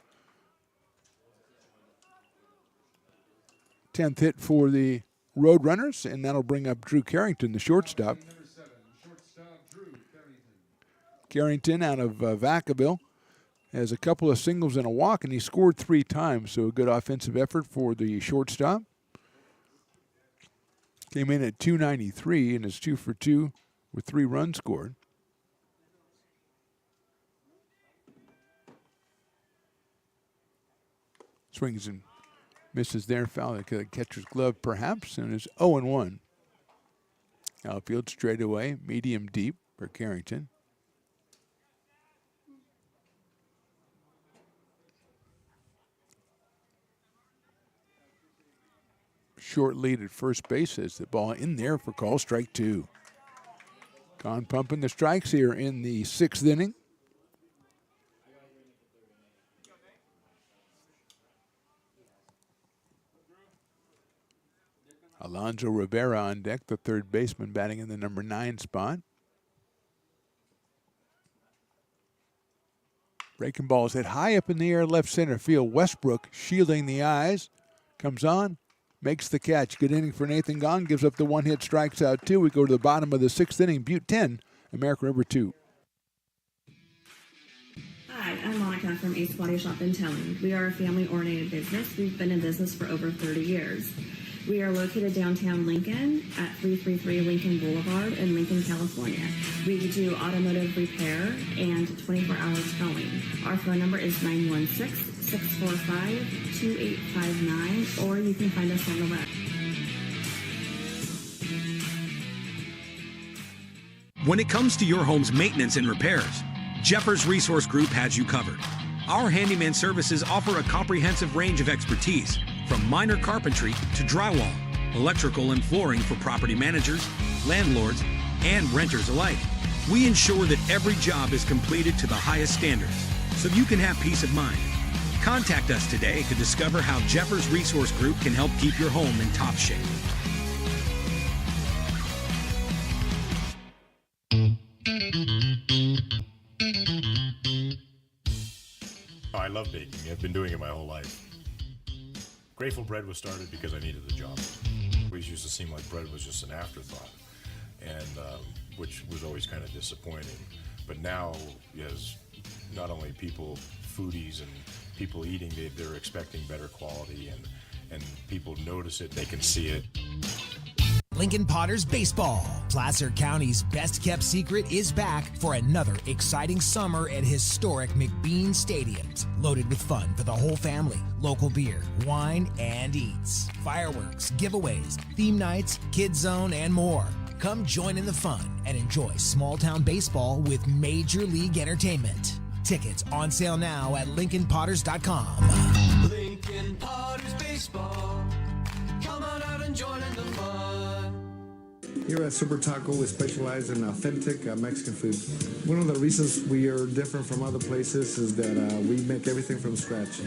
10th hit for the Roadrunners, and that'll bring up Drew Carrington, the shortstop. Carrington out of Vacaville has a couple of singles and a walk, and he scored 3 times, so a good offensive effort for the shortstop. Came in at .293 and is 2 for 2 with 3 runs scored. Swings and misses there, foul the catcher's glove perhaps, and is 0-1. Outfield straightaway, medium deep for Carrington. Short lead at first base as the ball in there for call, strike 2. Gahn pumping the strikes here in the 6th inning. Alonzo Rivera on deck, the third baseman, batting in the number 9 spot. Breaking ball is hit high up in the air, left center field. Westbrook shielding the eyes, comes on, makes the catch. Good inning for Nathan Gahn, gives up the 1-hit, strikes out 2. We go to the bottom of the 6th inning. Butte 10, American River 2. Hi, I'm Monica from Ace Body Shop and Towing. We are a family-oriented business. We've been in business for over 30 years. We are located downtown Lincoln at 333 Lincoln Boulevard in Lincoln, California. We do automotive repair and 24-hour towing. Our phone number is 916-645-2859, or you can find us on the web. When it comes to your home's maintenance and repairs, Jeffers Resource Group has you covered. Our handyman services offer a comprehensive range of expertise, from minor carpentry to drywall, electrical and flooring for property managers, landlords, and renters alike. We ensure that every job is completed to the highest standards, so you can have peace of mind. Contact us today to discover how Jeffers Resource Group can help keep your home in top shape. Oh, I love baking. I've been doing it my whole life. Grateful Bread was started because I needed the job. It always used to seem like bread was just an afterthought, and which was always kind of disappointing. But now, as not only people, foodies and people eating, they're expecting better quality, and people notice it, they can see it. Lincoln Potters Baseball. Placer County's best-kept secret is back for another exciting summer at historic McBean Stadiums. Loaded with fun for the whole family, local beer, wine, and eats. Fireworks, giveaways, theme nights, kids zone, and more. Come join in the fun and enjoy small-town baseball with Major League Entertainment. Tickets on sale now at LincolnPotters.com. Lincoln Potters Baseball. Come on out and join in the fun. Here at Super Taco, we specialize in authentic Mexican food. One of the reasons we are different from other places is that we make everything from scratch.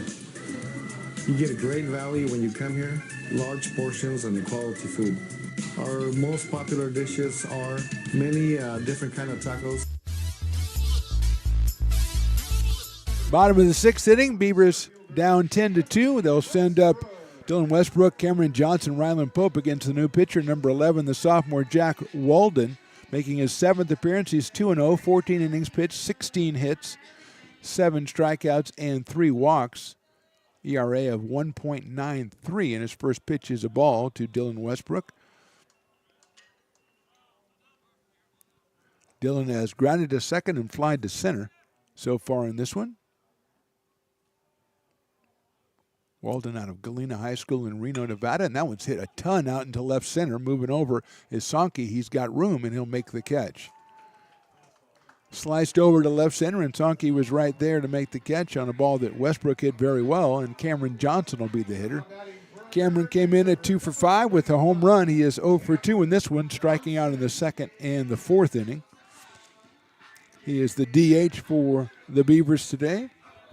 You get a great value when you come here, large portions and quality food. Our most popular dishes are many different kind of tacos. Bottom of the 6th inning, Beavers down 10-2. They'll send up Dylan Westbrook, Cameron Johnson, Ryland Pope against the new pitcher, number 11, the sophomore Jack Walden, making his 7th appearance. He's 2-0, 14 innings pitched, 16 hits, 7 strikeouts, and 3 walks. ERA of 1.93, and his first pitch is a ball to Dylan Westbrook. Dylan has grounded to second and flied to center so far in this one. Walden out of Galena High School in Reno, Nevada, and that one's hit a ton out into left center. Moving over is Sankey. He's got room, and he'll make the catch. Sliced over to left center, and Sankey was right there to make the catch on a ball that Westbrook hit very well, and Cameron Johnson will be the hitter. Cameron came in at 2 for 5 with a home run. He is 0 for 2 in this one, striking out in the 2nd and the 4th inning. He is the DH for the Beavers today,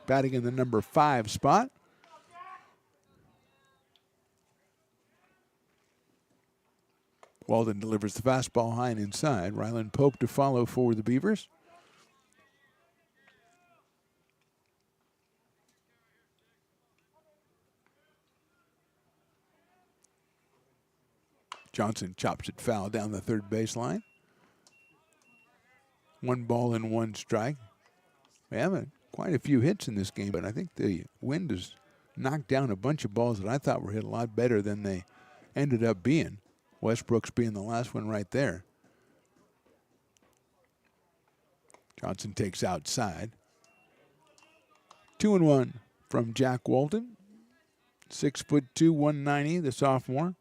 batting in the number 5 spot. Walden delivers the fastball high and inside. Ryland Pope to follow for the Beavers. Johnson chops it foul down the third baseline. 1 ball and 1 strike. We have quite a few hits in this game, but I think the wind has knocked down a bunch of balls that I thought were hit a lot better than they ended up being. Westbrook's being the last one right there. Johnson takes outside. 2-1 from Jack Walden. 6'2", 190, the sophomore.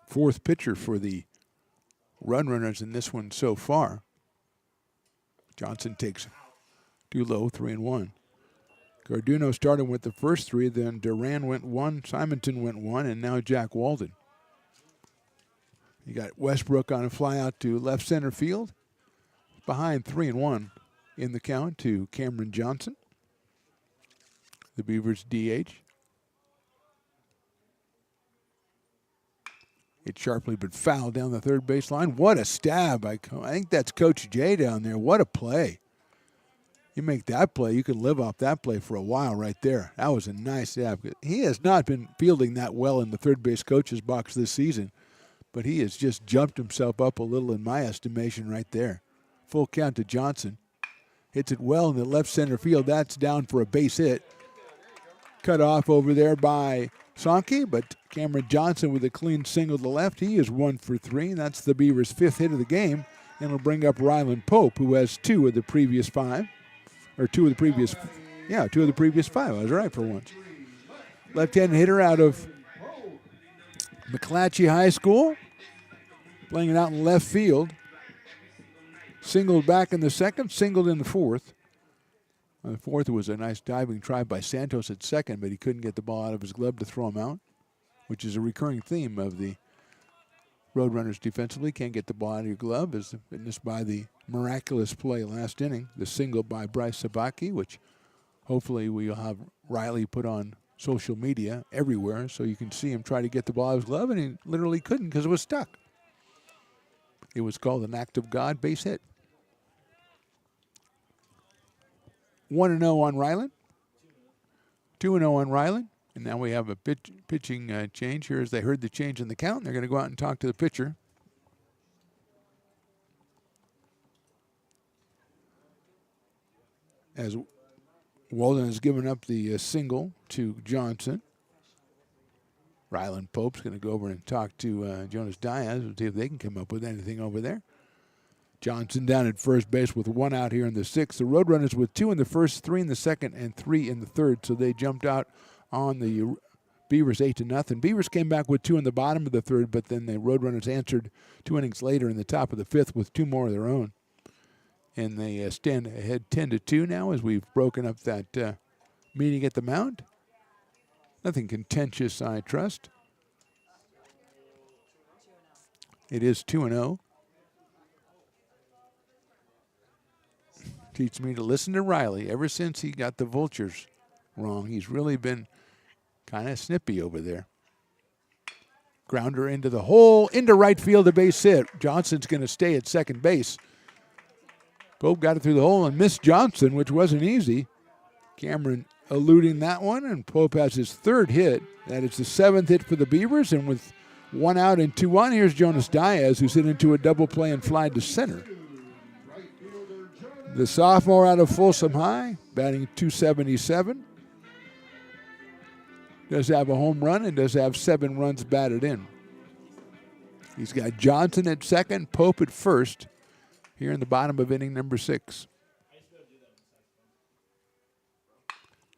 Fourth pitcher for the run runners in this one so far. Johnson takes too low, 3-1. Garduno started with the first 3, then Duran went 1, Simonton went 1, and now Jack Walden. You got Westbrook on a fly out to left center field. Behind 3-1 in the count to Cameron Johnson, the Beavers DH. Hit sharply but foul down the third baseline. What a stab. I think that's Coach Jay down there. What a play. You make that play, you can live off that play for a while right there. That was a nice stab. He has not been fielding that well in the third base coach's box this season, but he has just jumped himself up a little in my estimation right there. Full count to Johnson. Hits it well in the left center field. That's down for a base hit. Cut off over there by Sankey, but Cameron Johnson with a clean single to left. He is 1 for 3. That's the Beavers' 5th hit of the game, and it'll bring up Ryland Pope, who has 2 of the previous 5. Or 2 of the previous 5. I was right for once. Left-handed hitter out of McClatchy High School, playing it out in left field. Singled back in the 2nd, singled in the 4th. On the 4th, it was a nice diving try by Santos at 2nd, but he couldn't get the ball out of his glove to throw him out, which is a recurring theme of the Roadrunners defensively. Can't get the ball out of your glove, as witnessed by the miraculous play last inning, the single by Bryce Sabaki, which hopefully we'll have Riley put on social media everywhere so you can see him try to get the ball out of his glove, and he literally couldn't because it was stuck. It was called an act of God base hit. 1-0 on Ryland. 2-0 on Ryland. And now we have a pitching change here as they heard the change in the count. They're going to go out and talk to the pitcher. As Walden has given up the single to Johnson. Ryland Pope's going to go over and talk to Jonas Diaz and see if they can come up with anything over there. Johnson down at first base with 1 out here in the 6th. The Roadrunners with 2 in the 1st, 3 in the 2nd, and 3 in the 3rd. So they jumped out on the Beavers 8-0. Beavers came back with 2 in the bottom of the 3rd, but then the Roadrunners answered 2 innings later in the top of the 5th with 2 more of their own. And they stand ahead 10-2 now as we've broken up that meeting at the mound. Nothing contentious, I trust. It is 2-0. Teach me to listen to Riley. Ever since he got the Vultures wrong, he's really been kind of snippy over there. Grounder into the hole, into right field, a base hit. Johnson's going to stay at second base. Pope got it through the hole and missed Johnson, which wasn't easy. Cameron eluding that one, and Pope has his third hit. That is the 7th hit for the Beavers, and with 1 out and 2 on, here's Jonas Diaz, who's hit into a double play and fly to center. The sophomore out of Folsom High, batting .277. Does have a home run and does have 7 runs batted in. He's got Johnson at second, Pope at first, here in the bottom of inning number 6.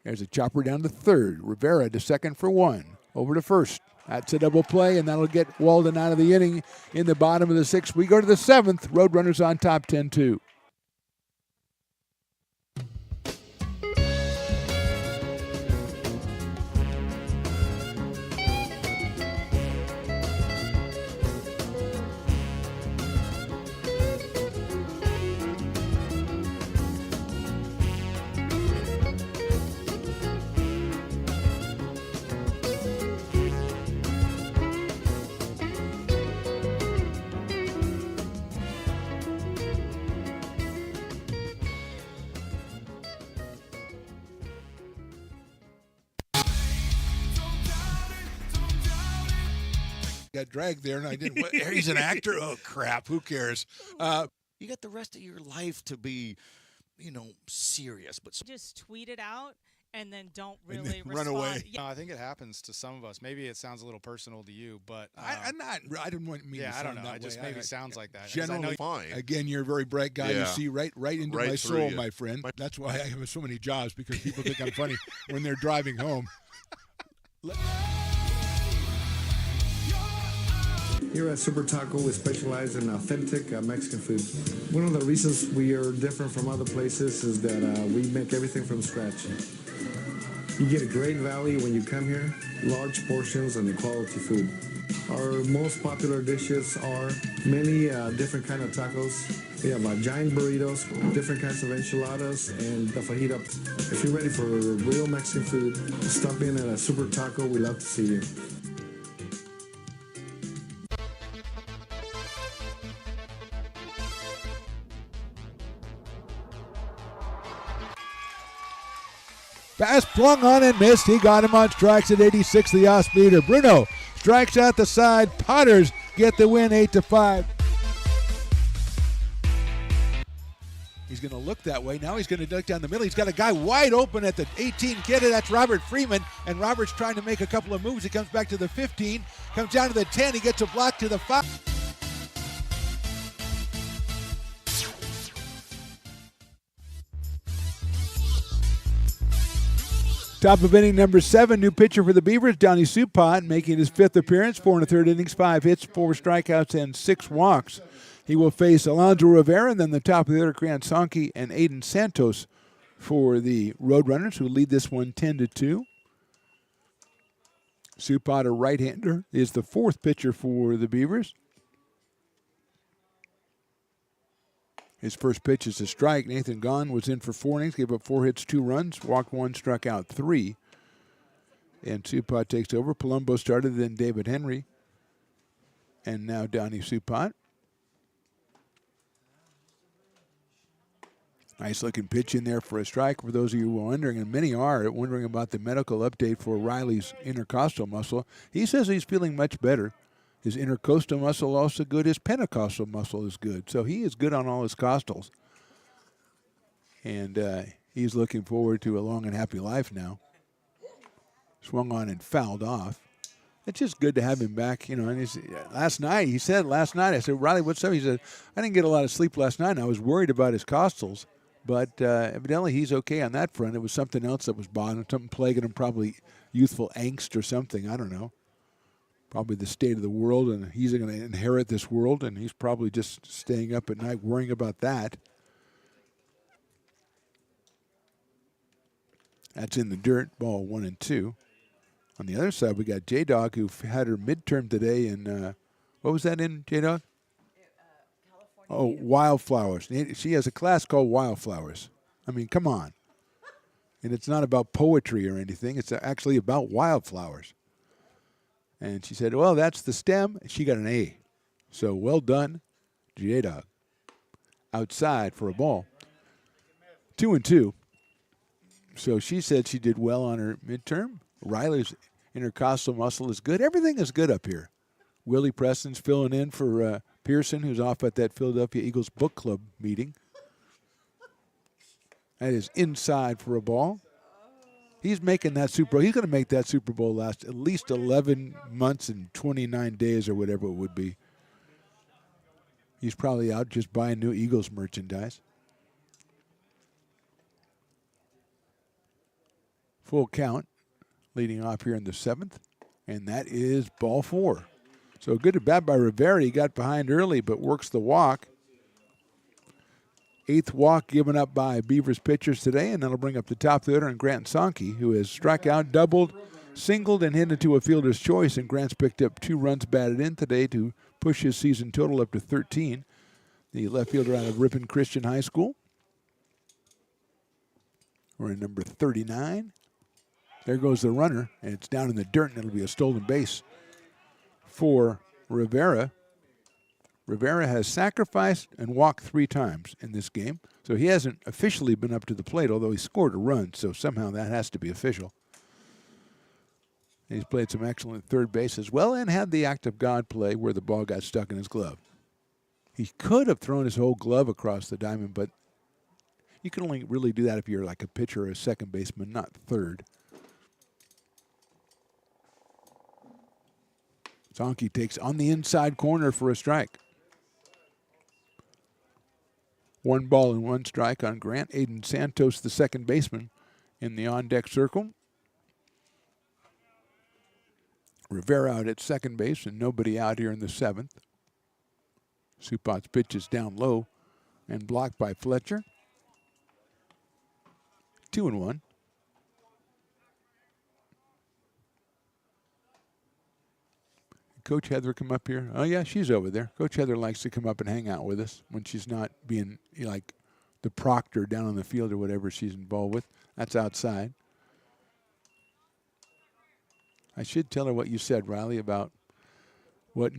There's a chopper down to third. Rivera to second for 1. Over to first. That's a double play, and that'll get Walden out of the inning in the bottom of the 6th. We go to the 7th. Roadrunners on top 10-2. Got dragged there, and I didn't. He's an actor? Oh, crap. Who cares? You got the rest of your life to be, serious. But Just tweet it out and then don't really run respond. away. Yeah. I think it happens to some of us. Maybe it sounds a little personal to you, but I didn't want me to yeah, I sound don't know. that It just way. maybe sounds like that. 'Cause Generally, fine. Again, you're a very bright guy. Yeah. You see right into Right my through soul, you. my friend. That's why I have so many jobs, because people think I'm funny when they're driving home. Here at Super Taco, we specialize in authentic Mexican food. One of the reasons we are different from other places is that we make everything from scratch. You get a great value when you come here, large portions and quality food. Our most popular dishes are many different kind of tacos. We have giant burritos, different kinds of enchiladas, and the fajita. If you're ready for real Mexican food, stop in at a Super Taco. We love to see you. Pass flung on and missed. He got him on strikes at 86, the off-speeder. Bruno strikes out the side. Potters get the win 8-5. He's going to look that way. Now he's going to duck down the middle. He's got a guy wide open at the 18 kidder. That's Robert Freeman. And Robert's trying to make a couple of moves. He comes back to the 15, comes down to the 10. He gets a block to the 5. Top of inning number 7, new pitcher for the Beavers, Donnie Supot, making his 5th appearance, 4 1/3 innings, 5 hits, 4 strikeouts, and 6 walks. He will face Alonzo Rivera, and then the top of the order, Crean Sankey and Aiden Santos for the Roadrunners, who lead this one 10-2. Supot, a right-hander, is the 4th pitcher for the Beavers. His first pitch is a strike. Nathan Gahn was in for 4 innings, gave up 4 hits, 2 runs, walked 1, struck out 3. And Supot takes over. Palumbo started, then David Henry. And now Donnie Supot. Nice looking pitch in there for a strike. For those of you who are wondering, and many are wondering about the medical update for Riley's intercostal muscle, he says he's feeling much better. His intercostal muscle also good. His pentacostal muscle is good. So he is good on all his costals. And he's looking forward to a long and happy life now. Swung on and fouled off. It's just good to have him back, And he said, I said, Riley, what's up? He said, I didn't get a lot of sleep last night, and I was worried about his costals. But evidently he's okay on that front. It was something else that was bothering him, something plaguing him, probably youthful angst or something. I don't know. Probably the state of the world, and he's going to inherit this world, and he's probably just staying up at night worrying about that. That's in the dirt, ball 1-2. On the other side, we got J-Dog, who had her midterm today in, what was that in, J-Dog? Oh, Wildflowers. She has a class called Wildflowers. I mean, come on. And it's not about poetry or anything. It's actually about wildflowers. And she said, well, that's the stem. She got an A. So well done, J-Dog. Outside for a ball. 2-2. So she said she did well on her midterm. Riley's intercostal muscle is good. Everything is good up here. Willie Preston's filling in for Pearson, who's off at that Philadelphia Eagles book club meeting. That is inside for a ball. He's making that Super Bowl. He's going to make that Super Bowl last at least 11 months and 29 days or whatever it would be. He's probably out just buying new Eagles merchandise. Full count, leading off here in the 7th, and that is ball 4. So good at bat by Rivera. He got behind early, but works the walk. 8th walk given up by Beavers pitchers today, and that'll bring up the top of the order and Grant Sonke, who has struck out, doubled, singled, and hit into a fielder's choice, and Grant's picked up 2 runs batted in today to push his season total up to 13. The left fielder out of Ripon Christian High School. We're in number 39. There goes the runner, and it's down in the dirt, and it'll be a stolen base for Rivera. Rivera has sacrificed and walked 3 times in this game, so he hasn't officially been up to the plate, although he scored a run, so somehow that has to be official. He's played some excellent third base as well and had the act of God play where the ball got stuck in his glove. He could have thrown his whole glove across the diamond, but you can only really do that if you're like a pitcher or a second baseman, not third. Sonke takes on the inside corner for a strike. 1 ball and 1 strike on Grant. Aiden Santos, the second baseman, in the on-deck circle. Rivera out at second base and nobody out here in the 7th. Supot's pitch is down low and blocked by Fletcher. 2-1. Coach Heather come up here? Oh, yeah, she's over there. Coach Heather likes to come up and hang out with us when she's not being like the proctor down on the field or whatever she's involved with. That's outside. I should tell her what you said, Riley, about what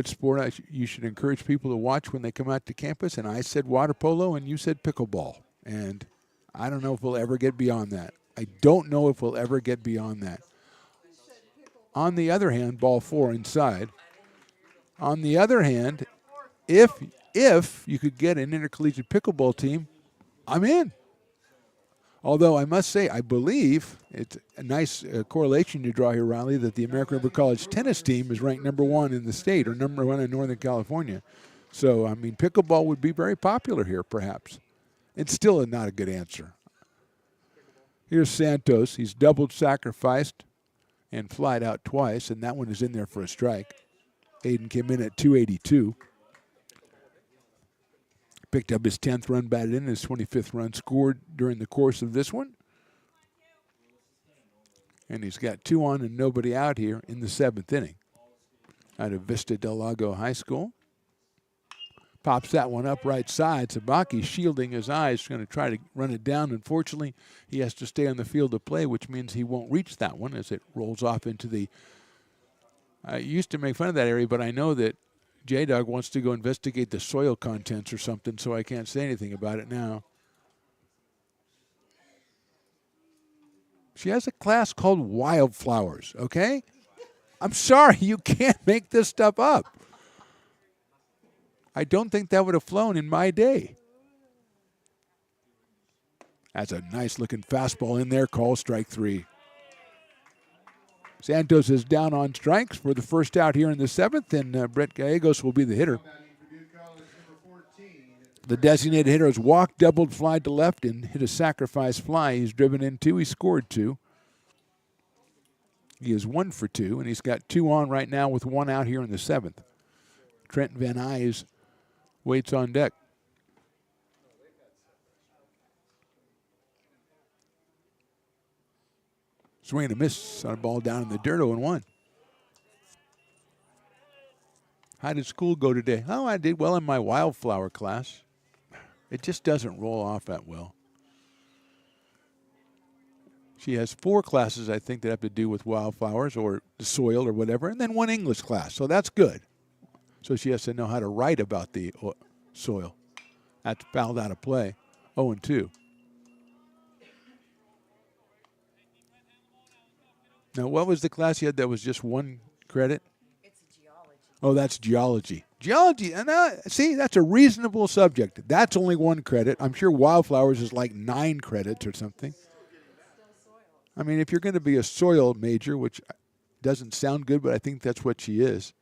sport you should encourage people to watch when they come out to campus. And I said water polo, and you said pickleball. And I don't know if we'll ever get beyond that. I don't know if we'll ever get beyond that. On the other hand, ball 4 inside. On the other hand, if you could get an intercollegiate pickleball team, I'm in. Although I must say, I believe it's a nice correlation you draw here, Riley, that the American River College tennis team is ranked number 1 in the state or number 1 in Northern California. So, I mean, pickleball would be very popular here, perhaps. It's still not a good answer. Here's Santos. He's doubled, sacrificed, and flied out twice, and that one is in there for a strike. Aiden came in at 282. Picked up his 10th run batted in, his 25th run scored during the course of this one. And he's got 2 on and nobody out here in the 7th inning. Out of Vista Del Lago High School. Pops that one up right side. Sabaki shielding his eyes, going to try to run it down. Unfortunately, he has to stay on the field of play, which means he won't reach that one as it rolls off into the... I used to make fun of that area, but I know that J-Dog wants to go investigate the soil contents or something, so I can't say anything about it now. She has a class called Wildflowers, okay? I'm sorry, you can't make this stuff up. I don't think that would have flown in my day. That's a nice-looking fastball in there. Call strike 3. Santos is down on strikes for the first out here in the 7th, and Brett Gallegos will be the hitter. The designated hitter has walked, doubled, fly to left, and hit a sacrifice fly. He's driven in 2. He scored 2. He is 1 for 2, and he's got 2 on right now with 1 out here in the 7th. Trent Van Nuys waits on deck. Swing and a miss on a ball down in the dirt, 0-1. How did school go today? Oh, I did well in my wildflower class. It just doesn't roll off that well. She has 4 classes, I think, that have to do with wildflowers or the soil or whatever, and then 1 English class, so that's good. So she has to know how to write about the soil. That's fouled out of play. 0-2. Now, what was the class you had that was just one credit? It's geology. Oh, that's geology. Geology, and see, that's a reasonable subject. That's only one credit. I'm sure wildflowers is like 9 credits or something. I mean, if you're going to be a soil major, which doesn't sound good, but I think that's what she is.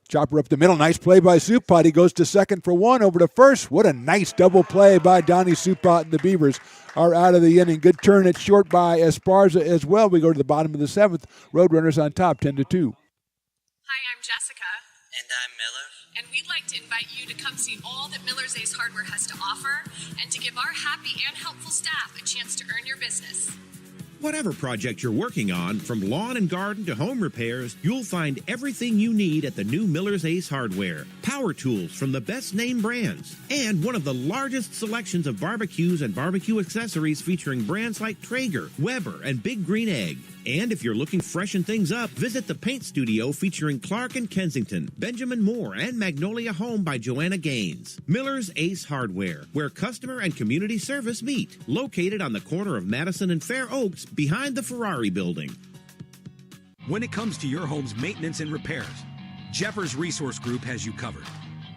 Chopper up the middle. Nice play by Supot. He goes to second for 1, over to first. What a nice double play by Donnie Supot, and the Beavers are out of the inning. Good turn at short by Esparza as well. We go to the bottom of the 7th. Roadrunners on top, 10-2. Hi, I'm Jessica. And I'm Miller. And we'd like to invite you to come see all that Miller's Ace Hardware has to offer and to give our happy and helpful staff a chance to earn your business. Whatever project you're working on, from lawn and garden to home repairs, you'll find everything you need at the new Miller's Ace Hardware. Power tools from the best name brands, and one of the largest selections of barbecues and barbecue accessories featuring brands like Traeger, Weber, and Big Green Egg. And if you're looking to freshen things up, visit the paint studio featuring Clark and Kensington, Benjamin Moore, and Magnolia Home by Joanna Gaines. Miller's Ace Hardware, where customer and community service meet. Located on the corner of Madison and Fair Oaks, behind the Ferrari building. When it comes to your home's maintenance and repairs, Jeffers Resource Group has you covered.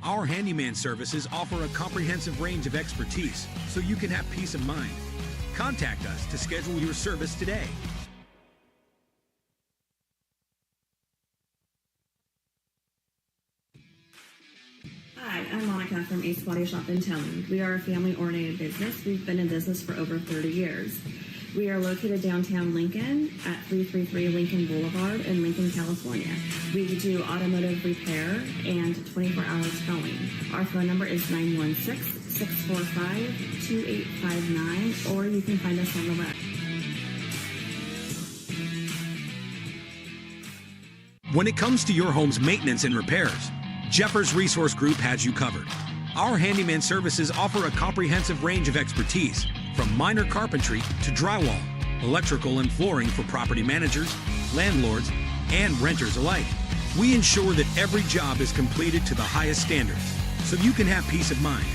Our handyman services offer a comprehensive range of expertise, so you can have peace of mind. Contact us to schedule your service today. Hi, I'm Monica from Ace Body Shop in Telling. We are a family-oriented business. We've been in business for over 30 years. We are located downtown Lincoln at 333 Lincoln Boulevard in Lincoln, California. We do automotive repair and 24-hour towing. Our phone number is 916-645-2859, or you can find us on the web. When it comes to your home's maintenance and repairs, Jeffers Resource Group has you covered. Our handyman services offer a comprehensive range of expertise, from minor carpentry to drywall, electrical and flooring for property managers, landlords, and renters alike. We ensure that every job is completed to the highest standards, so you can have peace of mind.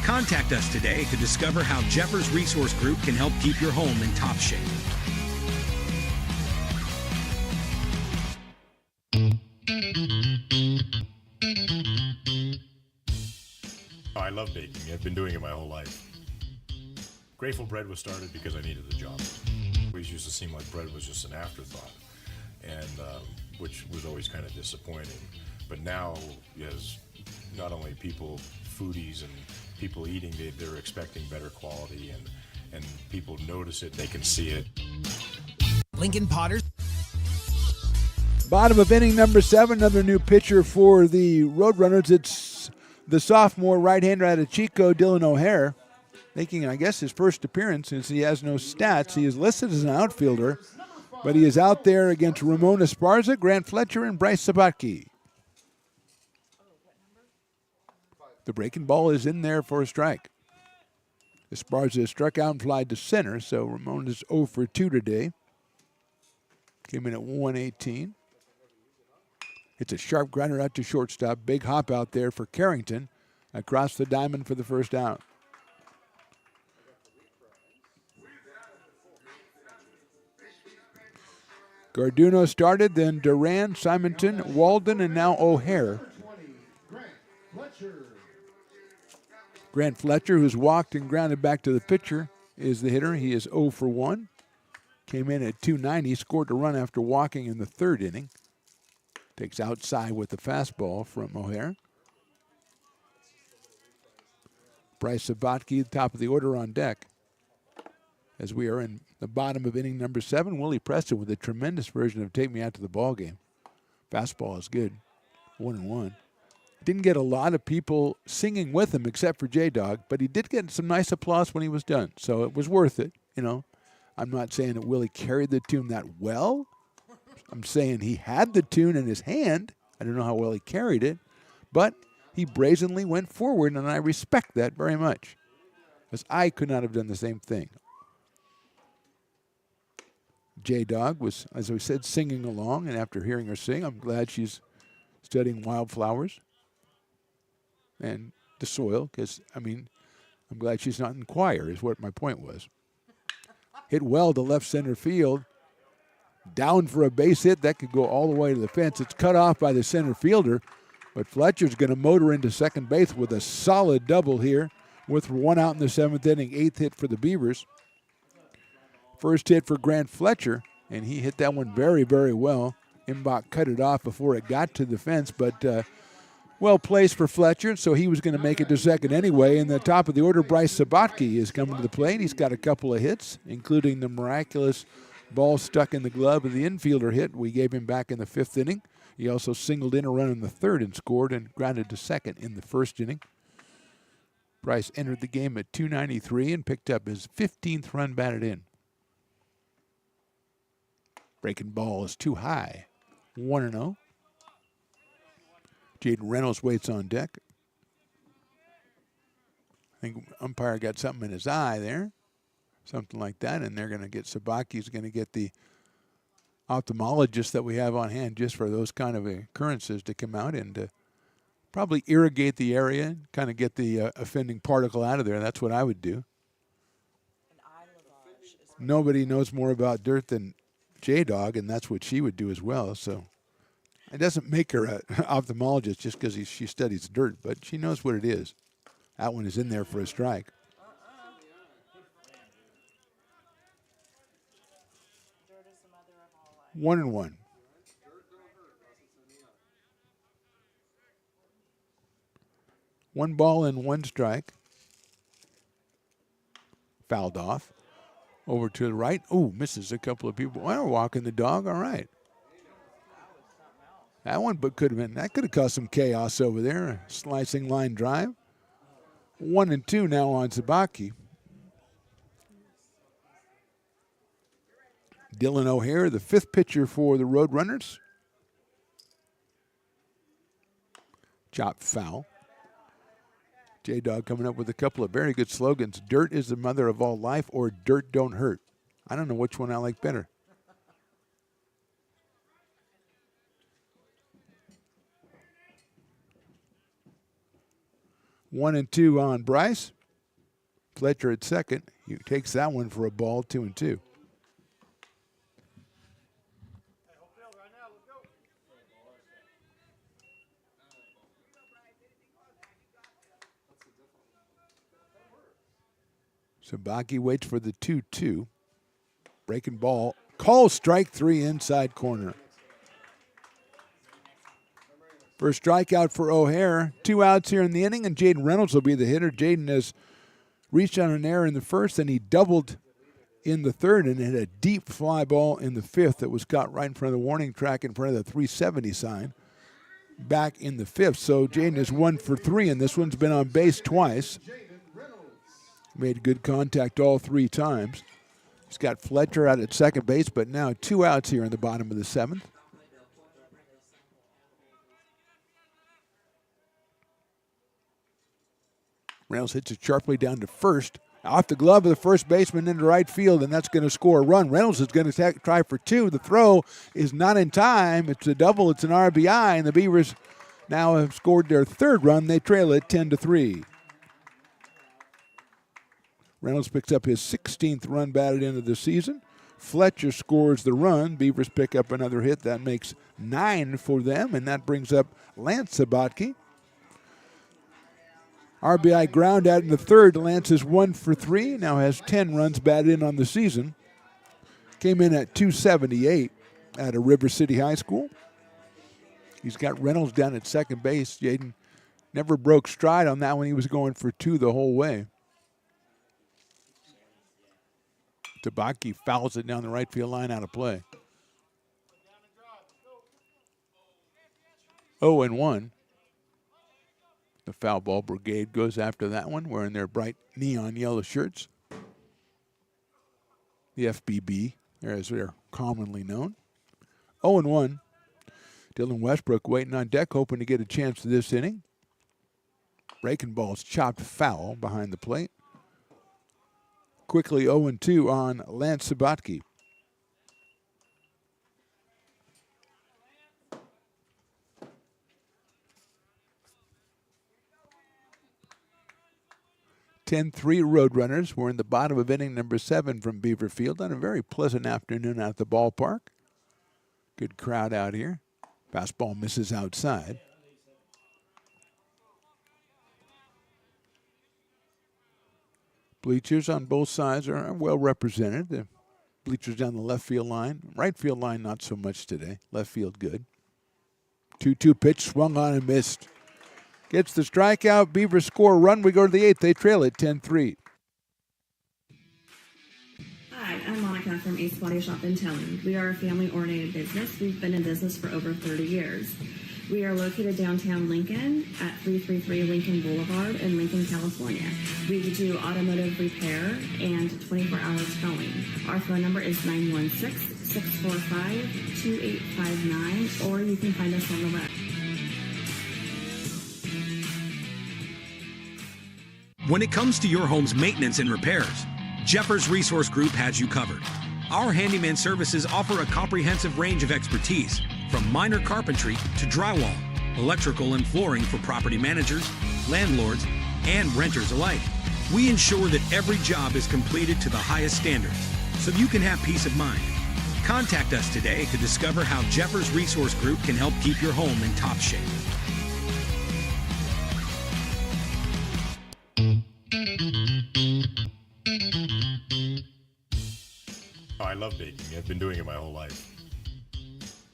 Contact us today to discover how Jeffers Resource Group can help keep your home in top shape. I love baking. I've been doing it my whole life. Grateful Bread was started because I needed the job. It always used to seem like bread was just an afterthought, and which was always kind of disappointing. But now, as not only people, foodies and people eating, they're expecting better quality, and people notice it, they can see it. Lincoln Potters. Bottom of inning number 7, another new pitcher for the Roadrunners. It's the sophomore right-hander out of Chico, Dylan O'Hare, making, I guess, his first appearance since he has no stats. He is listed as an outfielder, but he is out there against Ramon Esparza, Grant Fletcher, and Bryce Sabatke. The breaking ball is in there for a strike. Esparza is struck out and flied to center, so Ramon is 0 for 2 today. Came in at 118. It's a sharp grinder out to shortstop. Big hop out there for Carrington. Across the diamond for the first out. Garduno started, then Duran, Simonton, Walden, and now O'Hare. Grant Fletcher, who's walked and grounded back to the pitcher, is the hitter. He is 0 for 1. Came in at 290, scored a run after walking in the 3rd inning. Takes outside with the fastball from O'Hare. Bryce Sabatke, top of the order on deck. As we are in the bottom of inning number 7, Willie Preston with a tremendous version of Take Me Out to the Ball Game. Fastball is good, 1-1. Didn't get a lot of people singing with him except for J-Dog, but he did get some nice applause when he was done, so it was worth it, you know. I'm not saying that Willie carried the tune that well. I'm saying he had the tune in his hand. I don't know how well he carried it, but he brazenly went forward, and I respect that very much, because I could not have done the same thing. J-Dog was, as we said, singing along, and after hearing her sing, I'm glad she's studying wildflowers and the soil, because, I mean, I'm glad she's not in choir, is what my point was. Hit well to left center field. Down for a base hit. That could go all the way to the fence. It's cut off by the center fielder, but Fletcher's going to motor into second base with a solid double here with one out in the 7th inning. 8th hit for the Beavers. First hit for Grant Fletcher, and he hit that one very, very well. Imbach cut it off before it got to the fence, but well placed for Fletcher, so he was going to make it to second anyway. In the top of the order, Bryce Sabatke is coming to the plate. He's got a couple of hits, including the miraculous ball stuck in the glove of the infielder hit we gave him back in the 5th inning. He also singled in a run in the 3rd and scored and grounded to second in the 1st inning. Bryce entered the game at 293 and picked up his 15th run batted in. Breaking ball is too high. 1-0. Jaden Reynolds waits on deck. I think umpire got something in his eye there. Something like that, and they're going to get Sabaki's going to get the ophthalmologist that we have on hand just for those kind of occurrences to come out and probably irrigate the area, kind of get the offending particle out of there. That's what I would do. Nobody knows more about dirt than J-Dog, and that's what she would do as well. So it doesn't make her an ophthalmologist just because she studies dirt, but she knows what it is. That one is in there for a strike. 1-1. One ball and one strike. Fouled off. Over to the right. Oh, misses a couple of people. Well, walking the dog. All right. That one but could have caused some chaos over there. A slicing line drive. 1-2 now on Sabaki. Dylan O'Hare, the 5th pitcher for the Roadrunners. Chop foul. J-Dog coming up with a couple of very good slogans. Dirt is the mother of all life, or dirt don't hurt. I don't know which one I like better. One and two on Bryce. Fletcher at second. He takes that one for a ball, 2-2. Sabaki waits for the 2-2. Breaking ball. Call strike 3 inside corner. First strikeout for O'Hare. 2 outs here in the inning, and Jaden Reynolds will be the hitter. Jaden has reached on an error in the 1st, and he doubled in the 3rd and hit a deep fly ball in the 5th that was caught right in front of the warning track in front of the 370 sign back in the 5th. So Jaden is 1 for 3, and this one's been on base twice. Made good contact all 3 times. He's got Fletcher out at second base, but now 2 outs here in the bottom of the 7th. Reynolds hits it sharply down to first. Off the glove of the first baseman into right field, and that's going to score a run. Reynolds is going to try for 2. The throw is not in time. It's a double. It's an RBI, and the Beavers now have scored their 3rd run. They trail it 10-3. Reynolds picks up his 16th run batted into the season. Fletcher scores the run. Beavers pick up another hit. That makes 9 for them, and that brings up Lance Sabatke. RBI ground out in the 3rd. Lance is 1 for 3. Now has 10 runs batted in on the season. Came in at 278 at a River City High School. He's got Reynolds down at second base. Jaden never broke stride on that one. He was going for 2 the whole way. Tabaki fouls it down the right field line, out of play. 0-1. The foul ball brigade goes after that one, wearing their bright neon yellow shirts. The FBB, as they're commonly known. 0-1. Dylan Westbrook waiting on deck, hoping to get a chance to this inning. Breaking ball's chopped foul behind the plate. Quickly 0-2 on Lance Sabatke. (10-3) Roadrunners. We're in the bottom of inning number 7 from Beaver Field on a very pleasant afternoon at the ballpark. Good crowd out here. Fastball misses outside. Bleachers on both sides are well represented. The bleachers down the left field line. Right field line, not so much today. Left field, good. 2-2 pitch, swung on and missed. Gets the strikeout. Beavers score a run. We go to the 8th. They trail it 10-3. Hi, I'm Monica from Ace Body Shop in Telling. We are a family-oriented business. We've been in business for over 30 years. We are located downtown Lincoln at 333 Lincoln Boulevard in Lincoln, California. We do automotive repair and 24-hour towing. Our phone number is 916-645-2859, or you can find us on the web. When it comes to your home's maintenance and repairs, Jeffers Resource Group has you covered. Our handyman services offer a comprehensive range of expertise, from minor carpentry to drywall, electrical and flooring for property managers, landlords, and renters alike. We ensure that every job is completed to the highest standards, so you can have peace of mind. Contact us today to discover how Jeffers Resource Group can help keep your home in top shape. Oh, I love baking. I've been doing it my whole life.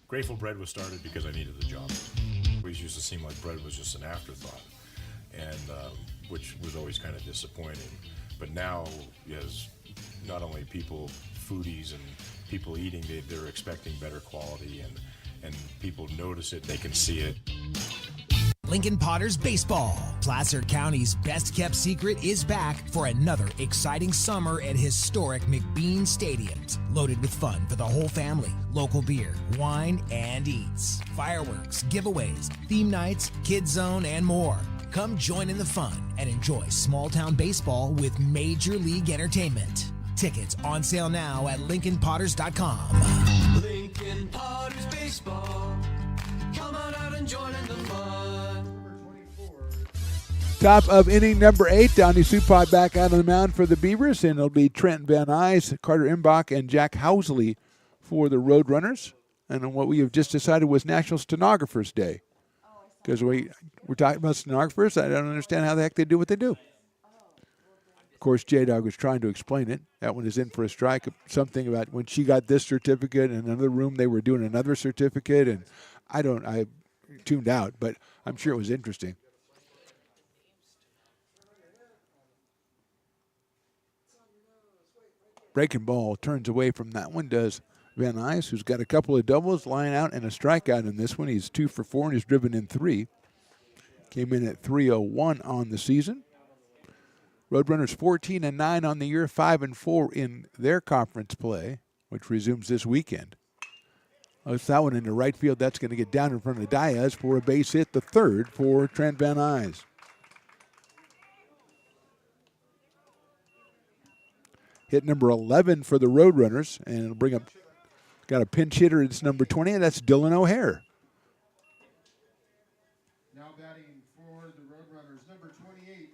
Grateful Bread was started because I needed the job. It always used to seem like bread was just an afterthought, and which was always kind of disappointing. But now, as not only people, foodies, and people eating, they're expecting better quality, and people notice it, they can see it. Lincoln Potters Baseball. Placer County's best-kept secret is back for another exciting summer at historic McBean Stadiums. Loaded with fun for the whole family, local beer, wine, and eats. Fireworks, giveaways, theme nights, kids zone, and more. Come join in the fun and enjoy small-town baseball with Major League Entertainment. Tickets on sale now at LincolnPotters.com. Lincoln Potters Baseball. Come on out and join in the fun. Top of inning number 8. Donnie Supot back out on the mound for the Beavers, and it'll be Trent Van Nuys, Carter Imbach, and Jack Housley for the Roadrunners. And what we have just decided was National Stenographers Day. Because we're talking about stenographers, I don't understand how the heck they do what they do. Of course, J-Dog was trying to explain it. That one is in for a strike. Something about when she got this certificate, in another room they were doing another certificate, and I tuned out, but I'm sure it was interesting. Breaking ball turns away from that one, does Van Nuys, who's got a couple of doubles, line out, and a strikeout in this one. He's 2 for 4 and he's driven in 3. Came in at 301 on the season. Roadrunners 14-9 on the year, 5-4 in their conference play, which resumes this weekend. That's that one into right field. That's going to get down in front of Diaz for a base hit, the third for Trent Van Nuys. Hit number 11 for the Roadrunners, and it'll bring up, got a pinch hitter, it's number 20, and that's Dylan O'Hare. Now batting for the Roadrunners, number 28,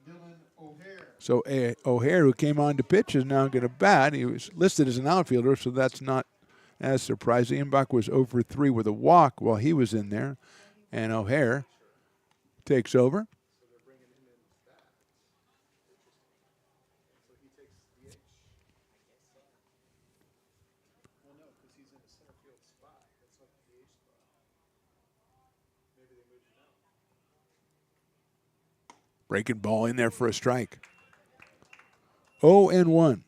Dylan O'Hare. So O'Hare, who came on to pitch, is now going to bat. He was listed as an outfielder, so that's not as surprising. Imbach was 0 for 3 with a walk while he was in there, and O'Hare takes over. Breaking ball in there for a strike. 0-1.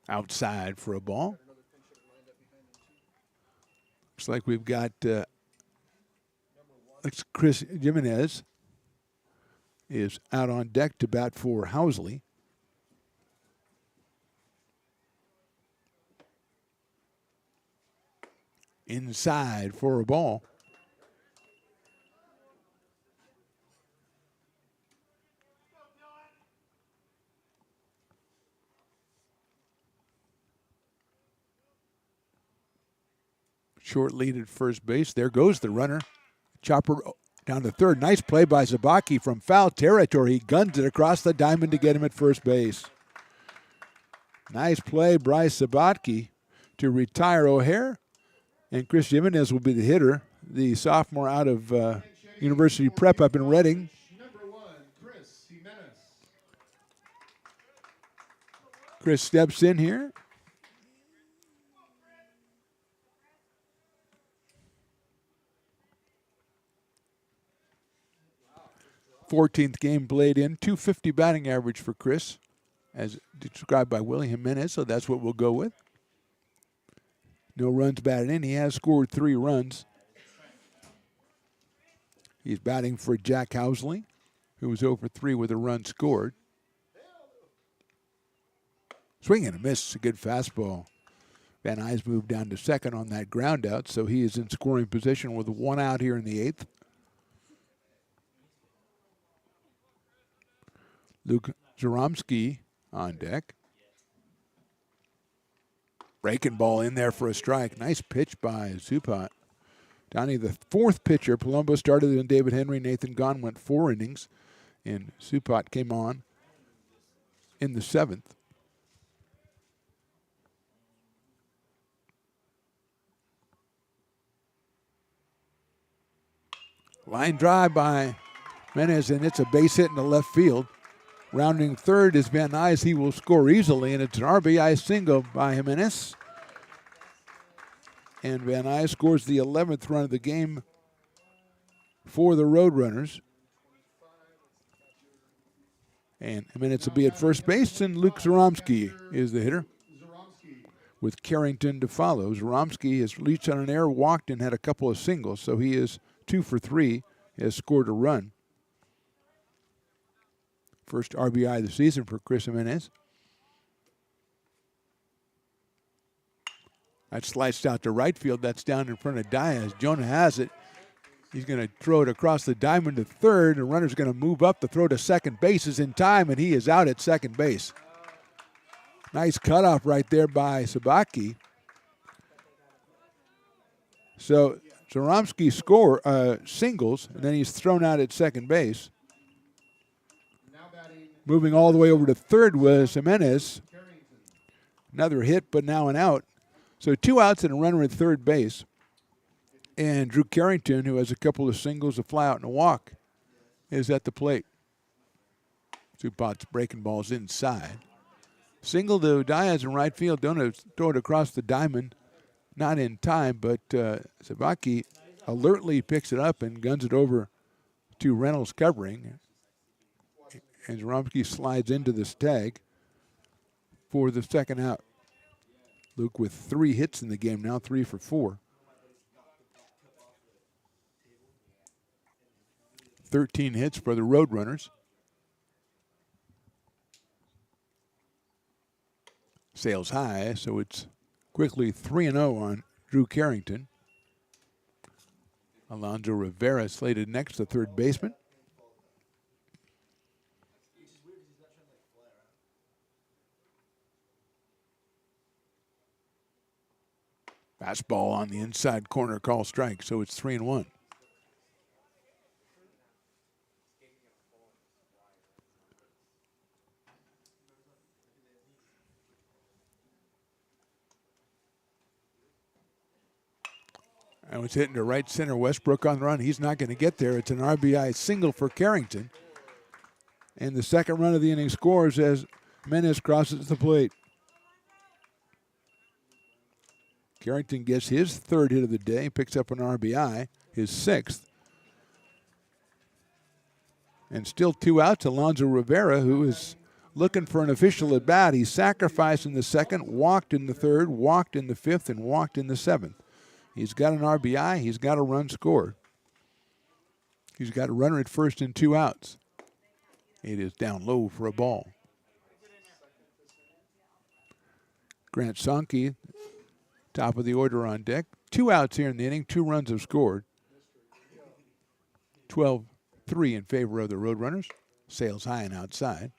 Outside for a ball. Looks like we've got Chris Jimenez is out on deck to bat for Housley. Inside for a ball. Short lead at first base. There goes the runner. Chopper down to third. Nice play by Zabaki from foul territory. He guns it across the diamond to get him at first base. Nice play, Bryce Sabatke, to retire O'Hare. And Chris Jimenez will be the hitter, the sophomore out of University Prep up in Reading. Number 1, Chris Jimenez. Chris steps in here. Fourteenth game played in, .250 batting average for Chris, as described by Willie Jimenez, so that's what we'll go with. No runs batted in. He has scored 3 runs. He's batting for Jack Housley, who was 0 for 3 with a run scored. Swing and a miss, a good fastball. Van Nuys moved down to second on that ground out, so he is in scoring position with 1 out here in the 8th. Luke Zaromski on deck. Breaking ball in there for a strike. Nice pitch by Zupat. Donnie, the 4th pitcher. Palumbo started in David Henry. Nathan Gahn went 4 innings. And Zupat came on in the 7th. Line drive by Menez, and it's a base hit in the left field. Rounding third is Van Nuys. He will score easily, and it's an RBI single by Jimenez. And Van Nuys scores the 11th run of the game for the Roadrunners. And Jimenez will be at first base, and Luke Zaromski is the hitter, with Carrington to follow. Zaromski has reached on an error, walked, and had a couple of singles, so he is 2 for 3, has scored a run. First RBI of the season for Chris Jimenez. That sliced out to right field. That's down in front of Diaz. Jonah has it. He's going to throw it across the diamond to third. The runner's going to move up. The throw to second base is in time, and he is out at second base. Nice cutoff right there by Sabaki. So Zaromski singles, and then he's thrown out at second base. Moving all the way over to third was Jimenez. Another hit, but now an out. So 2 outs and a runner at third base. And Drew Carrington, who has a couple of singles, a fly out, and a walk, is at the plate. Zupat's breaking balls inside. Single to Diaz in right field. Don't throw it across the diamond. Not in time, but Sabaki alertly picks it up and guns it over to Reynolds covering. And Zaromski slides into this tag for the second out. Luke with 3 hits in the game now, 3 for 4. 13 hits for the Roadrunners. Sails high, so it's quickly 3-0 on Drew Carrington. Alonzo Rivera slated next, the third baseman. Fastball on the inside corner, call strike, so it's 3-1. And it's hitting to right center. Westbrook on the run. He's not going to get there. It's an RBI single for Carrington. And the second run of the inning scores as Menez crosses the plate. Carrington gets his 3rd hit of the day, picks up an RBI, his 6th. And still 2 outs. Alonzo Rivera, who is looking for an official at bat. He sacrificed in the 2nd, walked in the 3rd, walked in the 5th, and walked in the 7th. He's got an RBI. He's got a run scored. He's got a runner at first and 2 outs. It is down low for a ball. Grant Sonke, top of the order on deck. 2 outs here in the inning. 2 runs have scored. 12-3 in favor of the Roadrunners. Sails high and outside.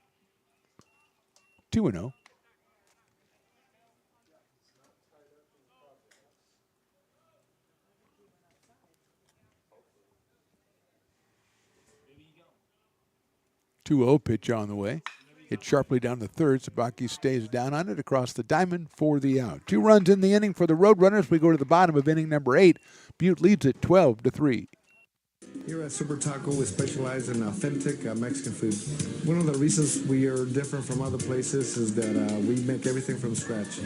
2-0. 2-0 pitch on the way. Hit sharply down the third. Sabaki stays down on it across the diamond for the out. 2 runs in the inning for the Roadrunners. We go to the bottom of inning number 8. Butte leads it 12-3. Here at Super Taco, we specialize in authentic Mexican food. One of the reasons we are different from other places is that we make everything from scratch.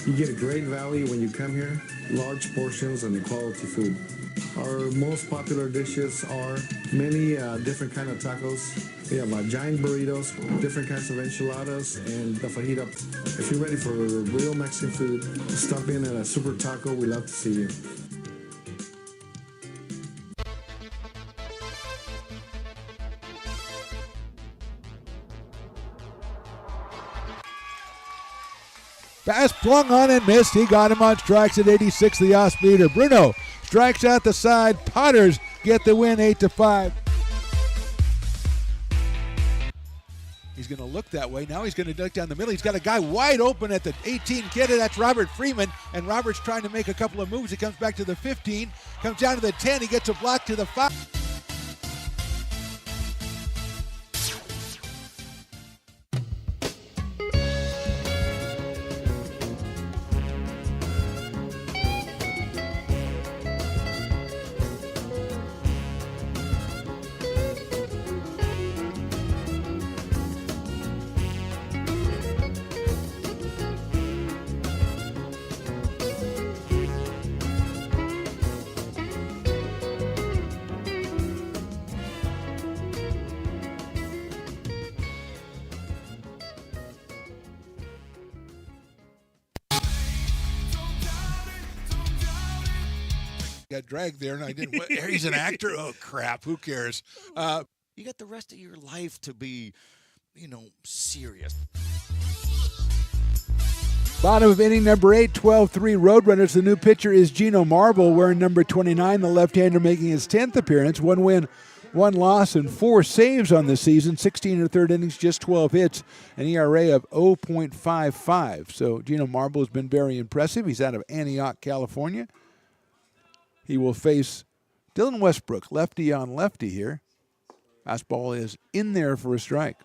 You get a great value when you come here, large portions and quality food. Our most popular dishes are many different kind of tacos. We have giant burritos, different kinds of enchiladas, and the fajita. If you're ready for real Mexican food, stop in at a Super Taco. We love to see you. Pass flung on and missed. He got him on strikes at 86, the off speeder. Bruno strikes out the side. Potters get the win 8-5. He's going to look that way. Now he's going to duck down the middle. He's got a guy wide open at the 18 kidder. That's Robert Freeman. And Robert's trying to make a couple of moves. He comes back to the 15, comes down to the 10. He gets a block to the 5. Got dragged there, and I didn't. He's an actor. Oh crap! Who cares? You got the rest of your life to be, serious. Bottom of inning number 8, 12-3 Roadrunners. The new pitcher is Gino Marble, wearing number 29. The left-hander making his 10th appearance. 1 win, 1 loss, and 4 saves on the season. 16 1/3 innings, just 12 hits, an ERA of 0.55. So Gino Marble has been very impressive. He's out of Antioch, California. He will face Dylan Westbrook, lefty on lefty here. Fastball is in there for a strike.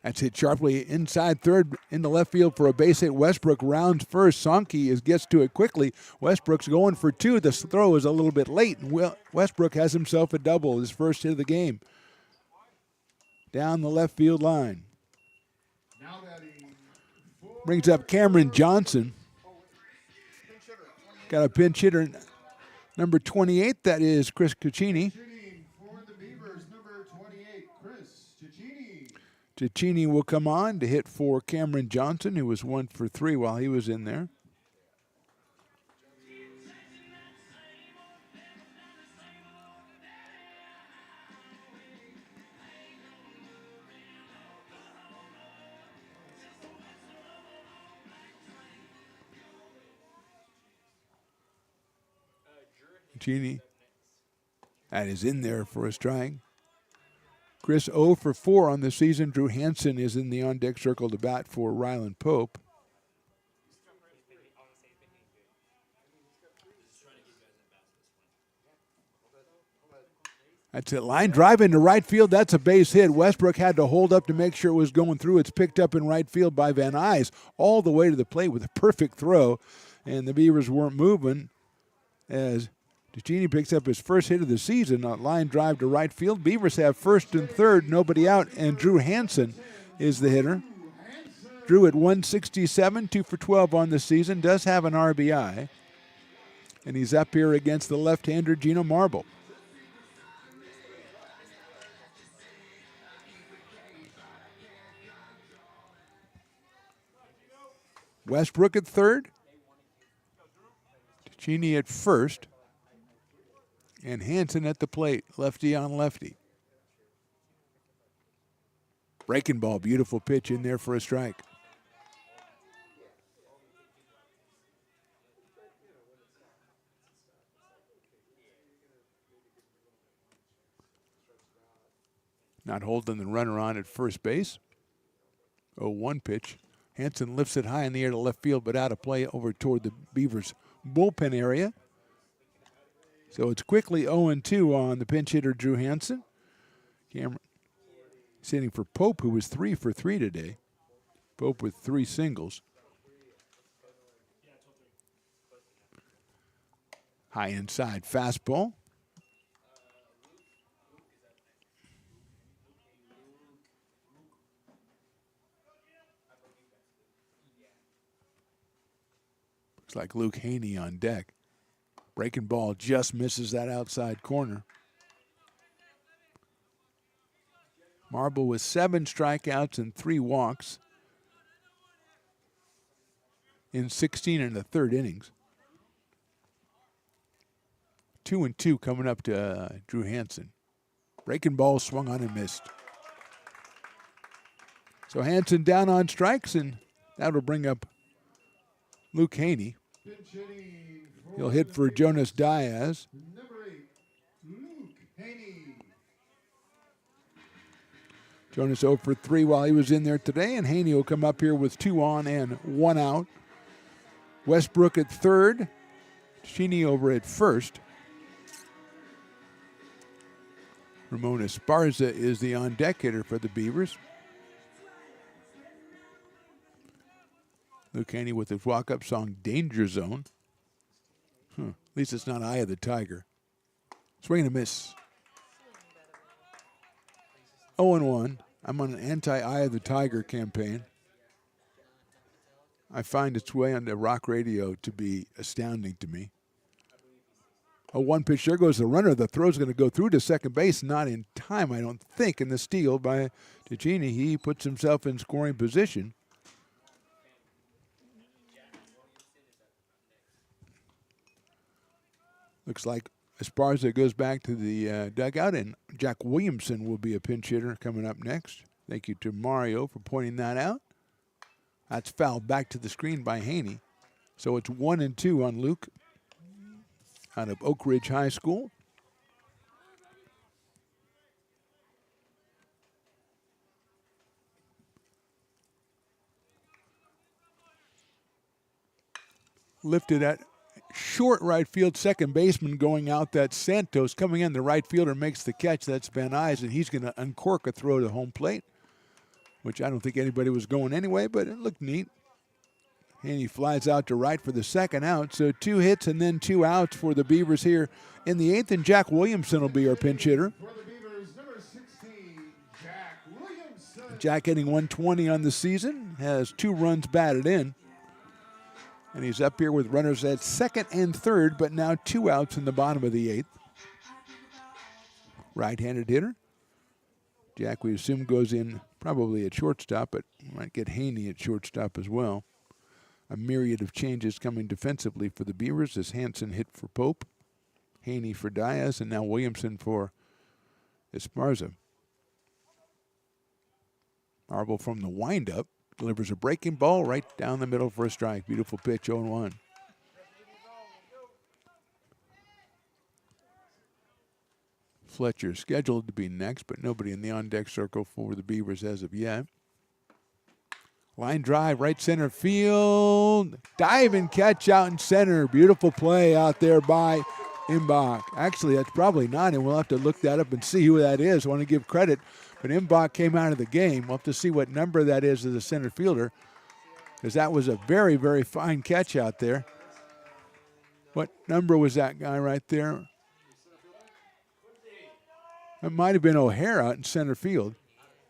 That's hit sharply inside third into left field for a base hit. Westbrook rounds first. Sonke gets to it quickly. Westbrook's going for 2. The throw is a little bit late. Westbrook has himself a double, his first hit of the game. Down the left field line. Brings up Cameron Johnson. Got a pinch hitter, number 28. That is Chris Cuccini. For the Beavers, number 28, Chris Cuccini. Cuccini will come on to hit for Cameron Johnson, who was 1 for 3 while he was in there. Cuccini, that is in there for a strike. Chris 0 for 4 on the season. Drew Hansen is in the on-deck circle to bat for Ryland Pope. That's it. Line drive into right field. That's a base hit. Westbrook had to hold up to make sure it was going through. It's picked up in right field by Van Nuys all the way to the plate with a perfect throw. And the Beavers weren't moving as Cuccini picks up his first hit of the season. A line drive to right field. Beavers have first and third, nobody out, and Drew Hansen is the hitter. Drew at 167, 2 for 12 on the season, does have an RBI. And he's up here against the left-hander Gino Marble. Westbrook at third. Cuccini at first. And Hansen at the plate, lefty on lefty. Breaking ball, beautiful pitch in there for a strike. Not holding the runner on at first base. 0-1 pitch. Hanson lifts it high in the air to left field, but out of play over toward the Beavers' bullpen area. So it's quickly 0-2 on the pinch hitter, Drew Hanson. Cameron sitting for Pope, who was 3 for 3 today. Pope with 3 singles. High inside fastball. Looks like Luke Haney on deck. Breaking ball just misses that outside corner. Marble with 7 strikeouts and 3 walks in 16 and the third innings. 2-2 coming up to Drew Hanson. Breaking ball swung on and missed. So Hanson down on strikes, and that'll bring up Luke Haney. He'll hit for Jonas Diaz. Number 8, Luke Haney. Jonas 0 for 3 while he was in there today, and Haney will come up here with 2 on and 1 out. Westbrook at third. Sheeny over at first. Ramon Esparza is the on-deck hitter for the Beavers. Luke Haney with his walk-up song, Danger Zone. At least it's not Eye of the Tiger. Swing and a miss. 0-1. I'm on an anti-Eye of the Tiger campaign. I find its way onto rock radio to be astounding to me. A 1 pitch. There goes the runner. The throw's going to go through to second base. Not in time, I don't think. In the steal by Ticini, he puts himself in scoring position. Looks like Esparza goes back to the dugout, and Jack Williamson will be a pinch hitter coming up next. Thank you to Mario for pointing that out. That's fouled back to the screen by Haney. So it's 1-2 on Luke out of Oak Ridge High School. Lifted at short right field, second baseman going out. That's Santos. Coming in, the right fielder makes the catch. That's Van Nuys, and he's going to uncork a throw to home plate, which I don't think anybody was going anyway, but it looked neat. Haney flies out to right for the second out. So 2 hits and then 2 outs for the Beavers here in the 8th, and Jack Williamson will be our pinch hitter. For the Beavers, number 16, Jack Williamson. Jack hitting 120 on the season, has 2 runs batted in. And he's up here with runners at second and third, but now 2 outs in the bottom of the 8th. Right-handed hitter. Jack, we assume, goes in probably at shortstop, but might get Haney at shortstop as well. A myriad of changes coming defensively for the Beavers as Hanson hit for Pope, Haney for Diaz, and now Williamson for Esparza. Marble from the windup delivers a breaking ball right down the middle for a strike. Beautiful pitch, 0-1. Fletcher scheduled to be next, but nobody in the on-deck circle for the Beavers as of yet. Line drive, right center field. Dive and catch out in center. Beautiful play out there by Imbach. Actually, that's probably not, and we'll have to look that up and see who that is. I want to give credit, but Imbach came out of the game. We'll have to see what number that is as a center fielder, because that was a very, very fine catch out there. What number was that guy right there? It might have been O'Hara out in center field.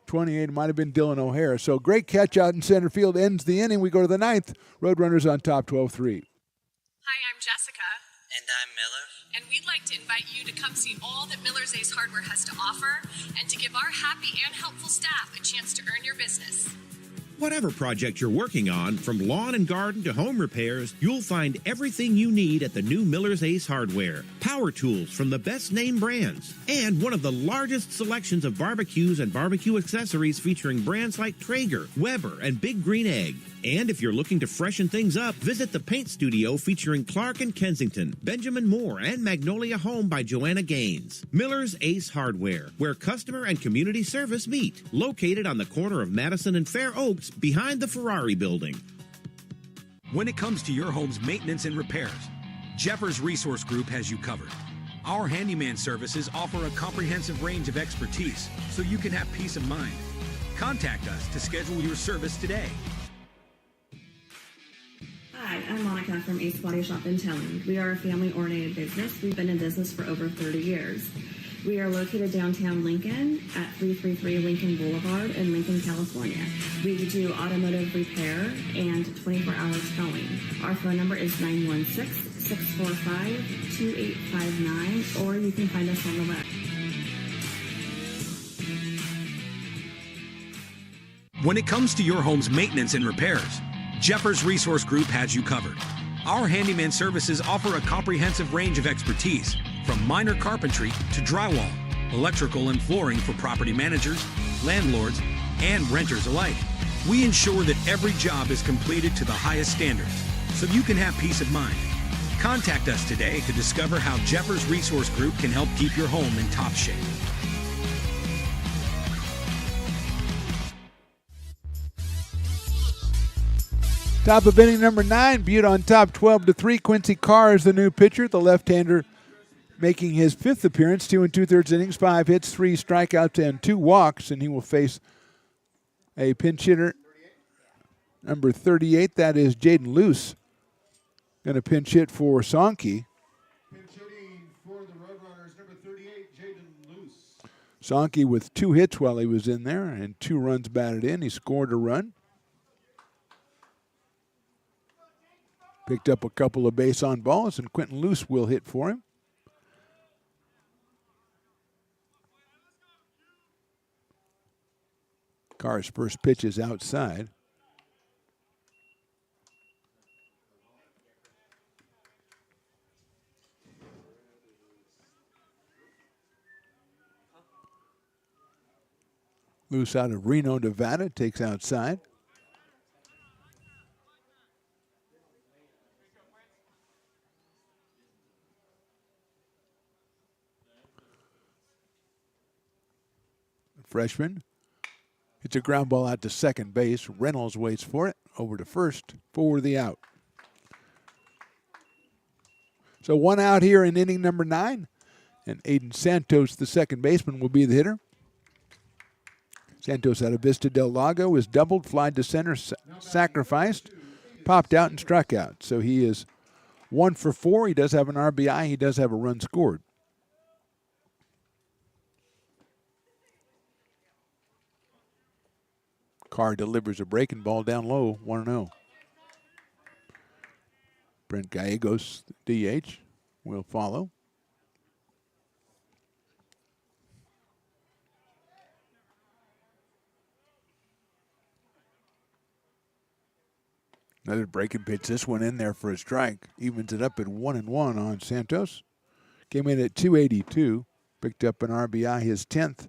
28 might have been Dylan O'Hara. So great catch out in center field. Ends the inning. We go to the 9th. Roadrunners on top, 12-3. Hi, I'm Jessica. And I'm Miller. And we'd like to invite you to come see all that Miller's Ace Hardware has to offer and to give our happy and helpful staff a chance to earn your business. Whatever project you're working on, from lawn and garden to home repairs, you'll find everything you need at the new Miller's Ace Hardware. Power tools from the best name brands, and one of the largest selections of barbecues and barbecue accessories featuring brands like Traeger, Weber, and Big Green Egg. And if you're looking to freshen things up, visit the paint studio featuring Clark and Kensington, Benjamin Moore, and Magnolia Home by Joanna Gaines. Miller's Ace Hardware, where customer and community service meet. Located on the corner of Madison and Fair Oaks Complex behind the Ferrari building. When it comes to your home's maintenance and repairs, Jeffers Resource Group has you covered. Our handyman services offer a comprehensive range of expertise so you can have peace of mind. Contact us to schedule your service today. Hi, I'm Monica from Ace Body Shop in Telling. We are a family-oriented business. We've been in business for over 30 years. We are located downtown Lincoln at 333 Lincoln Boulevard in Lincoln, California. We do automotive repair and 24-hour towing. Our phone number is 916-645-2859, or you can find us on the web. When it comes to your home's maintenance and repairs, Jeffers Resource Group has you covered. Our handyman services offer a comprehensive range of expertise, from minor carpentry to drywall, electrical and flooring for property managers, landlords, and renters alike. We ensure that every job is completed to the highest standards, so you can have peace of mind. Contact us today to discover how Jeffers Resource Group can help keep your home in top shape. Top of inning number 9, Butte on top 12-3. Quincy Carr is the new pitcher, the left-hander making his 5th appearance, 2 2/3 innings, 5 hits, 3 strikeouts, and 2 walks, and he will face a pinch hitter, number 38. That is Jaden Luce, going to pinch hit for Sonke. Pinch hitting for the Roadrunners, number 38, Jaden Luce. Sonke with 2 hits while he was in there and 2 runs batted in. He scored a run. Picked up a couple of base on balls, and Quentin Luce will hit for him. Carr's first pitch is outside. Luce out of Reno, Nevada, takes outside. Freshman. It's a ground ball out to second base. Reynolds waits for it. Over to first for the out. So 1 out here in inning number 9. And Aiden Santos, the second baseman, will be the hitter. Santos out of Vista Del Lago is doubled, flied to center, sacrificed, popped out, and struck out. So he is 1 for 4. He does have an RBI. He does have a run scored. Carr delivers a breaking ball down low, 1-0. Brent Gallegos, DH, will follow. Another breaking pitch. This one in there for a strike. Evens it up at 1-1 on Santos. Came in at 282. Picked up an RBI, his 10th.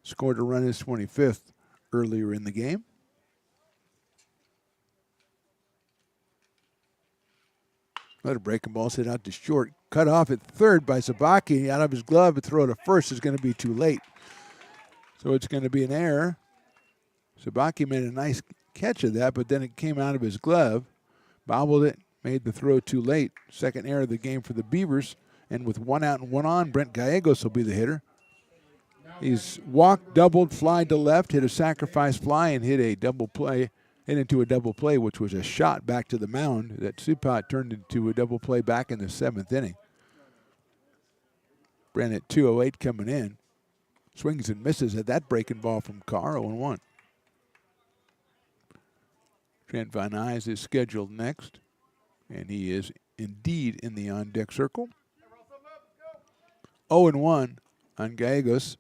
Scored a run, his 25th. Earlier in the game. Another breaking ball hit out to short. Cut off at third by Sabaki. Out of his glove, a throw to first is going to be too late. So it's going to be an error. Sabaki made a nice catch of that, but then it came out of his glove. Bobbled it, made the throw too late. Second error of the game for the Beavers. And with 1 out and 1 on, Brent Gallegos will be the hitter. He's walked, doubled, flied to left, hit a sacrifice fly, and hit into a double play, which was a shot back to the mound that Supat turned into a double play back in the 7th inning. Brent at 2:08 coming in. Swings and misses at that breaking ball from Carr, 0-1. Trent Van Nuys is scheduled next, and he is indeed in the on-deck circle. 0-1 on Gallegos.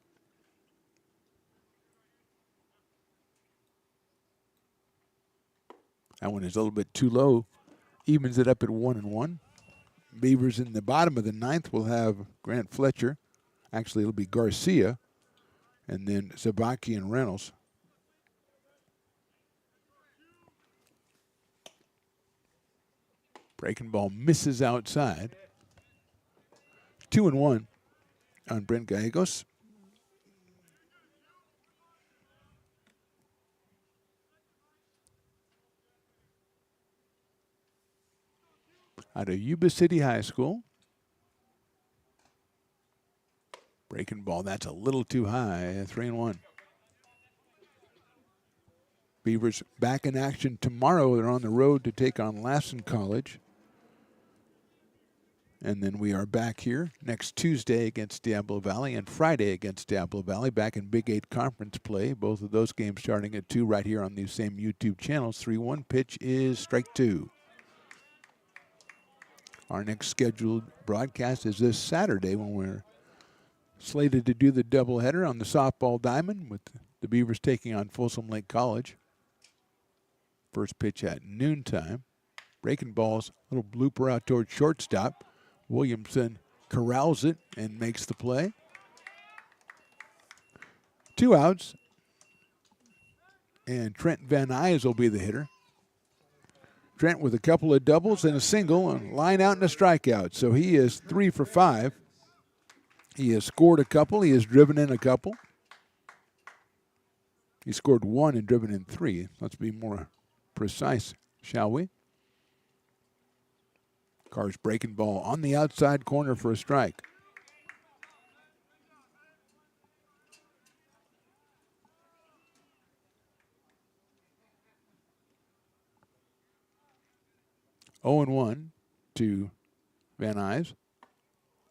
That one is a little bit too low. Evens it up at 1-1. Beavers in the bottom of the 9th will have Grant Fletcher. Actually, it'll be Garcia. And then Sabaki and Reynolds. Breaking ball misses outside. 2-1 on Brent Gallegos. out of Yuba City High School. Breaking ball, that's a little too high, 3-1. Beavers back in action tomorrow. They're on the road to take on Lassen College. And then we are back here next Tuesday against Diablo Valley and Friday against Diablo Valley, back in Big 8 conference play. Both of those games starting at 2 right here on these same YouTube channels. 3-1 pitch is strike 2. Our next scheduled broadcast is this Saturday when we're slated to do the doubleheader on the softball diamond with the Beavers taking on Folsom Lake College. First pitch at noontime. Breaking balls, little blooper out towards shortstop. Williamson corrals it and makes the play. 2 outs. And Trent Van Nuys will be the hitter. Trent with a couple of doubles and a single, a line out and a strikeout. So he is 3 for 5. He has scored a couple. He has driven in a couple. He scored 1 and driven in 3. Let's be more precise, shall we? Carr's breaking ball on the outside corner for a strike. Oh and 1 to Van Nuys.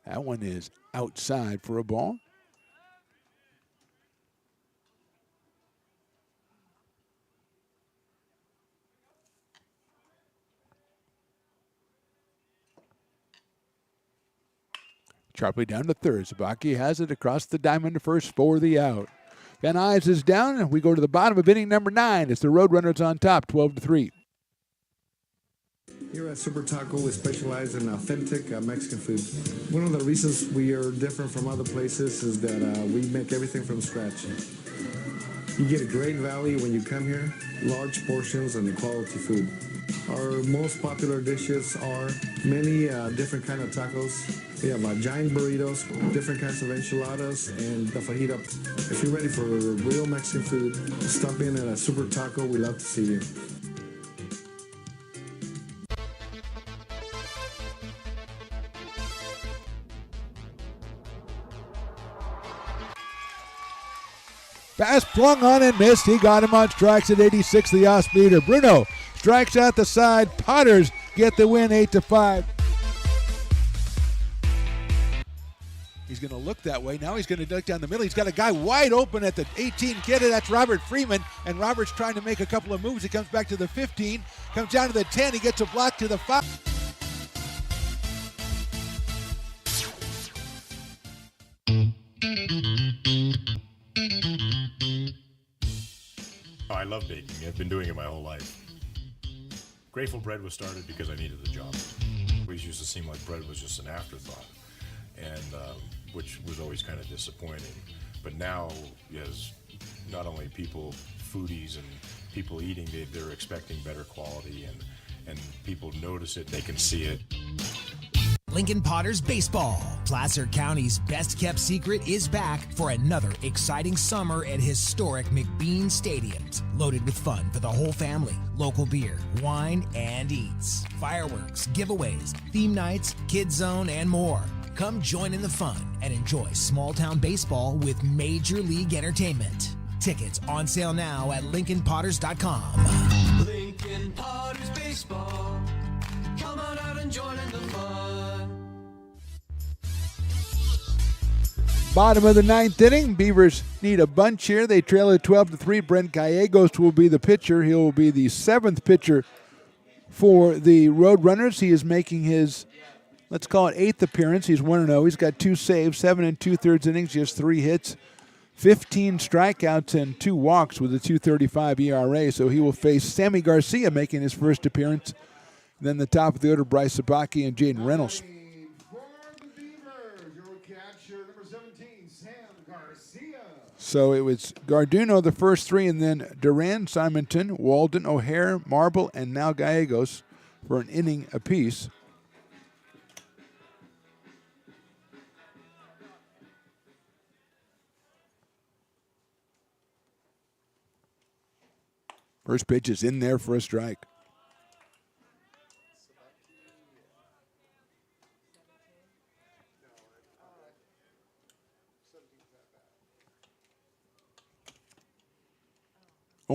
That one is outside for a ball. Sharply down to third. Sabaki has it across the diamond to first for the out. Van Nuys is down, and we go to the bottom of inning number 9. It's the Roadrunners on top, 12-3. Here at Super Taco, we specialize in authentic Mexican food. One of the reasons we are different from other places is that we make everything from scratch. You get a great value when you come here, large portions and quality food. Our most popular dishes are many different kind of tacos. We have giant burritos, different kinds of enchiladas, and the fajita. If you're ready for real Mexican food, stop in at a Super Taco. We love to see you. Pass flung on and missed. He got him on strikes at 86, the off-speeder. Bruno strikes out the side. Potters get the win 8-5. He's going to look that way. Now he's going to duck down the middle. He's got a guy wide open at the 18 kidder. That's Robert Freeman. And Robert's trying to make a couple of moves. He comes back to the 15, comes down to the 10. He gets a block to the 5. I love baking. I've been doing it my whole life. Grateful Bread was started because I needed the job. It always used to seem like bread was just an afterthought, and which was always kind of disappointing. But now, as not only people, foodies and people eating, they're expecting better quality, and people notice it, they can see it. Lincoln Potters Baseball. Placer County's best-kept secret is back for another exciting summer at historic McBean Stadiums. Loaded with fun for the whole family, local beer, wine, and eats. Fireworks, giveaways, theme nights, kids zone, and more. Come join in the fun and enjoy small-town baseball with Major League Entertainment. Tickets on sale now at LincolnPotters.com. Lincoln Potters Baseball. Come on out and join in the fun. Bottom of the 9th inning. Beavers need a bunch here. They trail at 12-3. Brent Gallegos will be the pitcher. He will be the 7th pitcher for the Roadrunners. He is making his, let's call it, 8th appearance. He's 1-0. He's got 2 saves, 7 2/3 innings, just 3 hits, 15 strikeouts, and 2 walks with a 2.35 ERA. So he will face Sammy Garcia making his first appearance. Then the top of the order, Bryce Sabaki and Jaden Reynolds. So it was Garduno the first 3, and then Duran, Simonton, Walden, O'Hare, Marble, and now Gallegos for an inning apiece. First pitch is in there for a strike.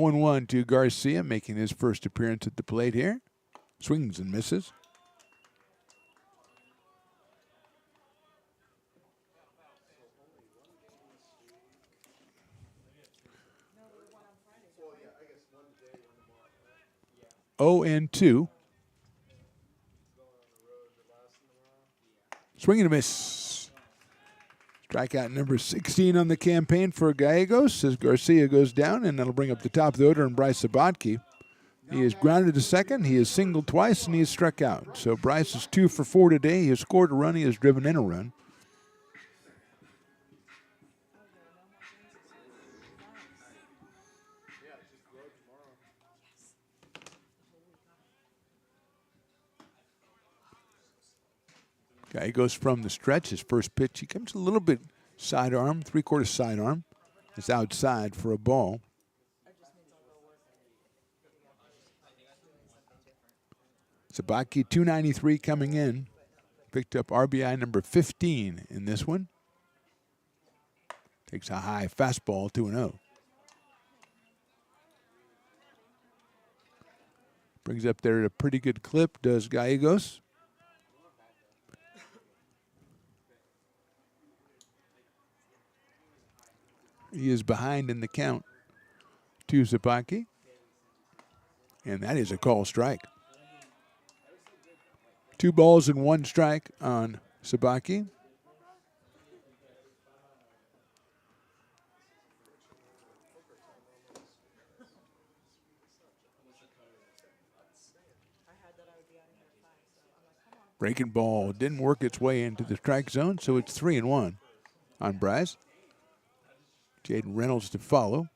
0-1 to Garcia, making his first appearance at the plate here. Swings and misses. Oh and 2. Swing and a miss. Strikeout number 16 on the campaign for Gallegos as Garcia goes down, and that'll bring up the top of the order and Bryce Sabatke. He is grounded to second, he has singled twice, and he has struck out. So Bryce is 2 for 4 today. He has scored a run, he has driven in a run. Guy goes from the stretch. His first pitch, he comes a little bit sidearm, 3/4 sidearm. It's outside for a ball. Sabaki, 293 coming in. Picked up RBI number 15 in this one. Takes a high fastball, 2-0. Brings up there at a pretty good clip, does Gallegos. He is behind in the count to Sabaki. And that is a call strike. 2 balls and 1 strike on Sabaki. Breaking ball didn't work its way into the strike zone, so it's 3-1 on Bryce. Jaden Reynolds to follow.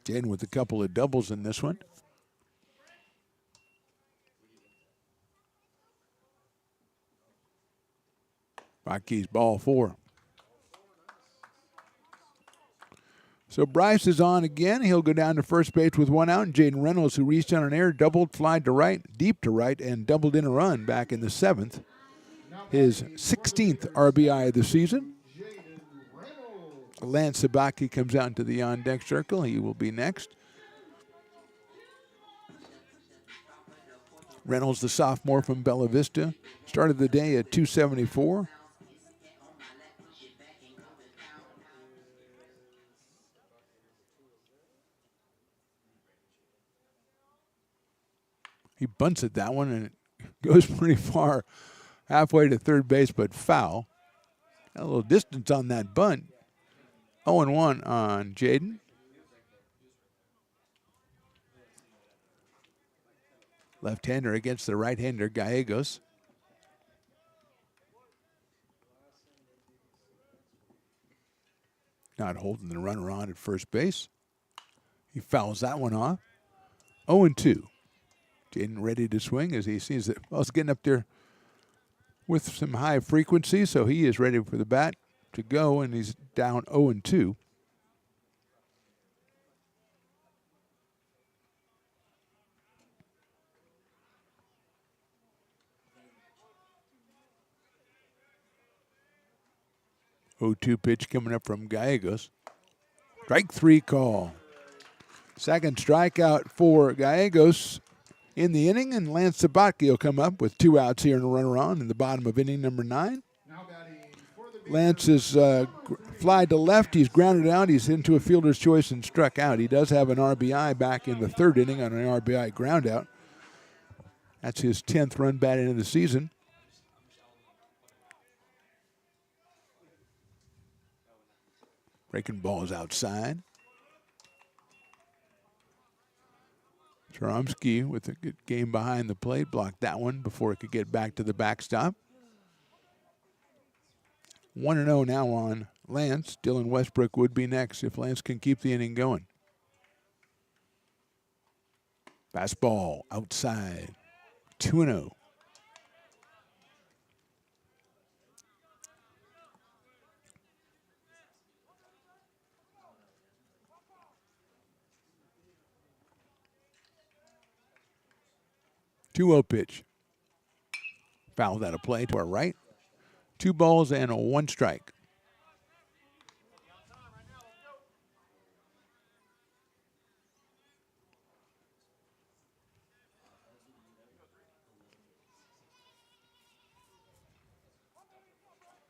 Jaden with a couple of doubles in this one. Rockies ball 4. So Bryce is on again. He'll go down to first base with 1 out. And Jaden Reynolds, who reached on an air, doubled, flied to right, deep to right, and doubled in a run back in the 7th. His 16th RBI of the season. Lance Sabaki comes out into the on-deck circle. He will be next. Reynolds, the sophomore from Bella Vista, started the day at 274. He bunts at that one, and it goes pretty far, halfway to third base, but foul. Got a little distance on that bunt. 0-1 on Jaden. Left-hander against the right-hander, Gallegos. Not holding the runner on at first base. He fouls that one off. 0-2. Jaden ready to swing as he sees that ball's getting up there with some high frequency, so he is ready for the bat to go, and he's down 0-2. Oh-2 pitch coming up from Gallegos. Strike 3 call. Second strikeout for Gallegos in the inning, and Lance Sabatke will come up with 2 outs here and a runner on in the bottom of inning number 9. Lance is flied to left. He's grounded out. He's into a fielder's choice and struck out. He does have an RBI back in the 3rd inning on an RBI ground out. That's his 10th run batted in the season. Breaking balls outside. Choromsky with a good game behind the plate. Blocked that one before it could get back to the backstop. 1-0 now on Lance. Dylan Westbrook would be next if Lance can keep the inning going. Fastball outside. 2-0. Two-0 pitch. Fouled out of play to our right. 2 balls and a 1 strike.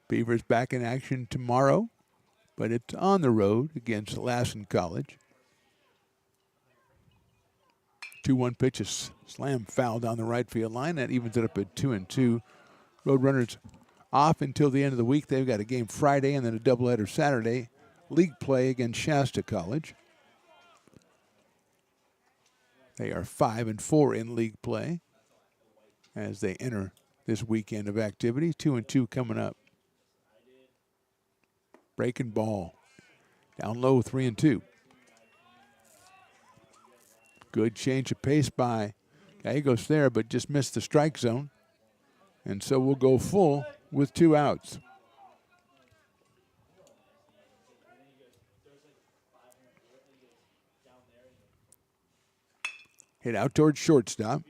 Beavers back in action tomorrow, but it's on the road against Lassen College. 2-1 pitch, a slam foul down the right field line. That evens it up at 2-2. Roadrunners off until the end of the week. They've got a game Friday and then a doubleheader Saturday. League play against Shasta College. They are 5-4 in league play as they enter this weekend of activity. 2-2 coming up. Breaking ball. Down low, 3-2. Good change of pace by Gallegos there, but just missed the strike zone. And so we'll go full with 2 outs. Hit out towards shortstop.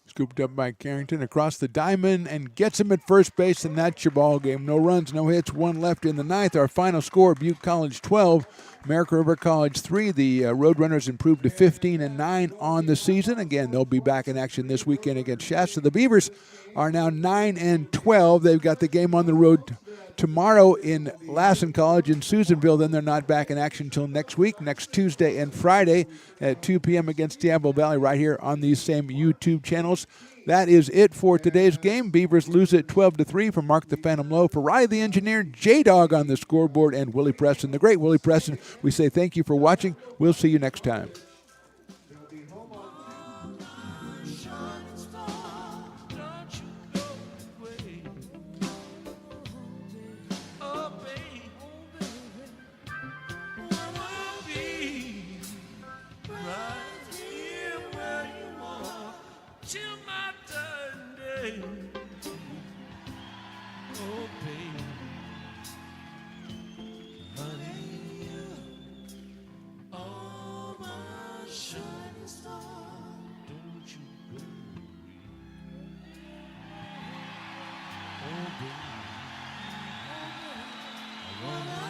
Scooped up by Carrington across the diamond and gets him at first base, and that's your ball game. No runs, no hits, 1 left in the ninth. Our final score, Butte College 12, American River College 3. The Roadrunners improved to 15-9 on the season. Again, they'll be back in action this weekend against Shasta. The Beavers are now 9-12. They've got the game on the road tomorrow in Lassen College in Susanville. Then they're not back in action until next week, next Tuesday and Friday at 2 p.m. against Diablo Valley right here on these same YouTube channels. That is it for today's game. Beavers lose it 12-3 from Mark the Phantom Lowe. For Riley the Engineer, J-Dog on the scoreboard, and Willie Preston, the great Willie Preston, we say thank you for watching. We'll see you next time. I wanna